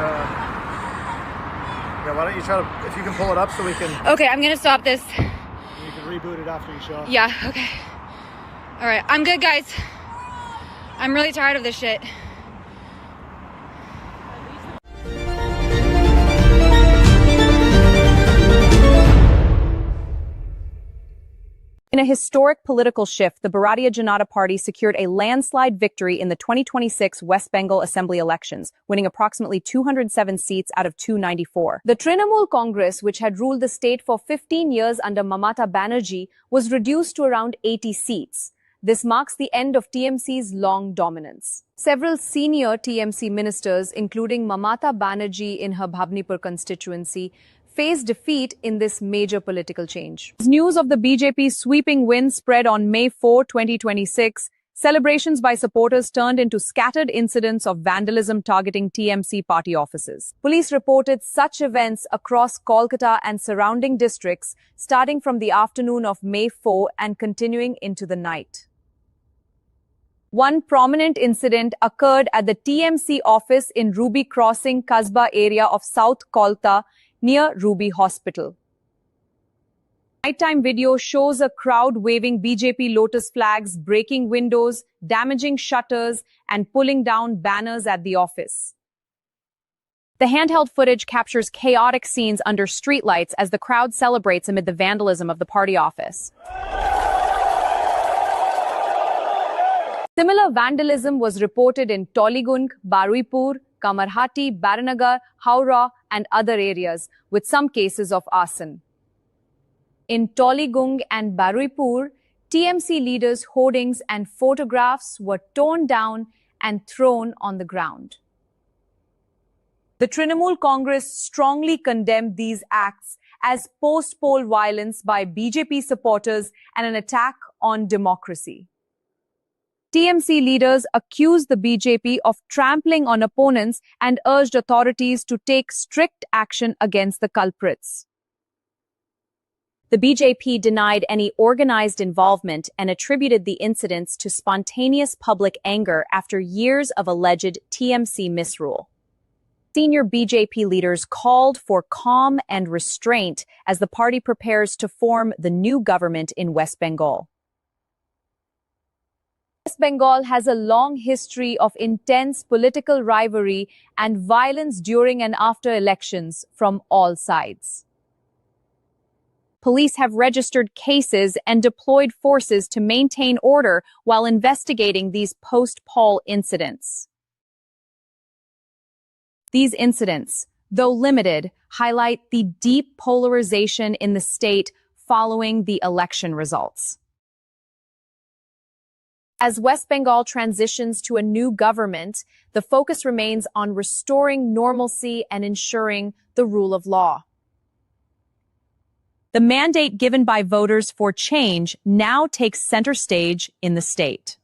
why don't you try to, if you can pull it up so we can... Okay, I'm gonna stop this. You can reboot it after you show up. Yeah, okay. All right, I'm good, guys. I'm really tired of this shit. In a historic political shift, the Bharatiya Janata Party secured a landslide victory in the 2026 West Bengal Assembly elections, winning approximately 207 seats out of 294. The Trinamool Congress, which had ruled the state for 15 years under Mamata Banerjee, was reduced to around 80 seats. This marks the end of TMC's long dominance. Several senior TMC ministers, including Mamata Banerjee in her Bhavnipur constituency, faced defeat in this major political change. News of the BJP's sweeping win spread on May 4, 2026. Celebrations by supporters turned into scattered incidents of vandalism targeting TMC party offices. Police reported such events across Kolkata and surrounding districts, starting from the afternoon of May 4 and continuing into the night. One prominent incident occurred at the TMC office in Ruby Crossing, Kasbah area of South Kolkata, near Ruby Hospital. Nighttime video shows a crowd waving BJP Lotus flags, breaking windows, damaging shutters, and pulling down banners at the office. The handheld footage captures chaotic scenes under streetlights as the crowd celebrates amid the vandalism of the party office. Similar vandalism was reported in Toligung, Baruipur, Kamarhati, Baranagar, Howrah, and other areas, with some cases of arson. In Toligung and Baruipur, TMC leaders' hoardings and photographs were torn down and thrown on the ground. The Trinamool Congress strongly condemned these acts as post-poll violence by BJP supporters and an attack on democracy. TMC leaders accused the BJP of trampling on opponents and urged authorities to take strict action against the culprits. The BJP denied any organized involvement and attributed the incidents to spontaneous public anger after years of alleged TMC misrule. Senior BJP leaders called for calm and restraint as the party prepares to form the new government in West Bengal. West Bengal has a long history of intense political rivalry and violence during and after elections from all sides. Police have registered cases and deployed forces to maintain order while investigating these post-poll incidents. These incidents, though limited, highlight the deep polarization in the state following the election results. As West Bengal transitions to a new government, the focus remains on restoring normalcy and ensuring the rule of law. The mandate given by voters for change now takes center stage in the state.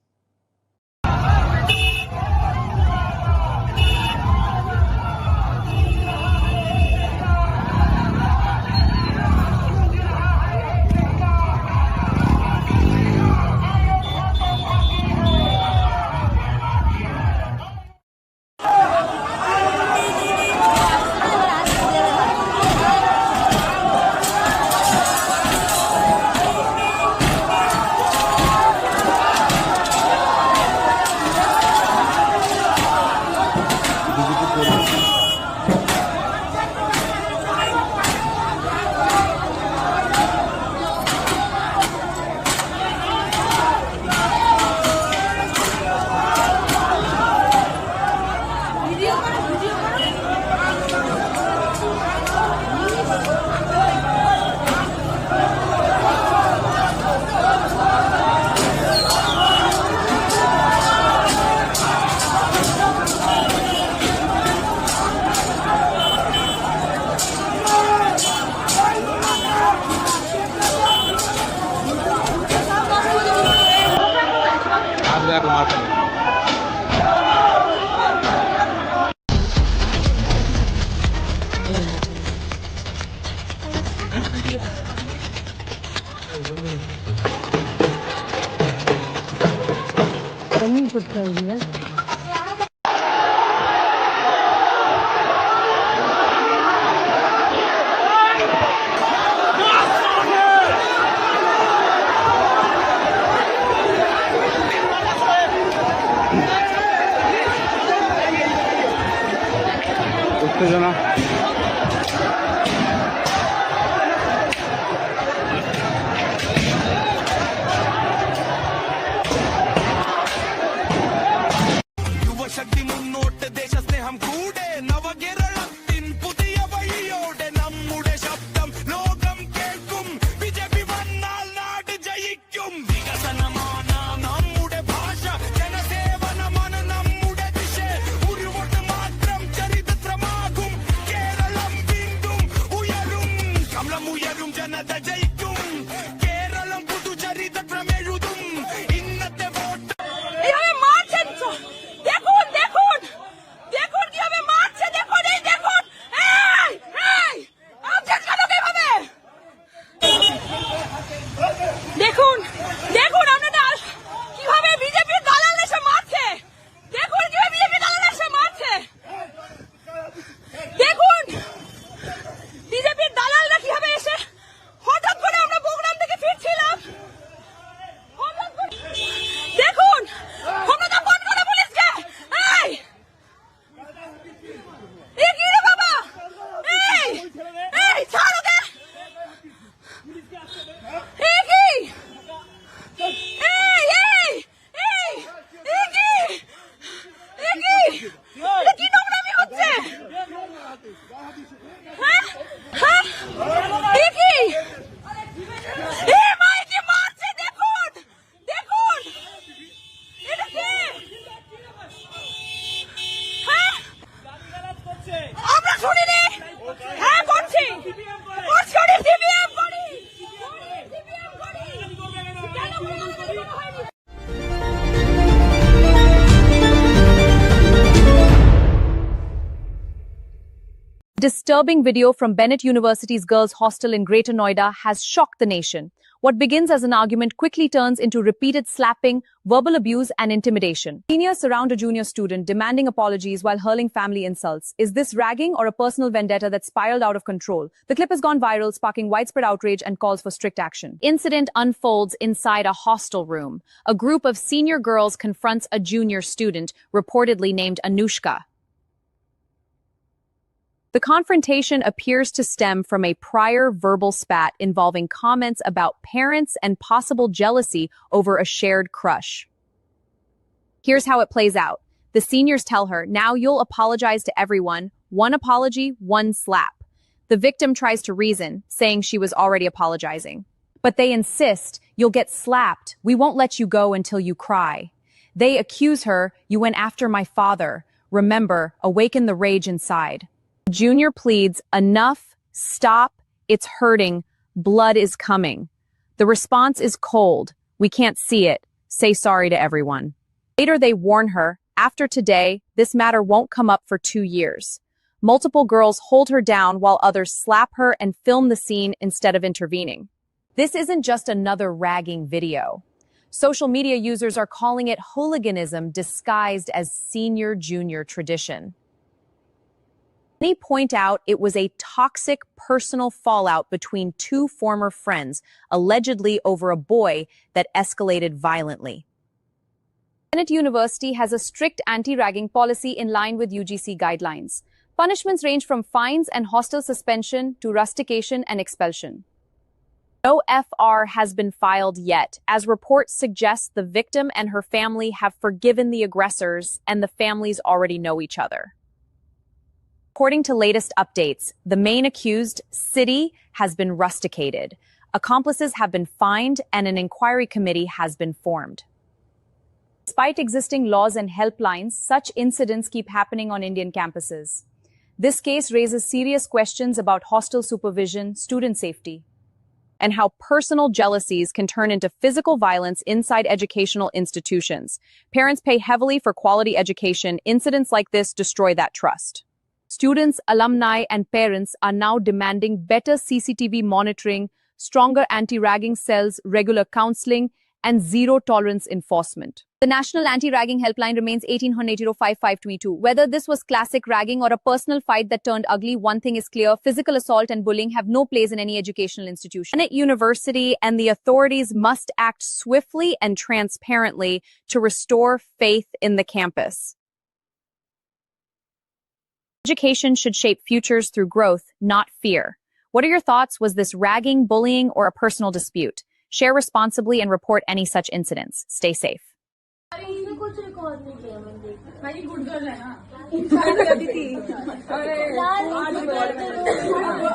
Disturbing video from Bennett University's girls' hostel in Greater Noida has shocked the nation. What begins as an argument quickly turns into repeated slapping, verbal abuse, and intimidation. Seniors surround a junior student, demanding apologies while hurling family insults. Is this ragging or a personal vendetta that spiraled out of control? The clip has gone viral, sparking widespread outrage and calls for strict action. Incident unfolds inside a hostel room. A group of senior girls confronts a junior student, reportedly named Anushka. The confrontation appears to stem from a prior verbal spat involving comments about parents and possible jealousy over a shared crush. Here's how it plays out. The seniors tell her, "Now you'll apologize to everyone. One apology, one slap." The victim tries to reason, saying she was already apologizing. But they insist, "You'll get slapped. We won't let you go until you cry." They accuse her, "You went after my father. Remember, awaken the rage inside." Junior pleads, "Enough, stop, it's hurting. blood is coming. The response is cold. We can't see it. Say sorry to everyone. Later, they warn her, after today, this matter won't come up for 2 years. Multiple girls hold her down while others slap her and film the scene instead of intervening. This isn't just another ragging video. Social media users are calling it hooliganism disguised as senior-junior tradition. Many point out it was a toxic personal fallout between two former friends, allegedly over a boy that escalated violently. Bennett University has a strict anti-ragging policy in line with UGC guidelines. Punishments range from fines and hostel suspension to rustication and expulsion. No FR has been filed yet, as reports suggest the victim and her family have forgiven the aggressors and the families already know each other. According to latest updates, the main accused, City, has been rusticated. Accomplices have been fined and an inquiry committee has been formed. Despite existing laws and helplines, such incidents keep happening on Indian campuses. This case raises serious questions about hostel supervision, student safety, and how personal jealousies can turn into physical violence inside educational institutions. Parents pay heavily for quality education. Incidents like this destroy that trust. Students, alumni, and parents are now demanding better CCTV monitoring, stronger anti-ragging cells, regular counseling, and zero-tolerance enforcement. The National Anti-Ragging Helpline remains 1800-5522. Whether this was classic ragging or a personal fight that turned ugly, one thing is clear: physical assault and bullying have no place in any educational institution. Bennett University and the authorities must act swiftly and transparently to restore faith in the campus. Education should shape futures through growth, not fear. What are your thoughts? Was this ragging, bullying, or a personal dispute? Share responsibly and report any such incidents. Stay safe. कुछ record नहीं किया मैंने भाई good girl है ना इंसान करती थी अरे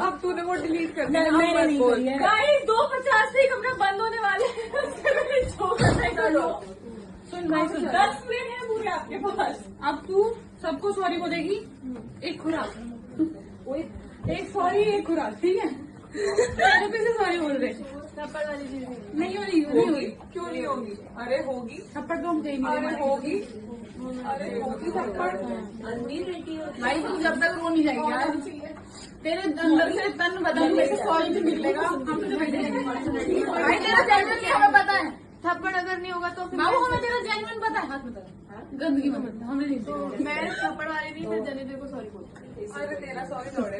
अब तूने वो डिलीट कर दिया मैंने नहीं किया गाइस 2:50 से कमरा बंद होने वाले हैं सुन भाई सुन 10 मिनट है पूरे आपके पास अब तू सबको सॉरी बोलेगी एक खुराक एक सॉरी एक खुराक ठीक है मेरे पे से सॉरी बोल रहे थप्पड़ वाली चीज नहीं होगी क्यों नहीं होगी अरे होगी थप्पड़ तो हम कहीं नहीं होगी अरे होगी थप्पड़ भाई तू जब तक रो नहीं जाएगी यार तेरे अंदर से तन बदन में सॉरी से मिलेगा हम तुझे भेजेंगे भाई तेरा जेन्युइन क्या हमें पता है थप्पड़ अगर नहीं होगा तो बाबू हमें तेरा जेन्युइन पता है हाथ में गंदगी मत हमें नहीं मैं थप्पड़ वाली नहीं मैं जने को सॉरी बोलती अरे तेरा सॉरी थोड़े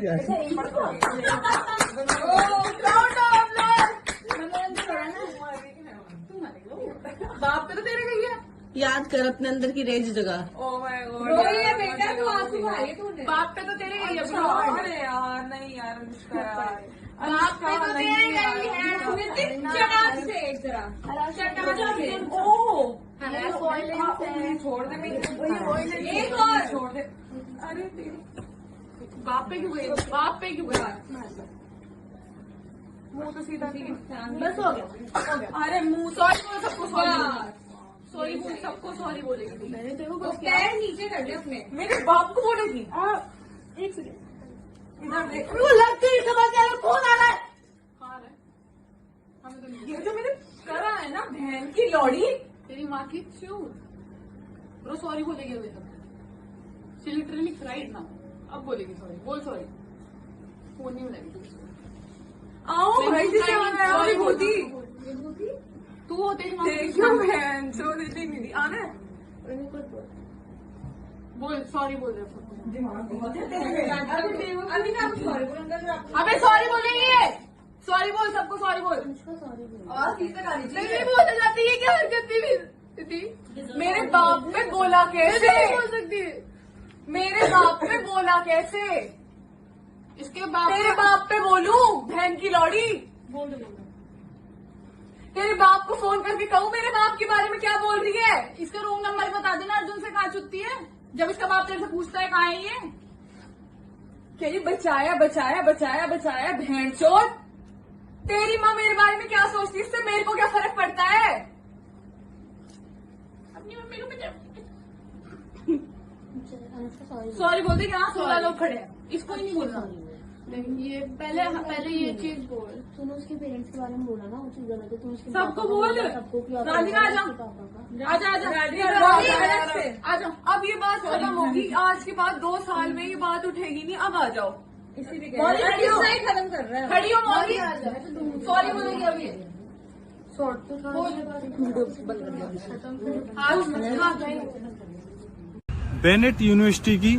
बाप पे तो तेरे गई है याद कर अपने अंदर की रेज जगह रोई है बेटा तू आंसू भाई तूने बाप पे तो तेरे गई है अरे यार नहीं यार अनुष्का यार बाप पे तो तेरे गई है नितिन चटाक से एक जरा चटाक से ओ छोड़ दे एक और छोड़ दे अरे बाप पे क्यों गई बाप पे क्यों गई मुंह तो सीधा नहीं बस हो गया अरे मुंह सॉरी बोल सबको सॉरी बोल सबको सॉरी बोलेगी मैंने तेरे को पैर नीचे कर दिया अपने मेरे बाप को बोलेगी एक सेकंड इधर देख वो लगती है समझ आ रहा कौन आ रहा है हमें तो ये जो मैंने करा है ना बहन की लौड़ी तेरी माँ की चूत वो सॉरी बोलेगी अभी तक शी लिटरली क्राइड ना अब बोलेगी सॉरी बोल सॉरी फोन नहीं मिलेगी आओ भाई सॉरी बोलती तू होते बहन जो देती नहीं आना बोल सॉरी बोल रहे अबे सॉरी बोलेंगे सॉरी बोल सबको सॉरी बोल नहीं बोल जाती है क्या हरकत थी मेरे बाप पे बोला कैसे बोल सकती है मेरे बाप पे बोला कैसे इसके बाप तेरे बाप पे बोलूं बहन की लौड़ी बोल तेरे बाप को फोन करके कहूँ मेरे बाप के बारे में क्या बोल रही है इसका रूम नंबर बता देना अर्जुन से कहाँ छुट्टी है जब इसका बाप तेरे से पूछता है कहाँ है ये कह रही बचाया बचाया बचाया बचाया बहन चोर तेरी माँ मेरे बारे में क्या सोचती है इससे मेरे को क्या फर्क पड़ता है अपनी मम्मी को सॉरी बोलते कि हाँ 16 लोग खड़े हैं इसको ही नहीं बोलना ये पहले ये चीज बोल। तूने उसके पेरेंट्स के बारे में बोला ना, वो चीज गलत है। तू उसके सबको बोल, राधिका आजा। अब ये बात खत्म होगी, आज के बाद 2 साल में ये बात उठेगी नहीं। अब आ जाओ। खत्म कर रहा है। खड़ी हो मौली, सॉरी बोलेगी अभी। बेनेट यूनिवर्सिटी की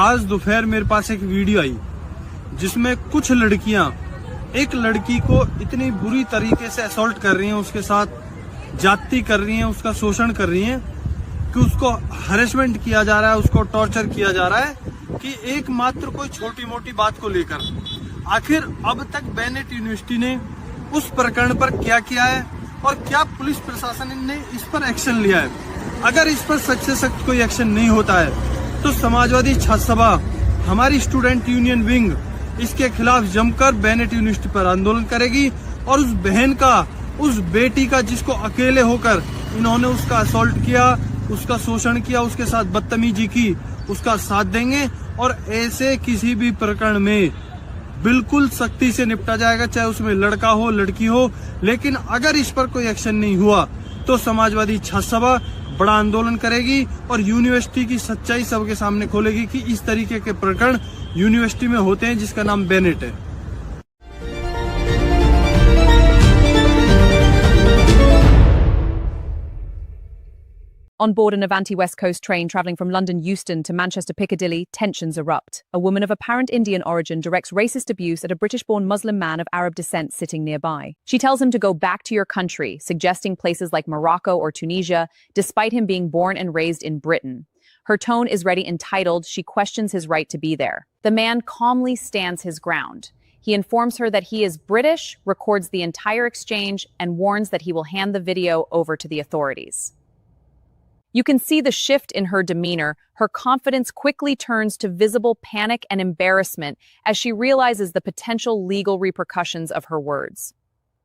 आज दोपहर मेरे पास एक वीडियो आई जिसमें कुछ लड़कियां एक लड़की को इतनी बुरी तरीके से असॉल्ट कर रही हैं, उसके साथ जाति कर रही हैं, उसका शोषण कर रही हैं कि उसको हरेसमेंट किया जा रहा है, उसको टॉर्चर किया जा रहा है कि एकमात्र कोई छोटी मोटी बात को लेकर। आखिर अब तक बेनेट यूनिवर्सिटी ने उस प्रकरण पर क्या किया है और क्या पुलिस प्रशासन ने इस पर एक्शन लिया है? अगर इस पर सख्त से सख्त कोई एक्शन नहीं होता है तो समाजवादी छात्र सभा, हमारी स्टूडेंट यूनियन विंग इसके खिलाफ जमकर बेनेट यूनिवर्सिटी पर आंदोलन करेगी और उस बहन का, उस बेटी का जिसको अकेले होकर इन्होंने उसका असॉल्ट किया, उसका शोषण किया, उसके साथ बदतमीजी की, उसका साथ देंगे और ऐसे किसी भी प्रकरण में बिल्कुल सख्ती से निपटा जाएगा, चाहे उसमें लड़का हो लड़की हो। लेकिन अगर इस पर कोई एक्शन नहीं हुआ तो समाजवादी छात्र सभा बड़ा आंदोलन करेगी और यूनिवर्सिटी की सच्चाई सबके सामने खोलेगी कि इस तरीके के प्रकरण यूनिवर्सिटी में होते हैं जिसका नाम बेनेट है। On board an Avanti West Coast train travelling from London Euston to Manchester Piccadilly, tensions erupt. A woman of apparent Indian origin directs racist abuse at a British-born Muslim man of Arab descent sitting nearby. She tells him to go back to your country, suggesting places like Morocco or Tunisia, despite him being born and raised in Britain. Her tone is ready entitled, she questions his right to be there. The man calmly stands his ground. He informs her that he is British, records the entire exchange, and warns that he will hand the video over to the authorities. You can see the shift in her demeanor. Her confidence quickly turns to visible panic and embarrassment as she realizes the potential legal repercussions of her words.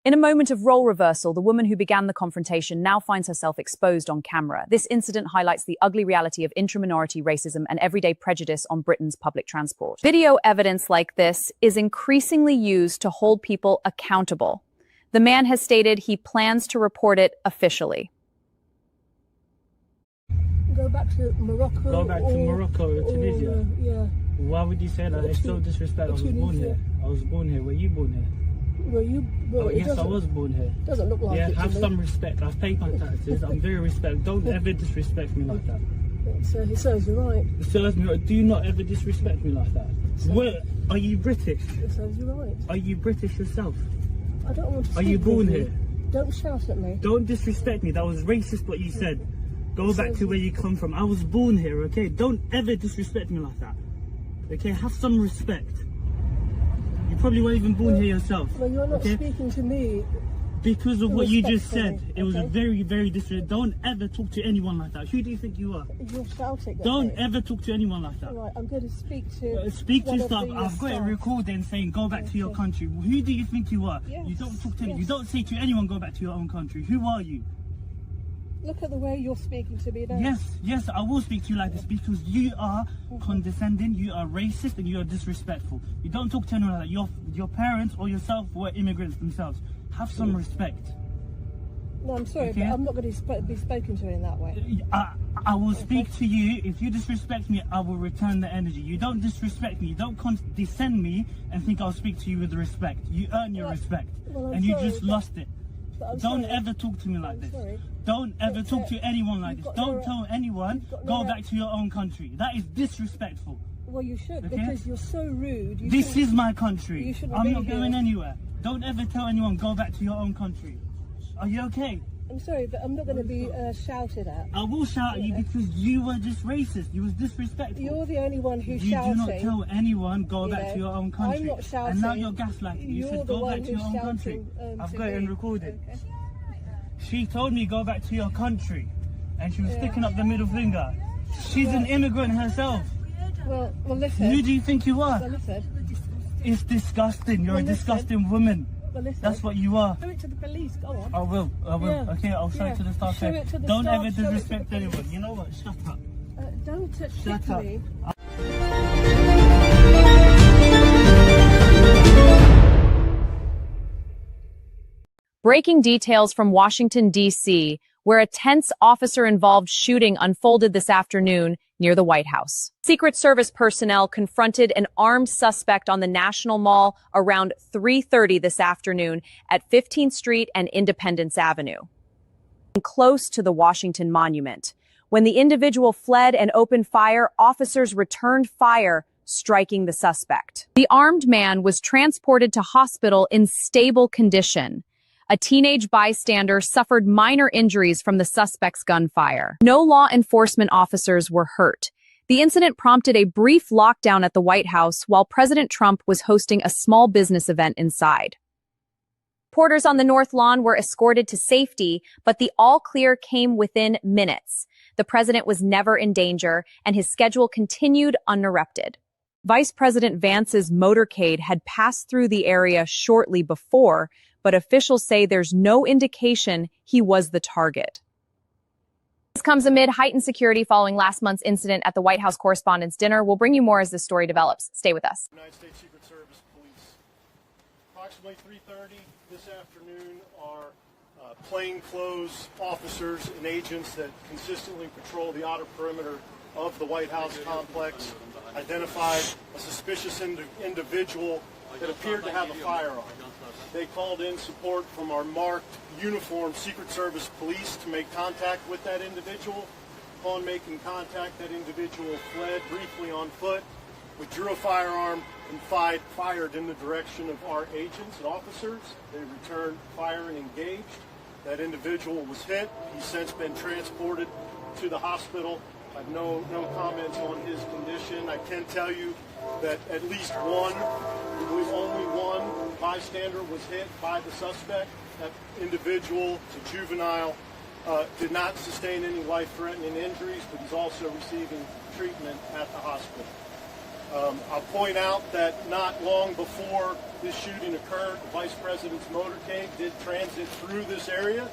In a moment of role reversal, the woman who began the confrontation now finds herself exposed on camera. This incident highlights the ugly reality of intra-minority racism and everyday prejudice on Britain's public transport. Video evidence like this is increasingly used to hold people accountable. The man has stated he plans to report it officially. Go back to Morocco. Go back to Morocco or Tunisia? Yeah. Why would you say that? It's so disrespectful. I was born here. I was born here. Were you born here? Were you born here? Yes, I was born here. Doesn't look like it. Yeah, have some respect. I've paid my taxes. I'm very respectful. Don't ever disrespect me like that. It serves you right. It serves me right. Do not ever disrespect me like that. Where, are you British? It serves you right. Are you British yourself? I don't want to Are you born here? Don't shout at me. Don't disrespect me. That was racist what you said. Go back to where you come from. I was born here, okay? Don't ever disrespect me like that. Okay, have some respect. You probably weren't even born here yourself. Well, you're not okay? speaking to me. Because of what you just said. It was a very, very disrespectful. Don't ever talk to anyone like that. Who do you think you are? You're shouting at Don't me. ever talk to anyone like that. Right, I'm going to speak to Speak one to of stuff. the I've got it staff. recorded saying go back to your country. Who do you think you are? Yes. You don't talk to anyone. Yes. You don't say to anyone go back to your own country. Who are you? Look at the way you're speaking to me now. Yes, I will speak to you like this because you are condescending, you are racist, and you are disrespectful. You don't talk to anyone like that. Your parents or yourself were immigrants themselves. Have some respect. No, I'm sorry, Okay. but I'm not going to be spoken to in that way. I will speak to you. If you disrespect me, I will return the energy. You don't disrespect me. You don't condescend me and think I'll speak to you with respect. You earn your respect, well, I'm and you sorry, just but- lost it. I'm Don't sorry. ever talk to me like this. Sorry. Don't ever But, talk to anyone like this. got Don't no- tell anyone, got go no- back to your own country. That is disrespectful. Well, you should, Okay. because you're so rude. You This shouldn't- is my country. You shouldn't I'm be not here. going anywhere. Don't ever tell anyone, go back to your own country. Are you okay? I'm sorry, but I'm not going to be shouted at. I will shout at you Yeah. because you were just racist. You was disrespectful. You're the only one who's You shouting. do not tell anyone, go you back know. to your own country. I'm not shouting. And now you're gaslighting. You You're said the go one back to your who's own country. shouting, I've to got it me. recorded. Okay. She told me go back to your country. And she was Yeah. sticking up the middle finger. She's an immigrant herself. Well, listen. Who do you think you are? Well, listen. It's disgusting. You're Well, a listen. disgusting woman. Well, listen. That's what you are. Show it to the police. Go on. I will. Yeah. Okay, I'll show Yeah. it to the staff. Show it to the Don't staff, ever show it to the disrespect police. anyone. You know what? Shut up. Don't Shut hit up. me. Breaking details from Washington, D.C., where a tense officer-involved shooting unfolded this afternoon near the White House. Secret Service personnel confronted an armed suspect on the National Mall around 3:30 this afternoon at 15th Street and Independence Avenue, close to the Washington Monument. When the individual fled and opened fire, officers returned fire, striking the suspect. The armed man was transported to hospital in stable condition. A teenage bystander suffered minor injuries from the suspect's gunfire. No law enforcement officers were hurt. The incident prompted a brief lockdown at the White House while President Trump was hosting a small business event inside. Reporters on the North Lawn were escorted to safety, but the all-clear came within minutes. The president was never in danger, and his schedule continued uninterrupted. Vice President Vance's motorcade had passed through the area shortly before, but officials say there's no indication he was the target. This comes amid heightened security following last month's incident at the White House Correspondents' Dinner. We'll bring you more as this story develops. Stay with us. United States Secret Service Police. Approximately 3:30 this afternoon, our plainclothes officers and agents that consistently patrol the outer perimeter of the White House complex identified a suspicious individual that appeared to have a firearm. They called in support from our marked uniformed Secret Service police to make contact with that individual. Upon making contact, that individual fled briefly on foot, withdrew a firearm, and fired in the direction of our agents and officers. They returned fire and engaged. That individual was hit. He's since been transported to the hospital. I have no comments on his condition. I can tell you that at least only one bystander was hit by the suspect. That individual, a juvenile, did not sustain any life-threatening injuries, but he's also receiving treatment at the hospital. I'll point out that not long before this shooting occurred, the Vice President's motorcade did transit through this area.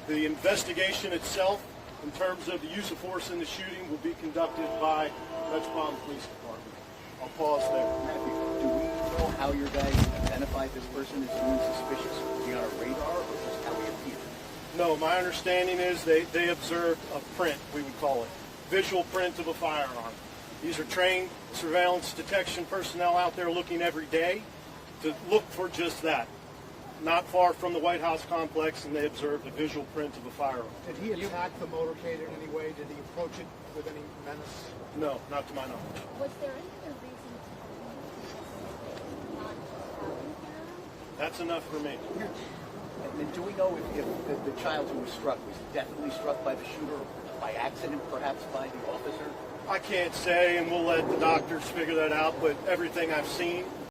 The investigation itself, in terms of the use of force in the shooting, will be conducted by Metropolitan Police Department. I'll pause there. Matthew, do we know how your guys identified this person as being suspicious? Was he on a radar or just how he appeared? No, my understanding is they observed a print, we would call it, visual print of a firearm. These are trained surveillance detection personnel out there looking every day to look for just that. Not far from the White House complex, and they observed a visual print of a firearm. Did he attack the motorcade in any way? Did he approach it with any menace? No, not to my knowledge. Was there any other reason to not him? That's enough for me. And do we know if the child who was struck was definitely struck by the shooter, by accident, perhaps by the officer? I can't say, and we'll let the doctors figure that out, but everything I've seen